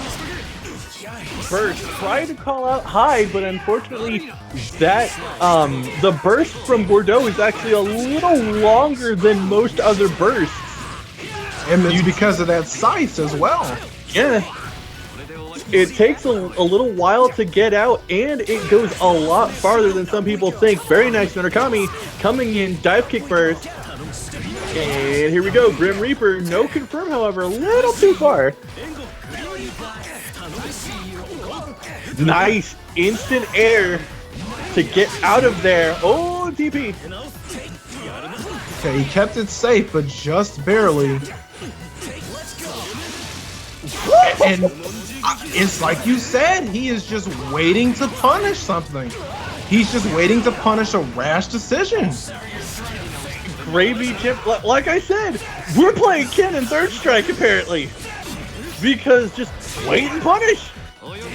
Burst tried to call out Hyde, but unfortunately that the burst from Bordeaux is actually a little longer than most other bursts. And it's because of that scythe as well. Yeah. It takes a little while to get out, and it goes a lot farther than some people think. Very nice, Narukami coming in, dive kick burst. And here we go, Grim Reaper. No confirm, however, a little too far. Nice instant air to get out of there. Oh, DP. Okay, he kept it safe, but just barely. And it's like you said, he is just waiting to punish something. He's just waiting to punish a rash decision. Gravy Jim, like I said, we're playing Ken and Third Strike apparently. Because just wait and punish.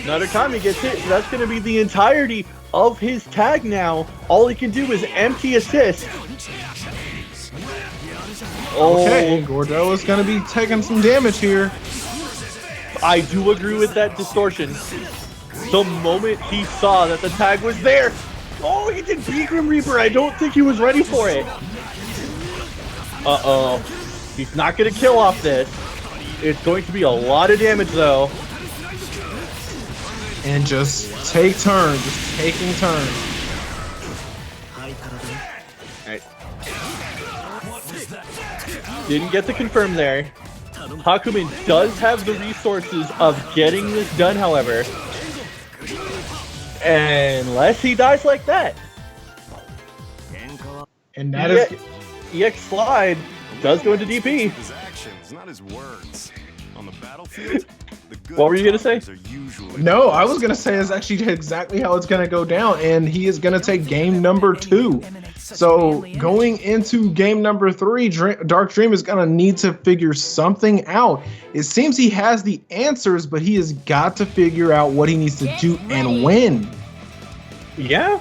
Narukami gets hit, so that's going to be the entirety of his tag now. All he can do is empty assist. Okay, Gordo is going to be taking some damage here. I do agree with that distortion. The moment he saw that the tag was there, oh, he did Grim Reaper. I don't think he was ready for it. Uh-oh. He's not going to kill off this. It's going to be a lot of damage, though. And just take turns, just taking turns. Alright. Didn't get the confirm there. Hakumen does have the resources of getting this done, however. Unless he dies like that. And that is... EX slide does go into DP. His actions, not his words. On the battlefield, the good What were you gonna say? times are usually No, I was going to say is actually exactly how it's going to go down, and he is going to take game number 2. So going into game number 3, Dark Dream is going to need to figure something out. It seems he has the answers, but he has got to figure out what he needs to do and when. Yeah.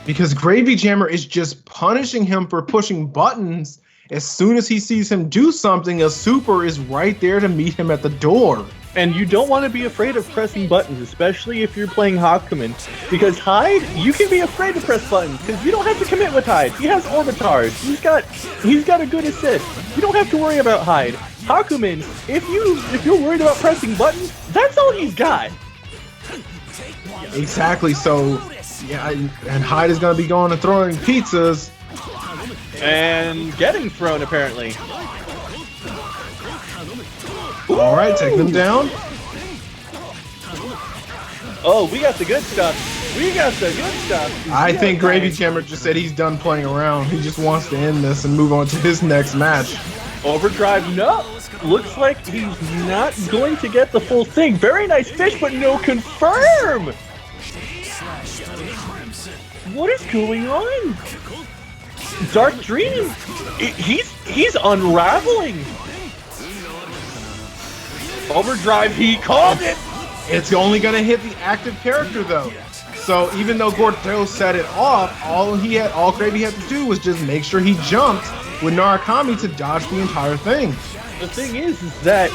Because Gravy Jammer is just punishing him for pushing buttons. As soon as he sees him do something, a super is right there to meet him at the door. And you don't want to be afraid of pressing buttons, especially if you're playing Hakumen. Because Hyde, you can be afraid to press buttons, because you don't have to commit with Hyde. He has Orbitars. He's got a good assist. You don't have to worry about Hyde. Hakumen, if you're worried about pressing buttons, that's all he's got. Exactly, so yeah, and Hyde is going to be going and throwing pizzas. And getting thrown, apparently. All right, take them down. Oh, we got the good stuff. We got the good stuff. I think Gravy Jammer just said he's done playing around. He just wants to end this and move on to his next match. Overdrive, no. Looks like he's not going to get the full thing. Very nice fish, but no confirm. What is going on? Dark Dream, he's unraveling. Overdrive, he called it. It's only going to hit the active character though. So even though Gordo set it off, all Gravy had to do was just make sure he jumped with Narukami to dodge the entire thing. The thing is that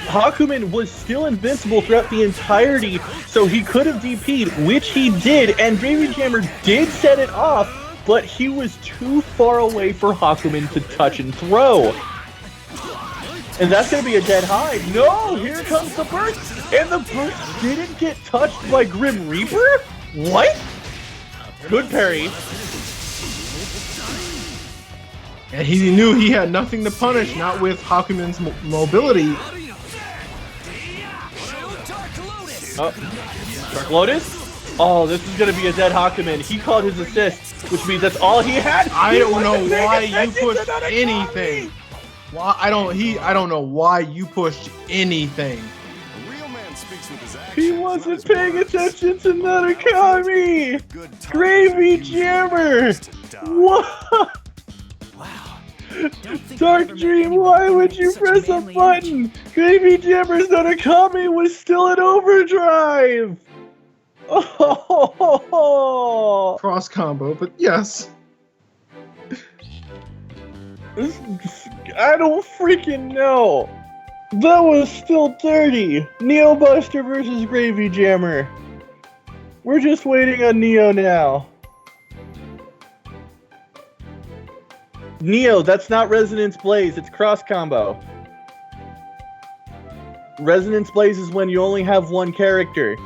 Hakumen was still invincible throughout the entirety, so he could have DP'd, which he did, and Gravy Jammer did set it off, but he was too far away for Hakumen to touch and throw. And that's going to be a dead Hyde. No, here comes the burst, and the burst didn't get touched by Grim Reaper? What? Good parry. And he knew he had nothing to punish, not with Hakumen's mobility. Oh, Dark Lotus? Oh, this is going to be a dead Hakumen. He called his assist, which means that's all he had. I don't know why you pushed anything. Why I don't know why you pushed anything. a real man speaks with his actions. He wasn't paying attention to Narukami. Gravy Jammer. What? Dark Dream, why would you press a button? Gravy Jammer's Narukami was still in overdrive. Oh. Cross combo, but yes. I don't freaking know. That was still dirty. Neo Buster versus Gravy Jammer. We're just waiting on Neo now. Neo, that's not Resonance Blaze, it's cross combo. Resonance Blaze is when you only have one character.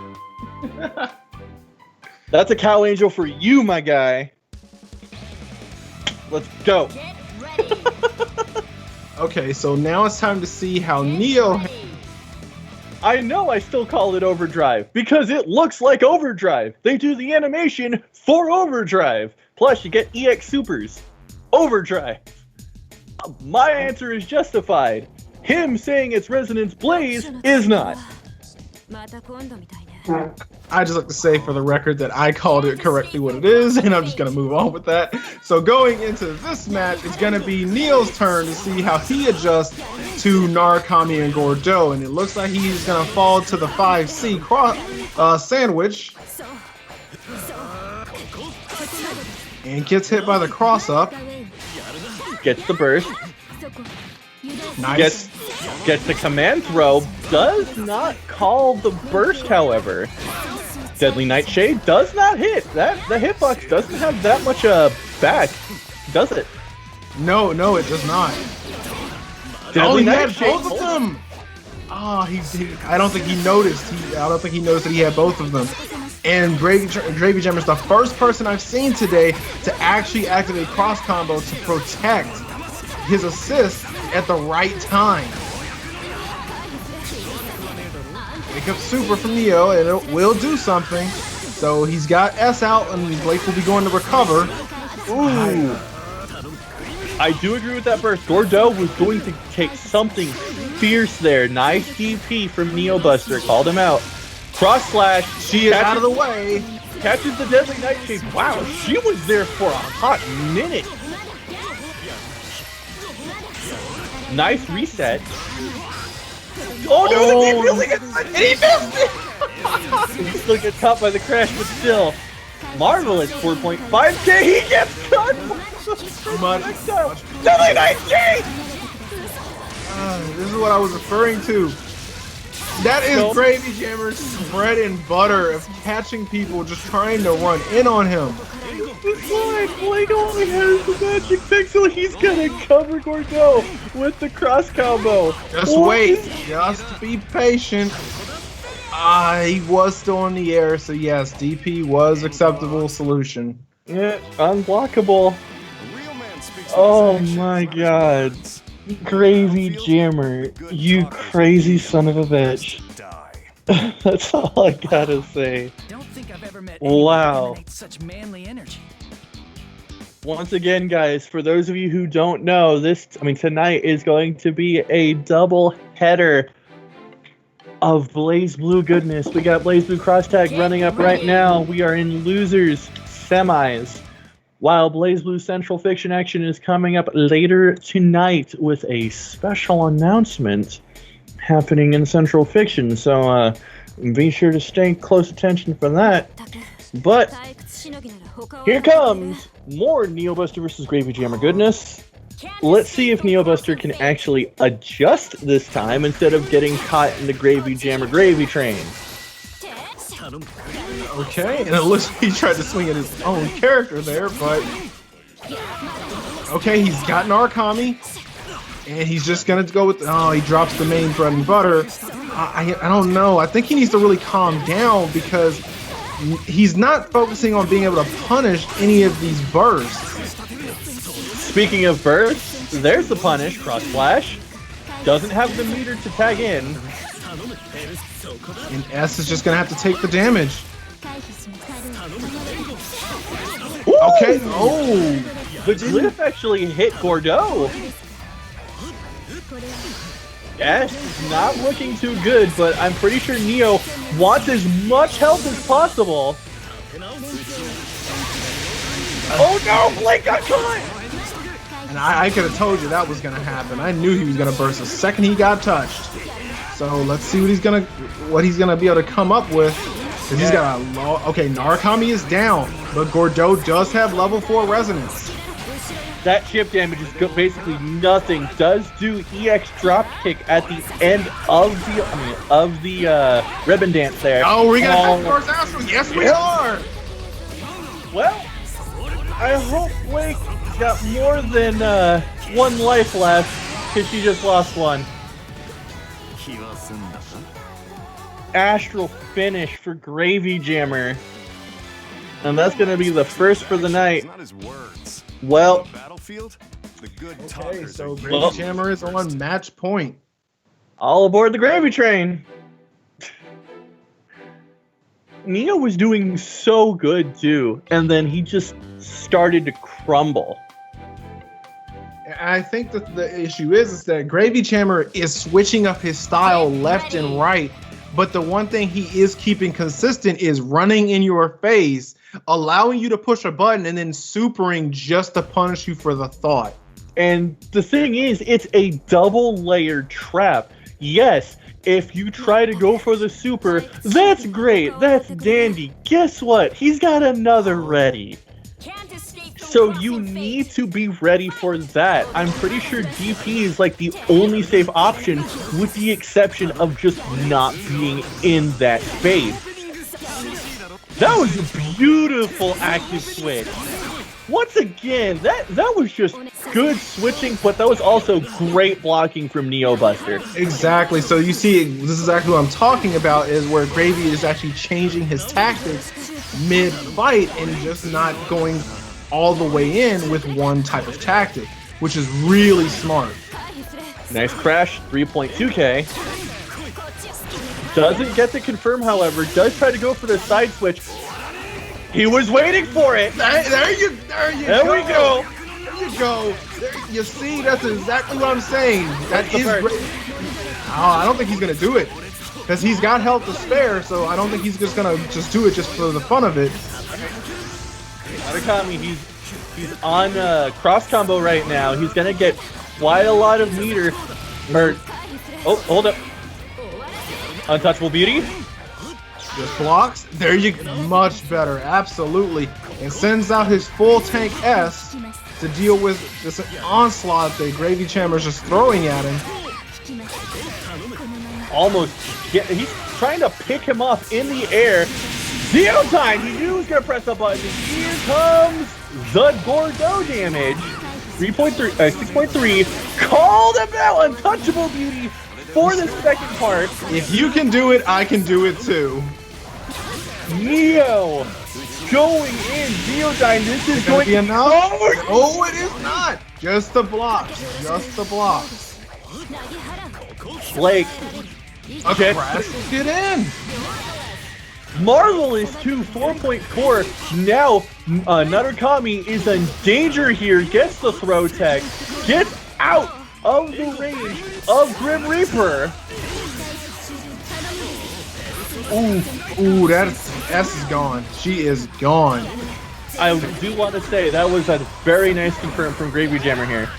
That's a Cow Angel for you, my guy. Let's go. Okay, so now it's time to see how Neo... I know I still call it Overdrive, because it looks like Overdrive. They do the animation for Overdrive. Plus, you get EX Supers. Overdrive. My answer is justified. Him saying it's Resonance Blaze is not. I just like to say for the record that I called it correctly what it is, and I'm just going to move on with that. So going into this match, it's going to be Neo's turn to see how he adjusts to Narukami and Gordo, and it looks like he's going to fall to the 5C sandwich. And gets hit by the cross-up. Gets the burst. Nice. Gets the command throw. Does not call the burst, however. Deadly Nightshade does not hit. The hitbox doesn't have that much back, does it? No, it does not. Deadly he had Nightshade. both of them. I don't think he noticed. I don't think he noticed that he had both of them. And Gravy Jammer's the first person I've seen today to actually activate cross combo to protect his assist at the right time. Wake up super from Neo, and it will do something. So he's got S out, and Blake will be going to recover. Ooh. I do agree with that burst. Gordo was going to take something fierce there. Nice DP from Neo Buster. Called him out. Cross slash. She is out of the way. Catches the Deadly Nightshade. Wow, she was there for a hot minute. Nice reset. Oh no, he really gets and he missed it! He still gets caught by the crash, but still. Marvelous 4.5k, he gets cut! Much. Deadly Nightshade! This is what I was referring to. That is Gravy Jammer's bread and butter of catching people just trying to run in on him. This line, Blake only has the magic pixel. He's gonna cover Gordo with the cross combo. Just wait. Just be patient. He was still in the air, so yes, DP was acceptable solution. Yeah, unblockable. Oh my god. Gravy Jammer, you crazy son of a bitch. That's all I gotta say. Don't think I've ever met Wow. such manly energy. Once again, guys, for those of you who don't know, tonight is going to be a double header of Blazblue goodness. We got Blazblue cross tag running up right now. We are in losers semis, while Blazblue Central Fiction action is coming up later tonight with a special announcement happening in Central Fiction. So be sure to stay close attention for that. But here comes more Neo Buster versus Gravy Jammer goodness. Let's see if Neo Buster can actually adjust this time instead of getting caught in the Gravy Jammer gravy train. Okay, and it looks like he tried to swing at his own character there, but okay, he's got Narukami, and he's just gonna go with he drops the main bread and butter. I don't know. I think he needs to really calm down because he's not focusing on being able to punish any of these bursts. Speaking of bursts, there's the punish, cross flash. Doesn't have the meter to tag in. And S is just gonna have to take the damage. Ooh! Okay, oh! The glyph actually hit Gordo. S is not looking too good, but I'm pretty sure Neo wants as much health as possible. Oh no, Blake got caught! And I could have told you that was gonna happen. I knew he was gonna burst the second he got touched. So let's see what he's gonna be able to come up with. Cause he's got a okay, Narukami is down, but Gordo does have level 4 resonance. That chip damage is basically nothing. Does do EX drop kick at the end of the ribbon dance there. Oh, we're gonna have to Arson. Yes, we are. Well, I hope Blake got more than one life left because she just lost one. Astral finish for Gravy Jammer, and that's gonna be the first for the night. Well, okay, so Gravy Jammer is on match point. All aboard the gravy train. Neo was doing so good too, and then he just started to crumble. I think that the issue is that Gravy Jammer is switching up his style left and right, but the one thing he is keeping consistent is running in your face, allowing you to push a button, and then supering just to punish you for the thought. And the thing is, it's a double layered trap. Yes, if you try to go for the super, that's great, that's dandy. Guess what? He's got another ready. So you need to be ready for that. I'm pretty sure DP is like the only safe option, with the exception of just not being in that space. That was a beautiful active switch. Once again, that was just good switching, but that was also great blocking from Neo Buster. Exactly. So you see, this is exactly what I'm talking about, is where Gravy is actually changing his tactics mid-fight and just not going all the way in with one type of tactic, which is really smart. Nice crash, 3.2k. Doesn't get the confirm, however, does try to go for the side switch. He was waiting for it. There you There go. we go. There you go. You see, that's exactly what I'm saying. That is great. I don't think he's gonna do it, because he's got health to spare. So I don't think he's just gonna do it just for the fun of it. Arakami, he's on cross combo right now. He's gonna get quite a lot of meter. Oh, hold up. Untouchable Beauty. Just blocks. There you go. Much better. Absolutely. And sends out his full tank S to deal with this onslaught that Gravy Chamber's just throwing at him. Almost. He's trying to pick him up in the air. Zero time. He knew he was gonna press the button. Here comes the Gordo damage. 6.3. Called him out. Untouchable Beauty for the second part. If you can do it, I can do it too. Neo going in. Zeodyne, this is going to be enough. Oh, it is not. Just the blocks. Just the blocks. Blake. Okay. Get in. Marvelous too. 4.4. Now Narukami is in danger here. Gets the throw tech. Gets out of the range of Grim Reaper. Ooh, S is gone. She is gone. I do want to say that was a very nice confirm from Gravy Jammer here.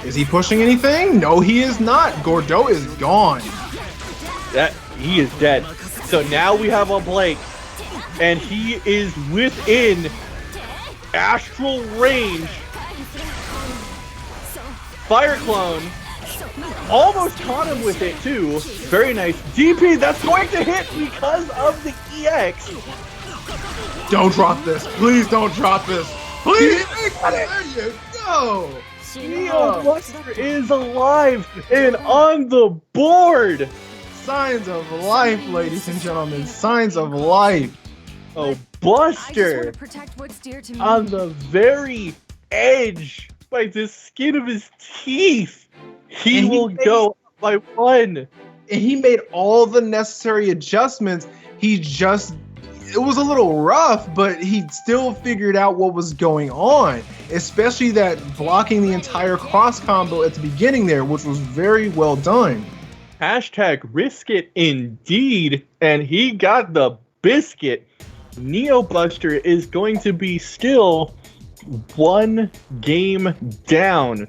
Is he pushing anything? No, he is not. Gordo is gone. He is dead. So now we have a Blake, and he is within astral range. Fire Clone. Almost caught him with it too. Very nice. DP, that's going to hit because of the EX. Don't drop this. Please don't drop this. Please. There you go. Neo Buster is alive and on the board. Signs of life, ladies and gentlemen. Signs of life. Oh, Buster on the very edge by the skin of his teeth. He will go by one. And he made all the necessary adjustments. It was a little rough, but he still figured out what was going on. Especially that blocking the entire cross combo at the beginning there, which was very well done. Hashtag risk it indeed. And he got the biscuit. Neo Buster is going to be still one game down.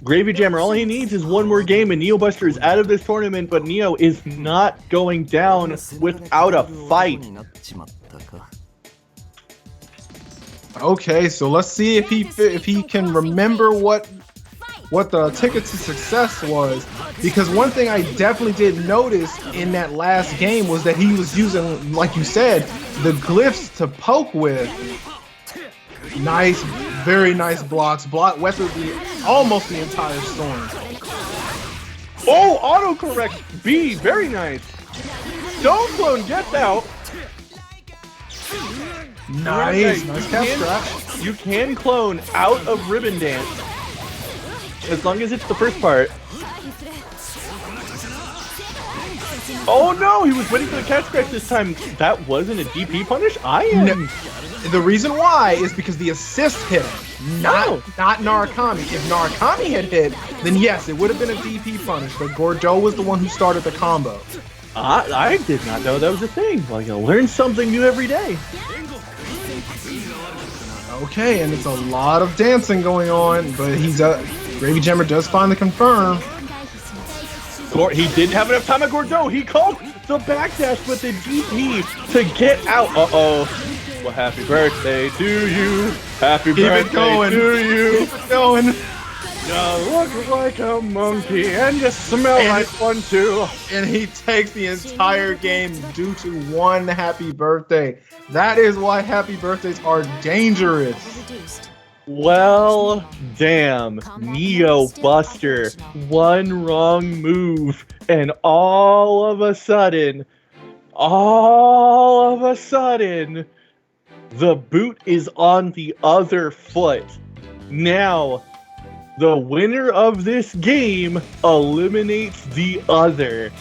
Gravy Jammer, all he needs is one more game and Neo Buster is out of this tournament, but Neo is not going down without a fight. Okay, so let's see if he can remember what the ticket to success was, because one thing I definitely did notice in that last game was that he was using, like you said, the glyphs to poke with. Nice, very nice blocks. Weathered almost the entire storm. Oh, autocorrect B, very nice. Stone Clone gets out. Nice cap scratch. You can clone out of Ribbon Dance as long as it's the first part. Oh no, he was waiting for the catch scratch this time. That wasn't a DP punish? The reason why is because the assist hit him, not Narukami. If Narukami had hit, then yes, it would have been a DP punish, but Gordeau was the one who started the combo. I did not know that was a thing. Well, you learn something new every day. Okay, and it's a lot of dancing going on, but Gravy Jammer does find the confirm. He didn't have enough time at Gordeau. He called the backdash with the DP to get out. Uh-oh. Well, happy birthday to you. Happy birthday to you. Keep it going. You look like a monkey and you smell like one too. And he takes the entire game due to one happy birthday. That is why happy birthdays are dangerous. Well, damn. Neo Buster. One wrong move. And all of a sudden, the boot is on the other foot. Now, the winner of this game eliminates the other.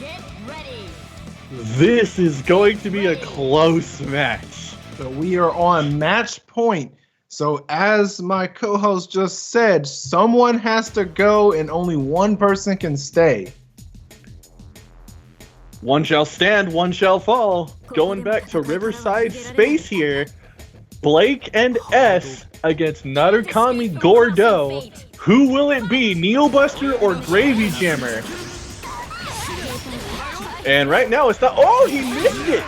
This is going to be a close match. So we are on match point. So as my co-host just said, someone has to go and only one person can stay. One shall stand, one shall fall. Going back to Riverside Space here. Blake and S against Narukami Gordeau. Who will it be, Neo Buster or Gravy Jammer? And right now it's not. Oh, he missed it!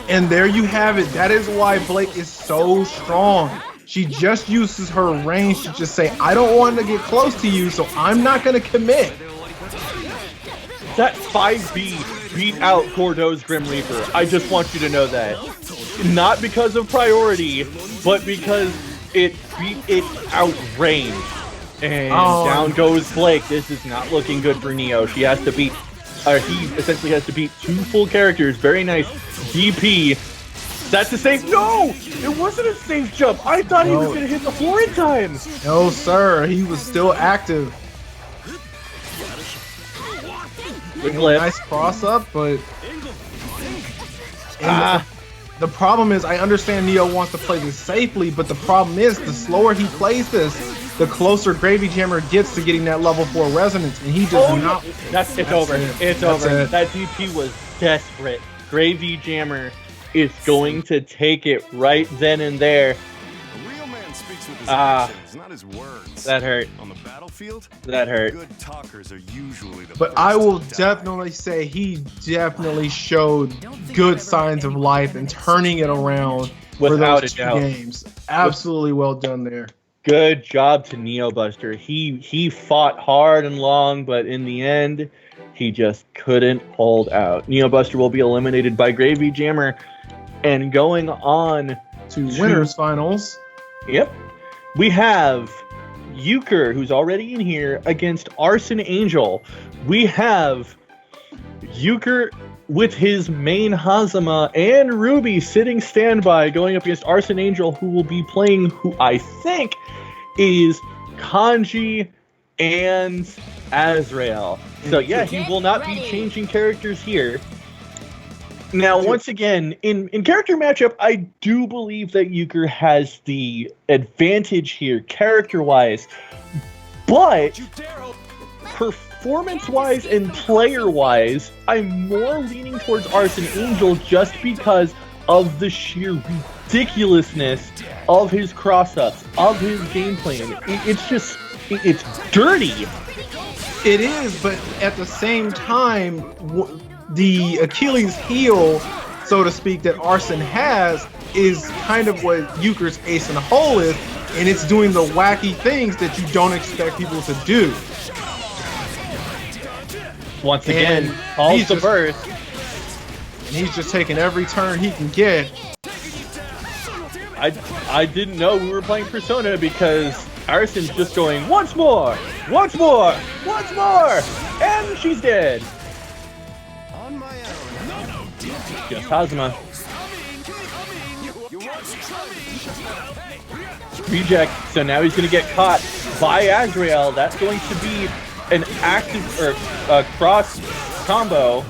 And there you have it. That is why Blake is so strong. She just uses her range to just say, I don't want to get close to you, so I'm not going to commit. That 5B beat out Gordeau's Grim Reaper. I just want you to know that. Not because of priority, but because it beat it out range. And down goes Blake. This is not looking good for Neo. She has to beat, he essentially has to beat 2 full characters. Very nice. DP. That's a safe. No! It wasn't a safe jump. I thought he was going to hit the floor in time. No, sir. He was still active. Nice cross up, but the problem is, I understand Neo wants to play this safely, but the problem is, the slower he plays this, the closer Gravy Jammer gets to getting that level 4 resonance, and he does not. It's over. It's over. That DP was desperate. Gravy Jammer is going to take it right then and there. A real man speaks with his actions, not his words. That hurt. On the battlefield, that hurt. Good talkers are usually the But I will definitely say he definitely showed good signs of life and turning it around for those 2 games. Absolutely well done there. Good job to Neo Buster. He fought hard and long, but in the end, he just couldn't hold out. Neo Buster will be eliminated by Gravy Jammer. And going on to winners finals. Yep. We have Euchre, who's already in here, against Arson Angel. We have Euchre with his main Hazama and Ruby sitting standby going up against Arson Angel, who will be playing who I think is Kanji and Azrael. So yeah, he will not be changing characters here. Now, once again, in character matchup, I do believe that Euchre has the advantage here, character-wise. But performance-wise and player-wise, I'm more leaning towards Arson Angel just because of the sheer ridiculousness of his cross-ups, of his gameplay. It's dirty. It is, but at the same time, the Achilles heel, so to speak, that Arson has is kind of what Euchre's ace in the hole is, and it's doing the wacky things that you don't expect people to do. Once again, calls the burst. And he's just taking every turn he can get. I didn't know we were playing Persona because Arson's just going, once more, once more, once more, and she's dead. Just Hazama. Reject. So now he's going to get caught by Azrael. That's going to be an active or cross combo.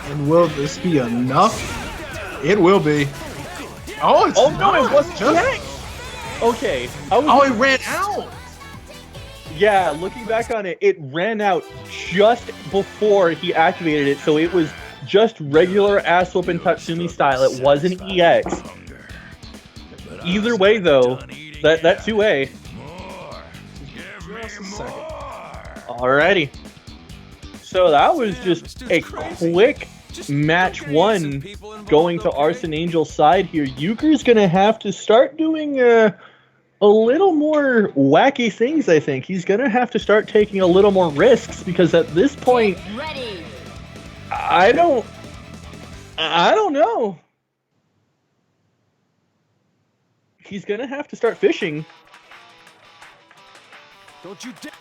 And will this be enough? It will be. Oh, it's Oh no, not. it wasn't Just- yet. Okay. I was, Oh, it ran out. yeah, looking back on it, it ran out just before he activated it, so it was just regular ass whooping Tatsumi style. It wasn't EX. Either way, though, that 2A. Just a second. Alrighty. So that was just a quick match one going to Arson Angel's side here. Euchre's gonna have to start doing a little more wacky things, I think. He's gonna have to start taking a little more risks because at this point, Ready. I don't know. He's gonna have to start fishing. Don't you dare.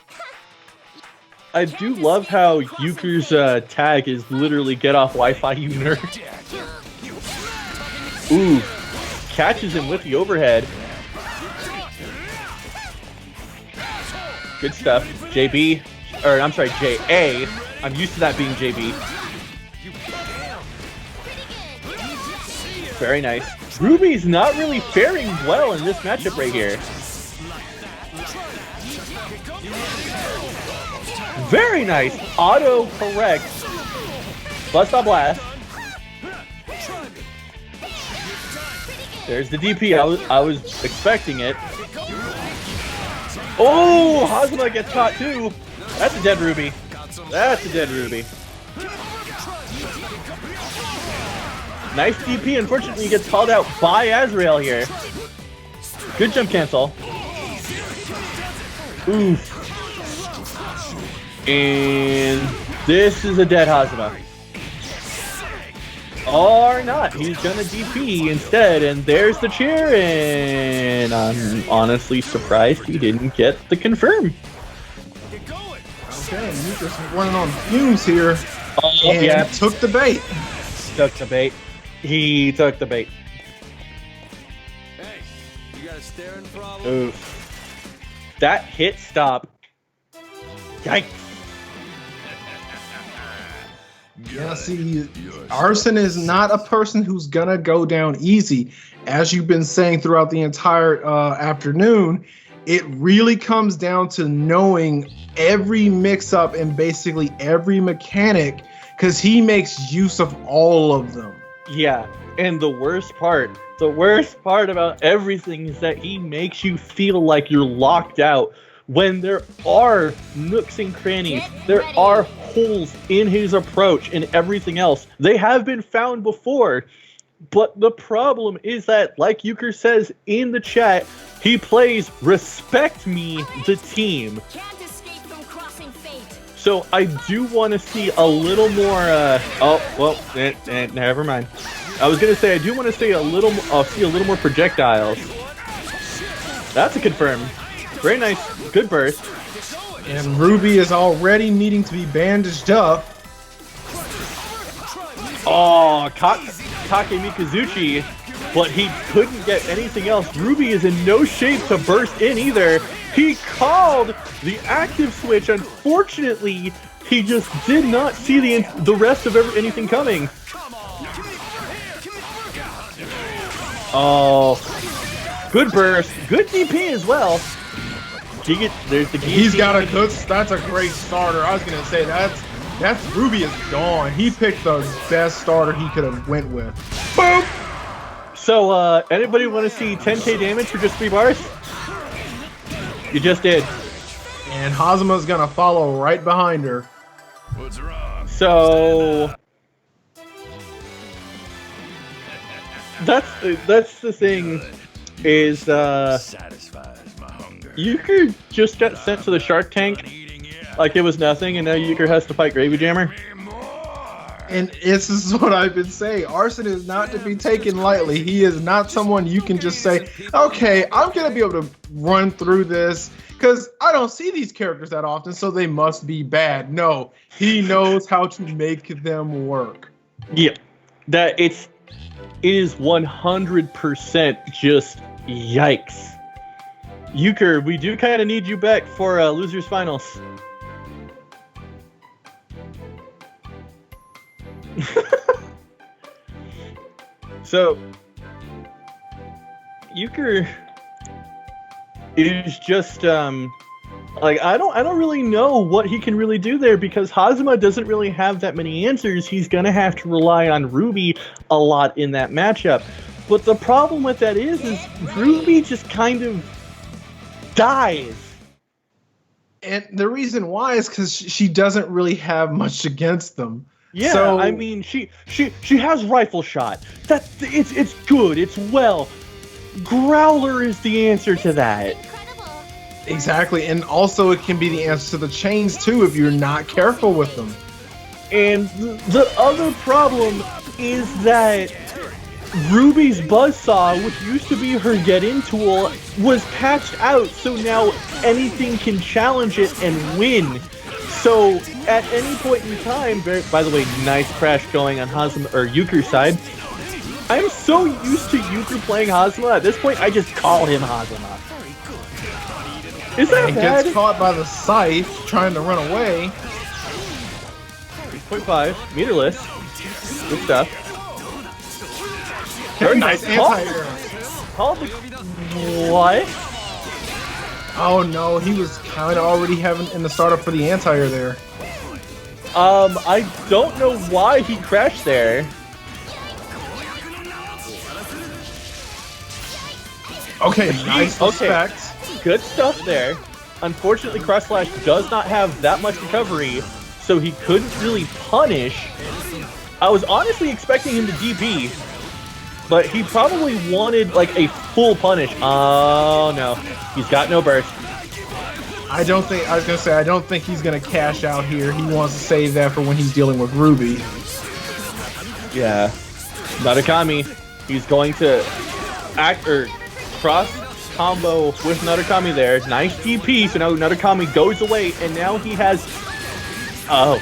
I do love how Euchre's tag is literally "Get off Wi-Fi, you nerd." Ooh, catches him with the overhead. Good stuff, JB. Or I'm sorry, JA. I'm used to that being JB. Very nice. Ruby's not really faring well in this matchup right here. Very nice. Auto correct. Bust on blast. There's the DP. I was expecting it. Oh, Hazuma gets caught too. That's a dead Ruby. That's a dead Ruby. Nice DP. Unfortunately, he gets called out by Azrael here. Good jump cancel. Oof. And this is a dead Hazuma. Or not. He's gonna DP instead, and there's the cheer, and I'm honestly surprised he didn't get the confirm. Okay, you just running on fumes here. Oh, And yeah, took the bait. took the bait. He took the bait. Hey, you got a staring problem? Oof. That hit stop. Yikes. Yeah, see, Arson is not a person who's gonna go down easy. As you've been saying throughout the entire afternoon, it really comes down to knowing every mix-up and basically every mechanic, because he makes use of all of them. Yeah, and the worst part about everything is that he makes you feel like you're locked out when there are nooks and crannies, there are holes in his approach and everything else. They have been found before, but the problem is that, like Euchre says in the chat, he plays respect me, the team. Can't escape from crossing fate. So I do want to see a little more. Never mind. I was gonna say I do want to see a little more projectiles. That's a confirm. Very nice, good burst. And Ruby is already needing to be bandaged up. Oh, Take Mikazuchi, but he couldn't get anything else. Ruby is in no shape to burst in either. He called the active switch. Unfortunately, he just did not see the rest of anything coming. Oh, good burst, good DP as well. There's the He's got a good. That's a great starter. I was gonna say that's Ruby is gone. He picked the best starter he could have went with. Boom. So, anybody want to see 10k damage for just 3 bars? You just did. And Hazuma's gonna follow right behind her. What's wrong? So that's the thing is Satisfies my hunger. Euchre just got sent to the Shark Tank like it was nothing, and now Euchre has to fight Gravy Jammer. And this is what I've been saying. Arson is not to be taken lightly. He is not someone you can just say, okay, I'm going to be able to run through this because I don't see these characters that often, so they must be bad. No, he knows how to make them work. Yeah, that it is 100% just yikes. Euchre, we do kind of need you back for Losers Finals. So, Euchre is just like I don't really know what he can really do there because Hazama doesn't really have that many answers. He's gonna have to rely on Ruby a lot in that matchup. But the problem with that is Ruby just kind of dies. And the reason why is because she doesn't really have much against them. Yeah, so, I mean, she has rifle shot. It's good. It's well. Growler is the answer to that. Exactly, and also it can be the answer to the chains too if you're not careful with them. And the other problem is that Ruby's buzzsaw, which used to be her get-in tool, was patched out, so now anything can challenge it and win. So at any point in time, by the way, nice crash going on Hazama or Euchre's side. I'm so used to Euchre playing Hazama. At this point, I just call him Hazama. Is that and bad? gets caught by the scythe trying to run away. 6.5, meterless. Good stuff. Very nice Call- anti-air. Call the what? Oh no, he was kind of already having in the startup for the anti-air there. I don't know why he crashed there. Okay, nice respect. Good stuff there. Unfortunately, Cross Slash does not have that much recovery, so he couldn't really punish. I was honestly expecting him to DP, but he probably wanted like a full punish. Oh no, he's got no burst. I don't think he's gonna cash out here. He wants to save that for when he's dealing with Ruby. Yeah, Narukami, he's going to cross combo with Narukami there. Nice DP, so now Narukami goes away, and now he has... Oh.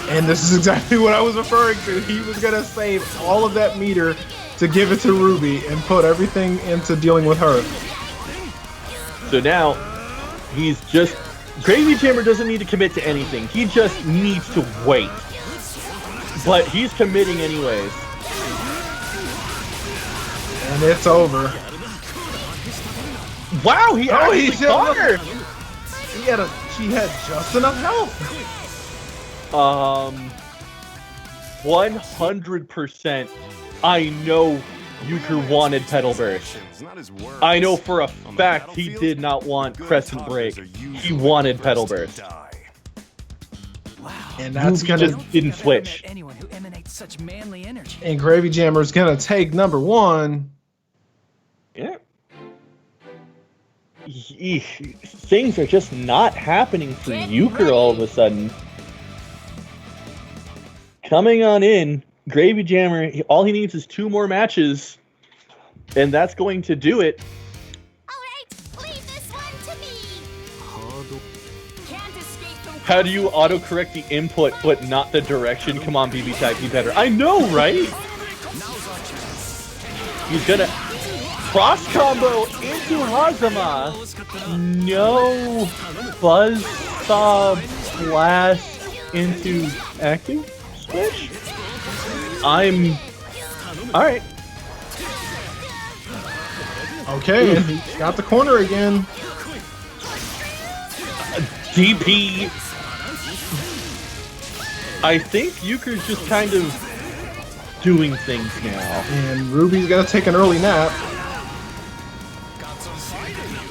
And this is exactly what I was referring to. He was going to save all of that meter to give it to Ruby and put everything into dealing with her. So now, he's just... Gravy Jammer doesn't need to commit to anything. He just needs to wait. But he's committing anyways. And it's over. Wow, he actually caught her! She had just enough health. 100%. I know Euchre wanted Pedal Burst. I know for a fact he did not want Crescent Break. He wanted Pedal Burst. And that's Ruby just didn't switch. Anyone who emanates such manly energy. And Gravy Jammer's gonna take number one. Yeah. Things are just not happening for Euchre all of a sudden. Coming on in, Gravy Jammer, all he needs is 2 more matches, and that's going to do it. Alright, leave this one to me. Can't escape from How do you autocorrect the input but not the direction? Come on, BB Type, be better. I know, right? He's gonna cross combo into Hazama. No buzzsaw blast into active switch. I'm alright. Okay, and he got the corner again. DP. I think Euchre's just kind of doing things now. And Ruby's gonna take an early nap.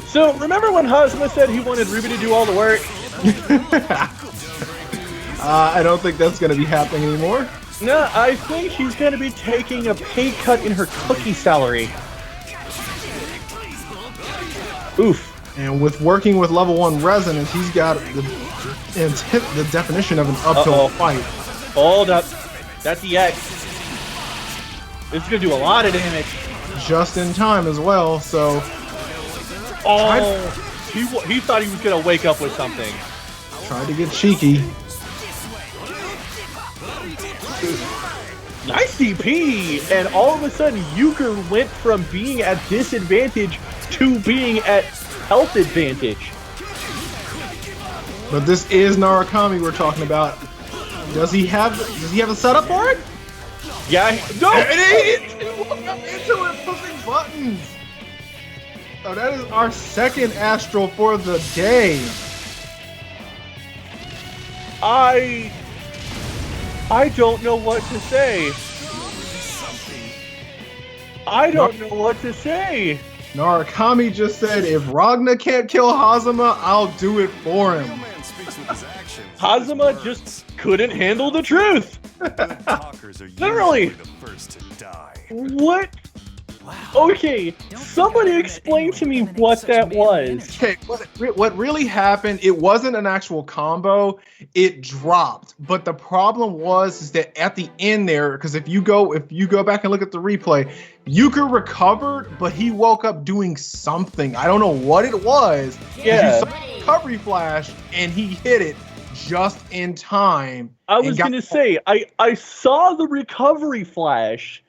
So, remember when Hazama said he wanted Ruby to do all the work? I don't think that's gonna be happening anymore. No, I think she's going to be taking a pay cut in her cookie salary. Oof. And with working with level 1 Resonance, he's got the definition of an uphill fight. Hold up. That's the X. This is going to do a lot of damage. Just in time as well, so... Oh, he thought he was going to wake up with something. Tried to get cheeky. Nice DP! And all of a sudden, Euchre went from being at disadvantage to being at health advantage. But this is Narukami we're talking about. Does he have a setup for it? Yeah, no! He woke up into it pushing buttons. So that is our second Astral for the day. I don't know what to say. I don't know what to say. Narukami just said, if Ragna can't kill Hazama, I'll do it for him. Man speaks with his actions. Hazama just couldn't handle the truth. Good talkers are Literally. usually the first to die. What? Okay, somebody explain to me what that was. Okay, what really happened, it wasn't an actual combo, it dropped. But the problem was is that at the end there, because if you go back and look at the replay, Euchre recovered, but he woke up doing something. I don't know what it was. Yeah. You saw the recovery flash and he hit it just in time. I was gonna say, I saw the recovery flash,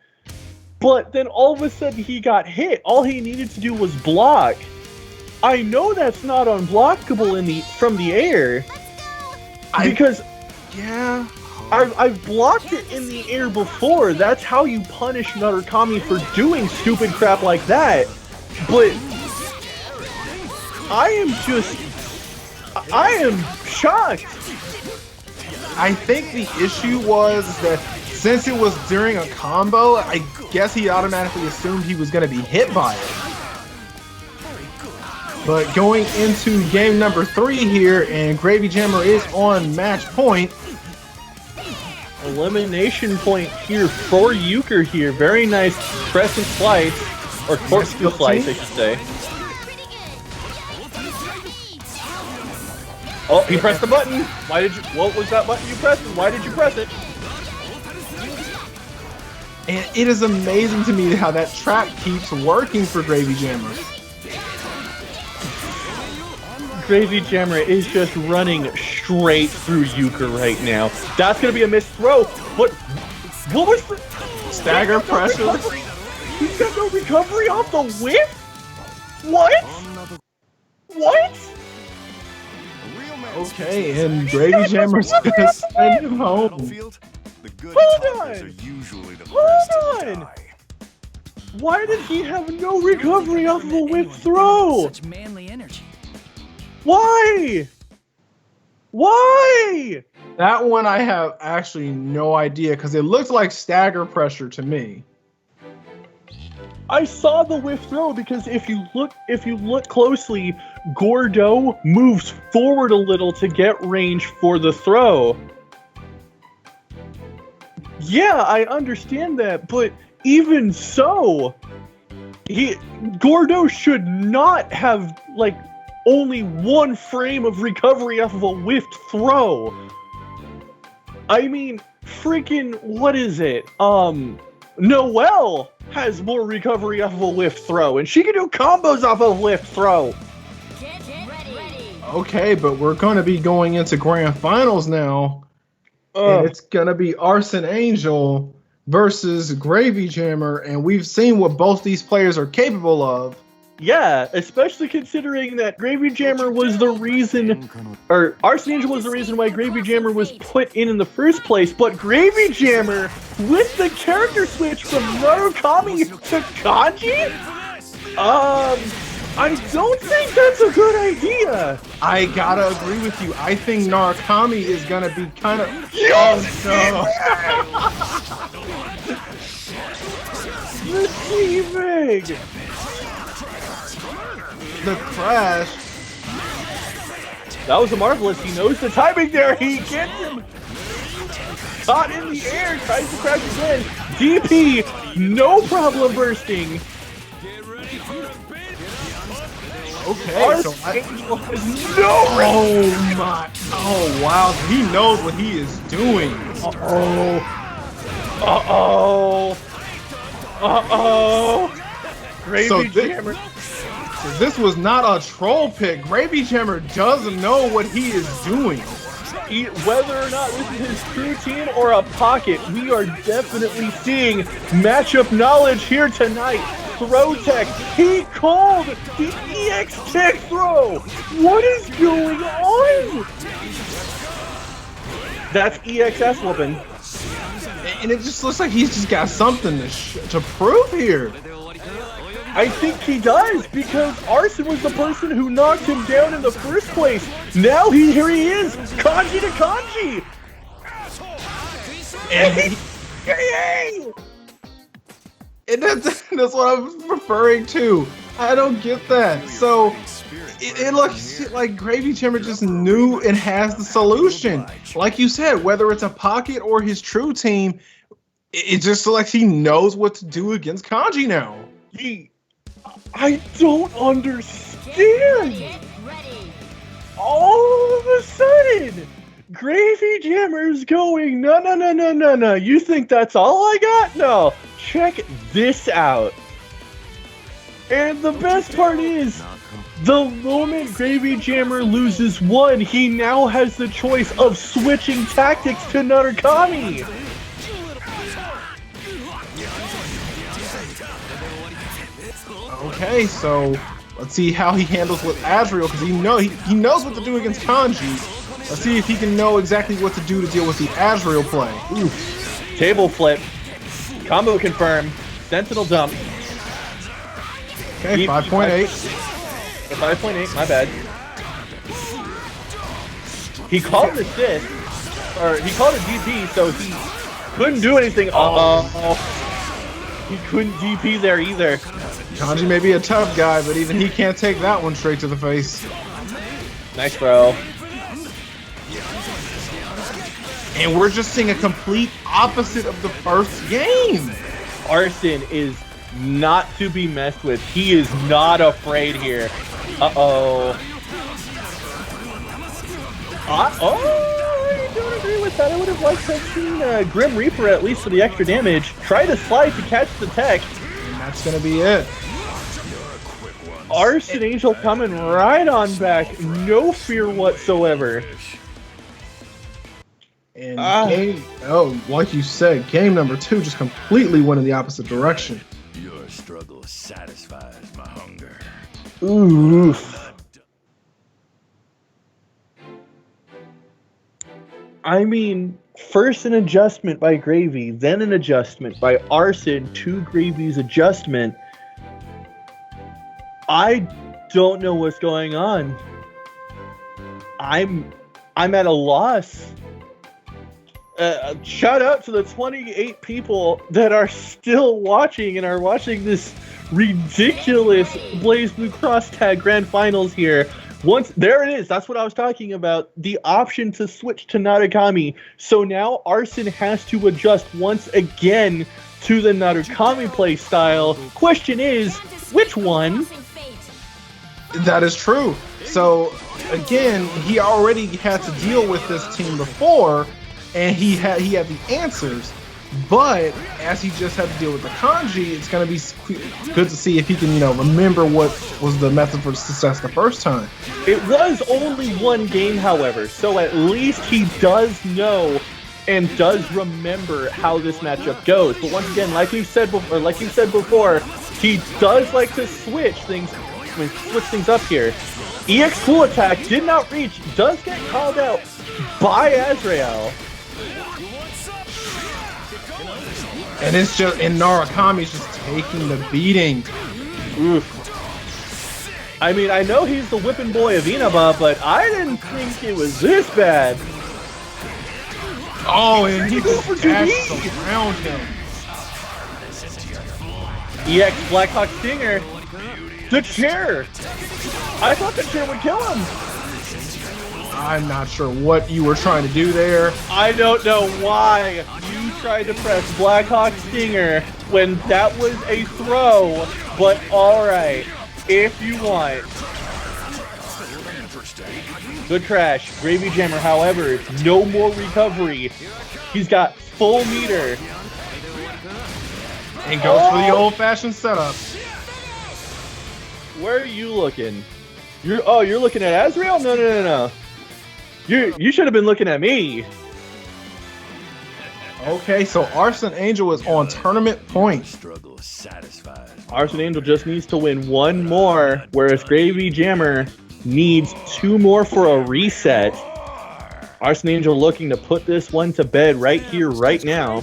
but then all of a sudden he got hit. All he needed to do was block. I know that's not unblockable from the air. Because yeah. I've blocked it in the air before. That's how you punish Narukami for doing stupid crap like that. But I am shocked. I think the issue was that since it was during a combo, I guess he automatically assumed he was going to be hit by it. But going into game number 3 here, and Gravy Jammer is on match point. Elimination point here for Euchre here. Very nice press and slice. Or corkscrew slice, I should say. Oh, he pressed the button. What was that button you pressed and why did you press it? And it is amazing to me how that trap keeps working for Gravy Jammer. Gravy Jammer is just running straight through Euchre right now. That's going to be a missed throw. What was the... Stagger pressure. He's got no recovery off the whip? What? What? Okay, and Gravy Jammer's going to send him home. The good Hold talkers on. are usually the Hold first to on. die. Why did he have no recovery off of a whip throw? Such manly energy. Why? Why? That one I have actually no idea because it looks like stagger pressure to me. I saw the whiff throw because if you look closely, Gordo moves forward a little to get range for the throw. Yeah, I understand that, but even so, Gordo should not have like only one frame of recovery off of a whiffed throw. I mean, freaking what is it? Noelle has more recovery off of a whiff throw, and she can do combos off of a whiff throw. Get ready. Okay, but we're going to be going into grand finals now. And it's going to be Arson Angel versus Gravy Jammer, and we've seen what both these players are capable of. Yeah, especially considering that Gravy Jammer was the reason, or Arson Angel was the reason why Gravy Jammer was put in the first place, but Gravy Jammer, with the character switch from Narukami to Kanji? I don't think that's a good idea. I gotta agree with you. I think Narukami is gonna be kind of... Yes! Oh, The T-Mig! no. The crash. That was a marvelous. He knows the timing there. He gets him caught in the air. Tries to crash again. DP, no problem bursting. Okay, so Angel has no oh my, oh wow, he knows what he is doing. Gravy Jammer. So this was not a troll pick. Gravy Jammer doesn't know what he is doing. Whether or not this is his true team or a pocket, we are definitely seeing matchup knowledge here tonight. Throw tech, he called the EX tech throw. What is going on? That's EXS whooping. And it just looks like he's just got something to prove here. I think he does, because Arson was the person who knocked him down in the first place. Now here he is, kanji to kanji. And and that's what I'm referring to. I don't get that. So it looks like Gravy Chamber just knew and has the solution. Like you said, whether it's a pocket or his true team, it just looks like he knows what to do against Kanji now. I don't understand. Get ready. All of a sudden, Gravy Jammer's going, no. You think that's all I got? No. Check this out. And the best part is, the moment Gravy Jammer loses one, he now has the choice of switching tactics to Narukami. Okay, so let's see how he handles with Azrael, because he knows what to do against Kanji. Let's see if he can know exactly what to do to deal with the Azrael play. Ooh. Table flip. Combo confirm. Sentinel dump. Okay, 5.8. 5.8, my bad. He called an assist, or he called a DP, so he couldn't do anything. He couldn't DP there either. Kanji may be a tough guy, but even he can't take that one straight to the face. Nice throw. And we're just seeing a complete opposite of the first game. Arson is not to be messed with. He is not afraid here. Uh-oh. I don't agree with that. I would have liked to have seen Grim Reaper, at least for the extra damage, try to slide to catch the tech. And that's going to be it. Arson Angel coming right on back. No fear whatsoever. And like you said, game number 2 just completely went in the opposite direction. Your struggle satisfies my hunger. Oof. I mean, first an adjustment by Gravy, then an adjustment by Arson to Gravy's adjustment. I don't know what's going on. I'm at a loss. Shout out to the 28 people that are still watching and are watching this ridiculous Blazblue Cross Tag Grand Finals here. Once there it is, that's what I was talking about. The option to switch to Narukami. So now Arson has to adjust once again to the Narukami play style. Question is, which one? That is true. So again, he already had to deal with this team before, and he had the answers. But as he just had to deal with the kanji, it's going to be good to see if he can, remember what was the method for success the first time. It was only one game, however, so at least he does know and does remember how this matchup goes. But once again, like you said before, he does like to switch things up here. EX Cool Attack did not reach, does get called out by Azrael. And Narukami's just taking the beating. Oof. I mean, I know he's the whipping boy of Inaba, but I didn't think it was this bad. Oh, and he just dashed around him. EX Blackhawk Stinger. The chair. I thought the chair would kill him. I'm not sure what you were trying to do there. I don't know why you tried to press Blackhawk Stinger when that was a throw, but alright, if you want. Good crash. Gravy Jammer, however, no more recovery. He's got full meter. And goes for the old-fashioned setup. Where are you looking? You're looking at Azrael? No. You should have been looking at me. Okay, so Arson Angel is on tournament points. Arson Angel just needs to win one more, whereas Gravy Jammer needs 2 more for a reset. Arson Angel looking to put this one to bed right here, right now.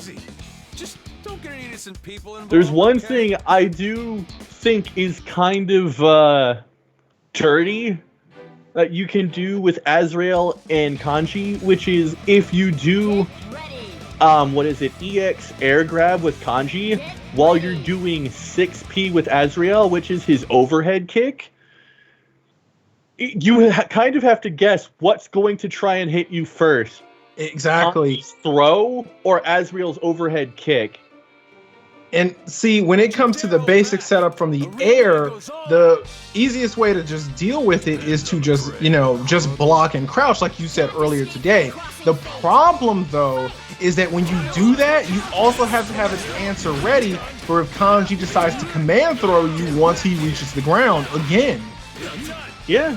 decent people involved. There's one okay? thing I do think is kind of dirty that you can do with Azrael and Kanji, which is if you do what is it, EX air grab with Kanji while you're doing 6P with Azrael, which is his overhead kick, you kind of have to guess what's going to try and hit you first. Exactly. Kanji's throw or Azrael's overhead kick. And see, when it comes to the basic setup from the air, the easiest way to just deal with it is to just, you know, just block and crouch like you said earlier today. The problem, though, is that when you do that, you also have to have an answer ready for if Kanji decides to command throw you once he reaches the ground again. Yeah.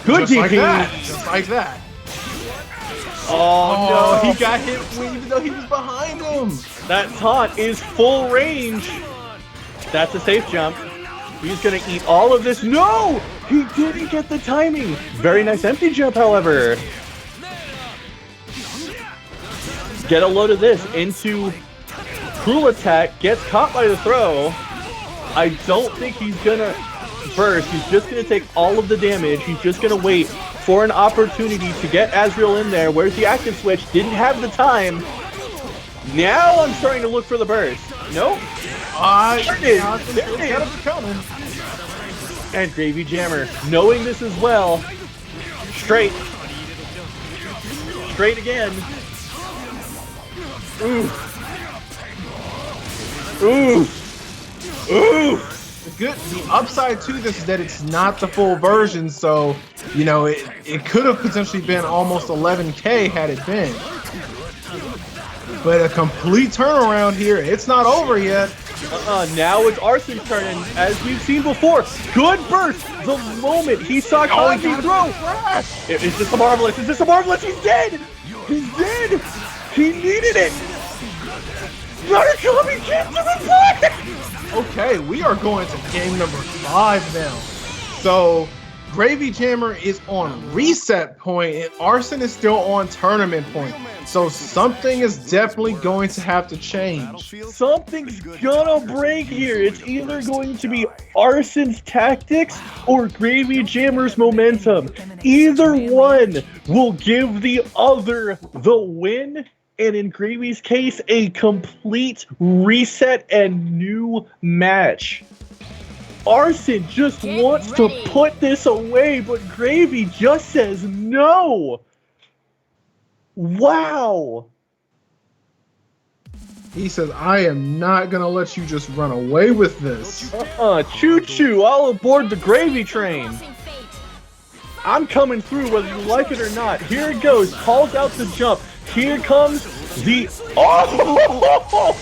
Good Just like DP. that. Just like that. Oh, no. He got hit even though he was behind him. That taunt is full range. That's a safe jump. He's going to eat all of this. No! He didn't get the timing. Very nice empty jump, however. Get a load of this into cruel attack. Gets caught by the throw. I don't think he's going to burst. He's just going to take all of the damage. He's just going to wait for an opportunity to get Azrael in there. Where's the active switch? Didn't have the time. Now I'm starting to look for the burst. Nope. There it is. There it is. And Gravy Jammer, knowing this as well. Straight. Straight again. Ooh. Ooh. Ooh. The upside to this is that it's not the full version, so you know it could have potentially been almost 11K had it been. But a complete turnaround here. It's not over yet. Now it's Arson's turn, and as we've seen before, good burst. The moment he saw Kanji throw, it's just a marvelous. It's just a marvelous. He's dead. He's dead. He needed it. Narukami came to the play. Okay, we are going to game number 5 now. So Gravy Jammer is on reset point, and Arson is still on tournament point. So something is definitely going to have to change. Something's gonna break here. It's either going to be Arson's tactics or Gravy Jammer's momentum. Either one will give the other the win, and in Gravy's case, a complete reset and new match. Arson just wants to put this away, but Gravy just says no. Wow. He says, I am not going to let you just run away with this. Choo-choo, all aboard the Gravy train. I'm coming through whether you like it or not. Here it goes, calls out the jump. Here comes the... Oh!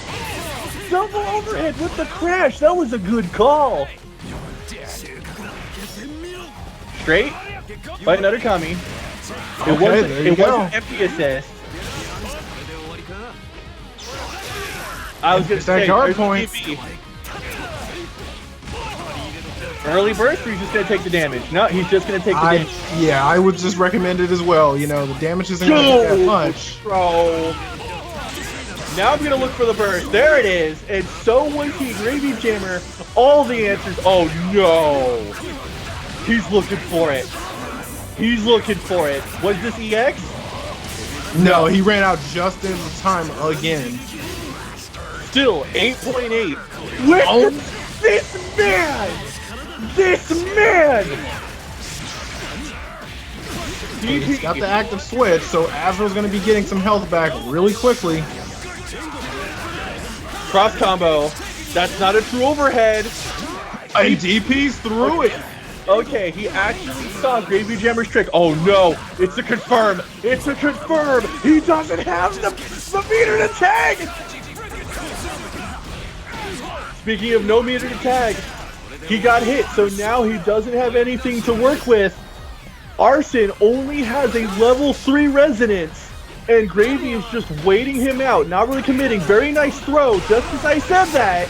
Double overhead with the crash. That was a good call. Straight by another Kami. It wasn't empty assist. I was gonna say guard point. Early burst, or he's just gonna take the damage? No, he's just gonna take the damage. Yeah, I would just recommend it as well. You know, the damage isn't gonna be that much. Bro. Now I'm gonna look for the burst. There it is. And so was he. Gravy Jammer. All the answers. Oh no. He's looking for it. He's looking for it. Was this EX? No, he ran out just in time again. Still 8.8. This man! This man! He's got the active switch, so Azrael's going to be getting some health back really quickly. Cross combo. That's not a true overhead. And DP's through it. Okay, he actually saw Gravy Jammer's trick. Oh no, it's a confirm. It's a confirm. He doesn't have the meter to tag. Speaking of no meter to tag, he got hit, so now he doesn't have anything to work with. Arson only has a level 3 resonance, and Gravy is just waiting him out, not really committing. Very nice throw, just as I said that.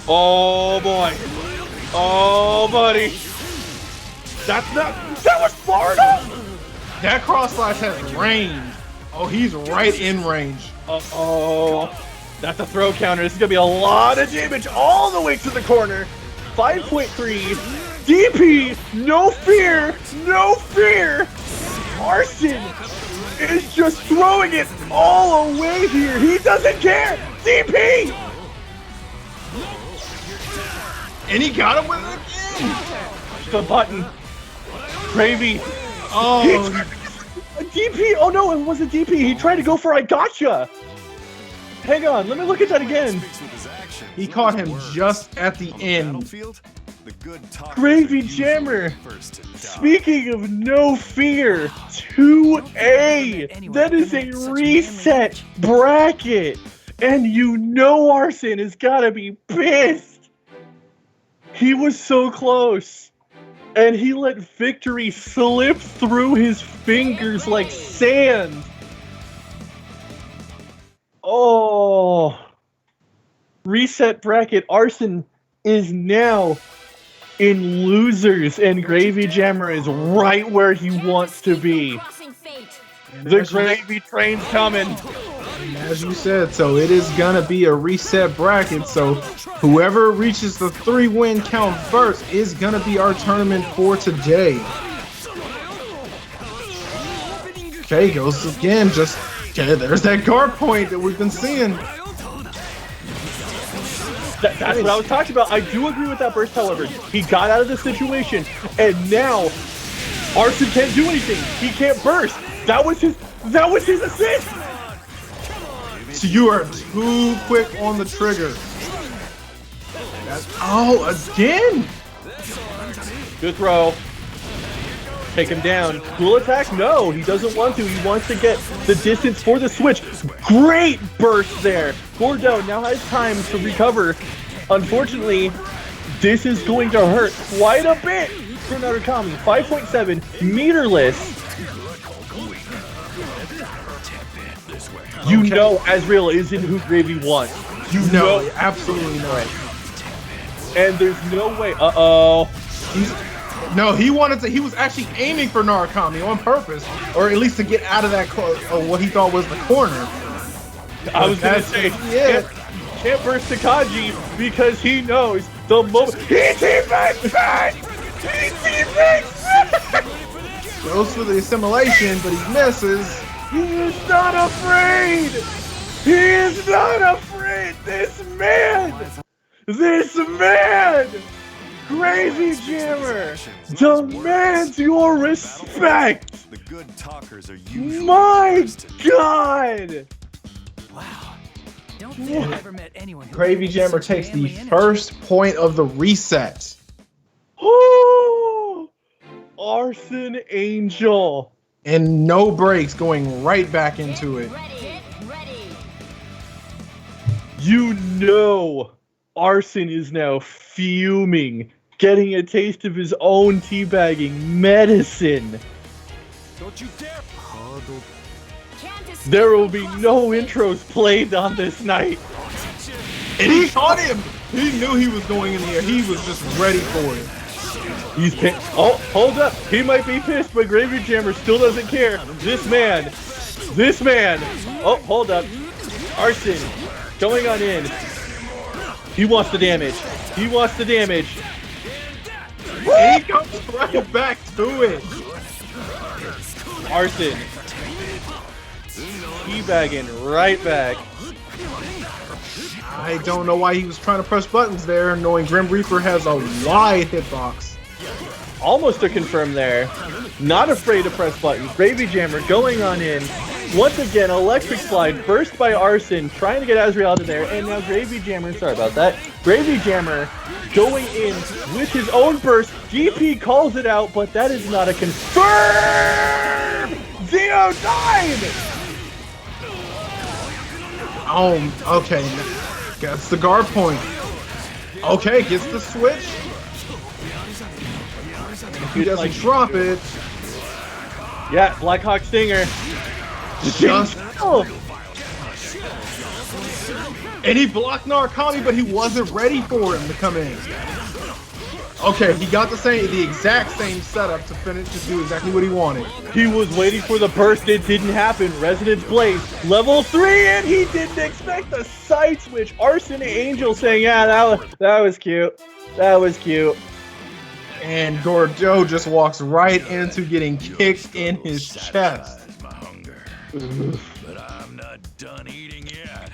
Oh boy. Oh buddy. That was far enough. That cross slash has range. Oh, he's right in range. Uh-oh. That's a throw counter. This is going to be a lot of damage all the way to the corner. 5.3. DP, no fear, no fear. Arson is just throwing it all away here. He doesn't care. DP. And he got him with it again. The button. Gravy. Oh, A DP. Oh no, it wasn't DP. He tried to go for I gotcha. Hang on, let me look at that again. he caught him just at the end. Gravy Jammer. Speaking of no fear, 2A. That is a reset bracket. And you know Arson has got to be pissed. He was so close. And he let victory slip through his fingers like sand. Oh. Reset bracket. Arson is now in losers, and Gravy Jammer is right where he wants to be. Crossing fate. The gravy train's coming. As you said, so it is gonna be a reset bracket. So whoever reaches the 3-win count first is gonna be our tournament for today. Okay, goes again. Just okay. There's that guard point that we've been seeing. That's what I was talking about. I do agree with that burst, however. He got out of the situation, and now Arson can't do anything. He can't burst. That was his assist. So you are too quick on the trigger. Oh, again? Good throw. Take him down. Dual attack? No, he doesn't want to. He wants to get the distance for the switch. Great burst there. Gordo now has time to recover. Unfortunately, this is going to hurt quite a bit for Narukami. 5.7, meterless. You know Azrael isn't who Gravy wants. You know. Absolutely not. And there's no way. Uh-oh. No, he wanted to. He was actually aiming for Narukami on purpose, or at least to get out of that what he thought was the corner. I was gonna say, yeah. can't burst Takagi because he knows the moment. He teammates back. He teammates back. Goes for the assimilation, but he misses. He is not afraid. He is not afraid. This man. Gravy Jammer demands your respect. The good talkers are My God. Wow. Don't think I've ever met anyone who Gravy Jammer takes the first point of the reset. Oh, Arson Angel. And no breaks, going right back into it. Ready. You know Arson is now fuming, getting a taste of his own teabagging medicine. Don't you dare! There will be no intros played on this night. And he caught him! He knew he was going in the air. He was just ready for it. He's pissed. Oh, hold up. He might be pissed, but Gravy Jammer still doesn't care. This man. Oh, hold up. Arson going on in. He wants the damage. And he comes right back to it. Arson. Teabagging right back. I don't know why he was trying to press buttons there, knowing Grim Reaper has a wide hitbox. Almost a confirm there. Not afraid to press buttons. Gravy Jammer going on in. Once again, electric slide burst by Arson, trying to get Azrael out of there, and now Gravy Jammer, sorry about that. Gravy Jammer going in with his own burst. GP calls it out, but that is not a confirm! ZO9! Oh, okay. Gets the guard point. Okay, gets the switch. If he doesn't drop it. Yeah, Blackhawk Stinger. Just, and he blocked Narukami, but he wasn't ready for him to come in. Okay, he got the exact same setup to finish to do exactly what he wanted. He was waiting for the burst. It didn't happen. Resonance Blaze, level 3, and he didn't expect the side switch. Arson Angel saying, yeah, that was cute. That was cute. And Gordo just walks right into getting kicked in his chest. But I'm not done eating yet.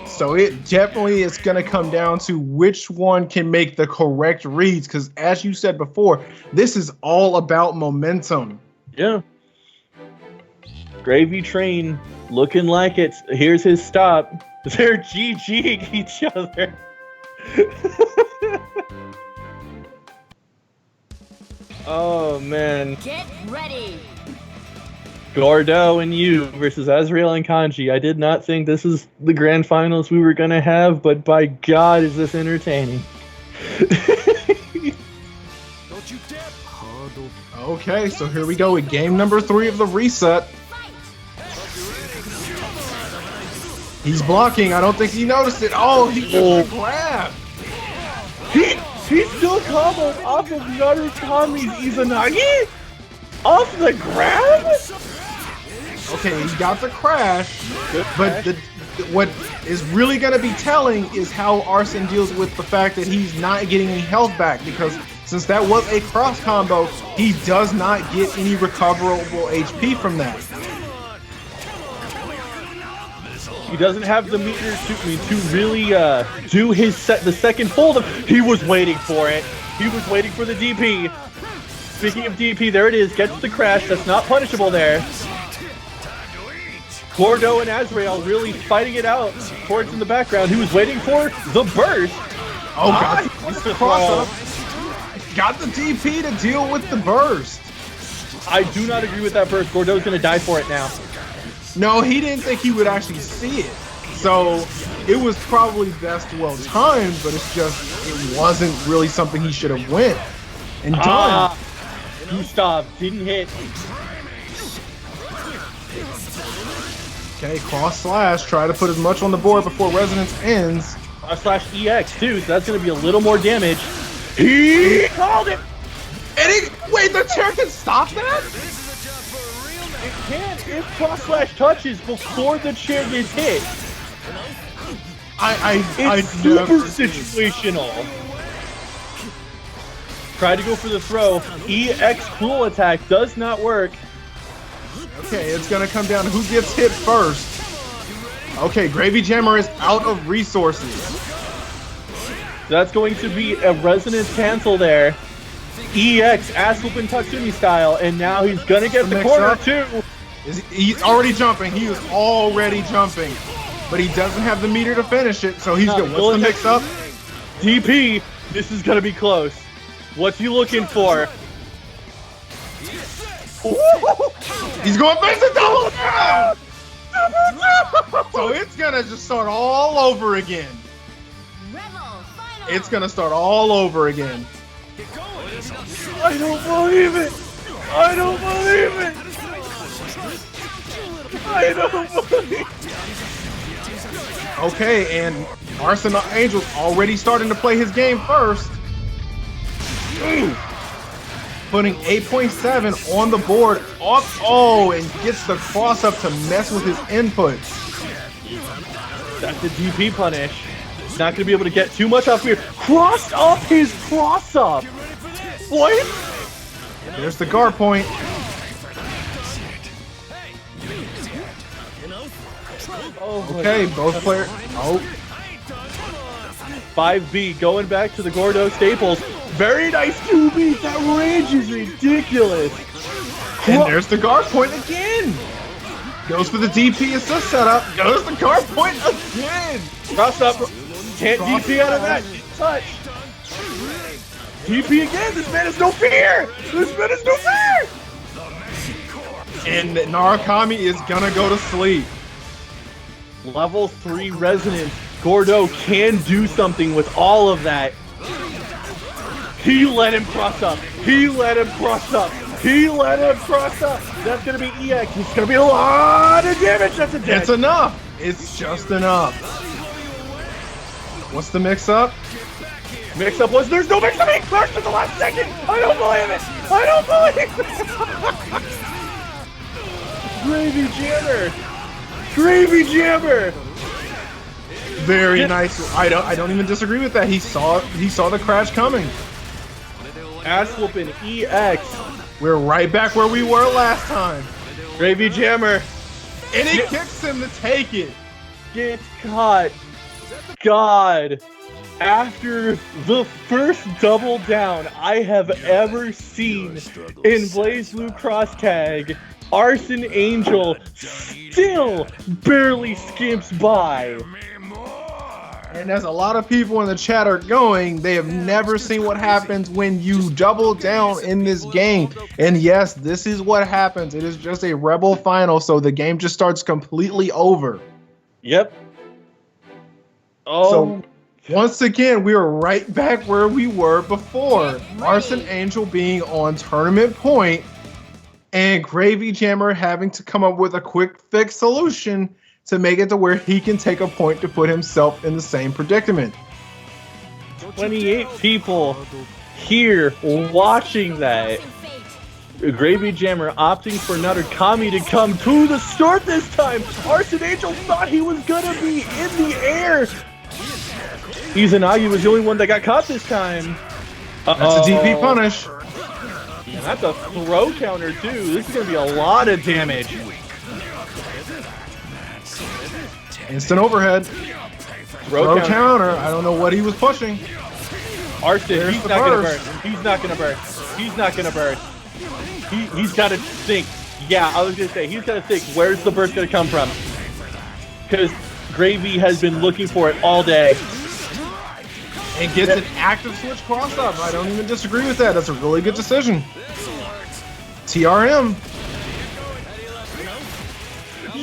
So it definitely is going to come down to which one can make the correct reads, because as you said before, this is all about momentum. Yeah. Gravy Train looking like it's here's his stop. They're GGing each other. Oh man. Get ready. Gordo and you versus Azrael and Kanji. I did not think this is the grand finals we were gonna have, but by God, is this entertaining. Don't you dare. Okay, so here we go with game number 3 of the reset. He's blocking. I don't think he noticed it. Oh, he just grabbed. He still comboed off of Narukami's Izanagi? Off the grab? Okay, he got the crash, but what is really going to be telling is how Arson deals with the fact that he's not getting any health back, because since that was a cross combo, he does not get any recoverable HP from that. He doesn't have the meter to really do the second fold. He was waiting for it. He was waiting for the DP. Speaking of DP, there it is. Gets the crash. That's not punishable there. Gordo and Azrael really fighting it out. Towards in the background. He was waiting for the burst. Oh, God. The cross up. Got the DP to deal with the burst. I do not agree with that burst. Gordo's going to die for it now. No, he didn't think he would actually see it. So it was probably best well timed, but it's just, it wasn't really something he should have went and done. Gustav didn't hit. Okay, cross slash, try to put as much on the board before resonance ends. Slash EX too, so that's going to be a little more damage. He called it! And wait, the chair can stop that? It can if cross slash touches before the chair gets hit. It's super situational. Try to go for the throw. EX cool attack does not work. Okay, it's gonna come down to who gets hit first. Okay, Gravy Jammer is out of resources. That's going to be a resonance cancel there. EX ass whooping Tatsumi style, and now he's gonna get the corner too. He's already jumping. He is already jumping, but he doesn't have the meter to finish it. So he's gonna. What's the mix up? DP. This is gonna be close. What's he looking for? He's going face the double down. So it's gonna just start all over again. It's gonna start all over again. I don't believe it! I don't believe it! I don't believe it! Okay, and Arson Angel's already starting to play his game first. Putting 8.7 on the board. And gets the cross up to mess with his inputs. That's the DP punish. He's not going to be able to get too much off here. Crossed up his cross up! What? There's the guard point. Okay, both players. 5B going back to the Gordo staples. Very nice 2B. That range is ridiculous. And there's the guard point again. Goes for the DP assist setup. Goes the guard point again. Cross up. Can't DP out of that. Touch. DP again. This man has no fear. This man has no fear. And Narukami is gonna go to sleep. Level 3 resonance. Gordo can do something with all of that. He let him cross up. He let him cross up. He let him cross up. That's going to be EX. It's going to be a lot of damage. That's a dead. It's enough. It's just enough. What's the mix up? Mix-up was there's no mix-up being first at the last second! I don't believe it! I don't believe it! Gravy Jammer! Gravy Jammer! Very nice. I don't even disagree with that. He saw the crash coming. Ass whooping EX. We're right back where we were last time. Gravy Jammer And he kicks him to take it. gets caught. God. After the first double down I have ever seen in Blazblue Cross Tag, Arson Angel still barely skips by. And as a lot of people in the chat are going, they have never seen what happens when you double down in this game. And yes, this is what happens. It is just a Rebel final, so the game just starts completely over. Yep. Oh. So once again, we are right back where we were before. Arson Angel being on tournament point and Gravy Jammer having to come up with a quick fix solution to make it to where he can take a point to put himself in the same predicament. 28 people here watching that. Gravy Jammer opting for another Kami to come to the start this time. Arson Angel thought he was gonna be in the air. Izanagi was the only one that got caught this time. That's a DP punish. And that's a throw counter too. This is gonna be a lot of damage. Instant overhead. Throw counter. I don't know what he was pushing. Arson, he's not gonna burn. He's not gonna burn. He's not gonna burn. He's gotta think. Yeah, I was gonna say, he's gotta think, where's the burst gonna come from? Because Gravy has been looking for it all day. And gets an active switch cross up. I don't even disagree with that. That's a really good decision. TRM.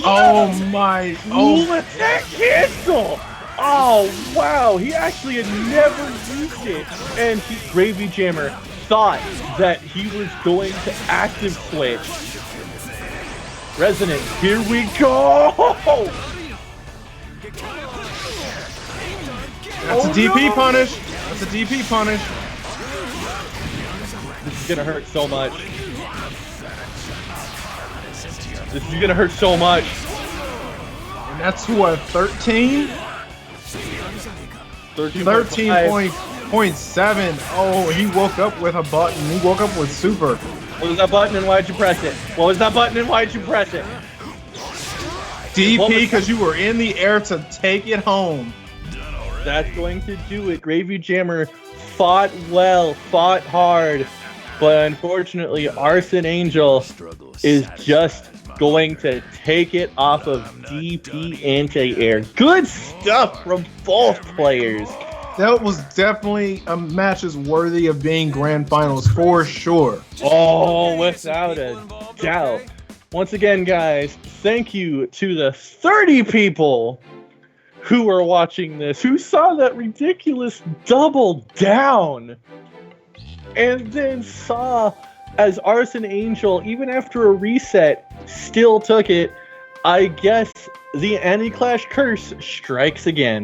Oh my. Oh, Let that cancel! Oh wow, he actually had never used it. And Gravy Jammer thought that he was going to active switch. Resonant, here we go! That's a DP punish. That's a DP punish. This is gonna hurt so much. This is gonna hurt so much. And that's what, 13? 13.7. Oh, he woke up with a button. He woke up with super. What was that button and why'd you press it? What was that button and why'd you press it? DP because you were in the air to take it home. That's going to do it. Gravy Jammer fought well, fought hard, but unfortunately Arson Angel is just going to take it off of DP anti-air. Good stuff from both players. That was definitely a match as worthy of being grand finals for sure. Oh, without a doubt. Once again, guys, thank you to the 30 people who are watching this, who saw that ridiculous double down, and then saw as Arson Angel, even after a reset, still took it. I guess the AniClash curse strikes again.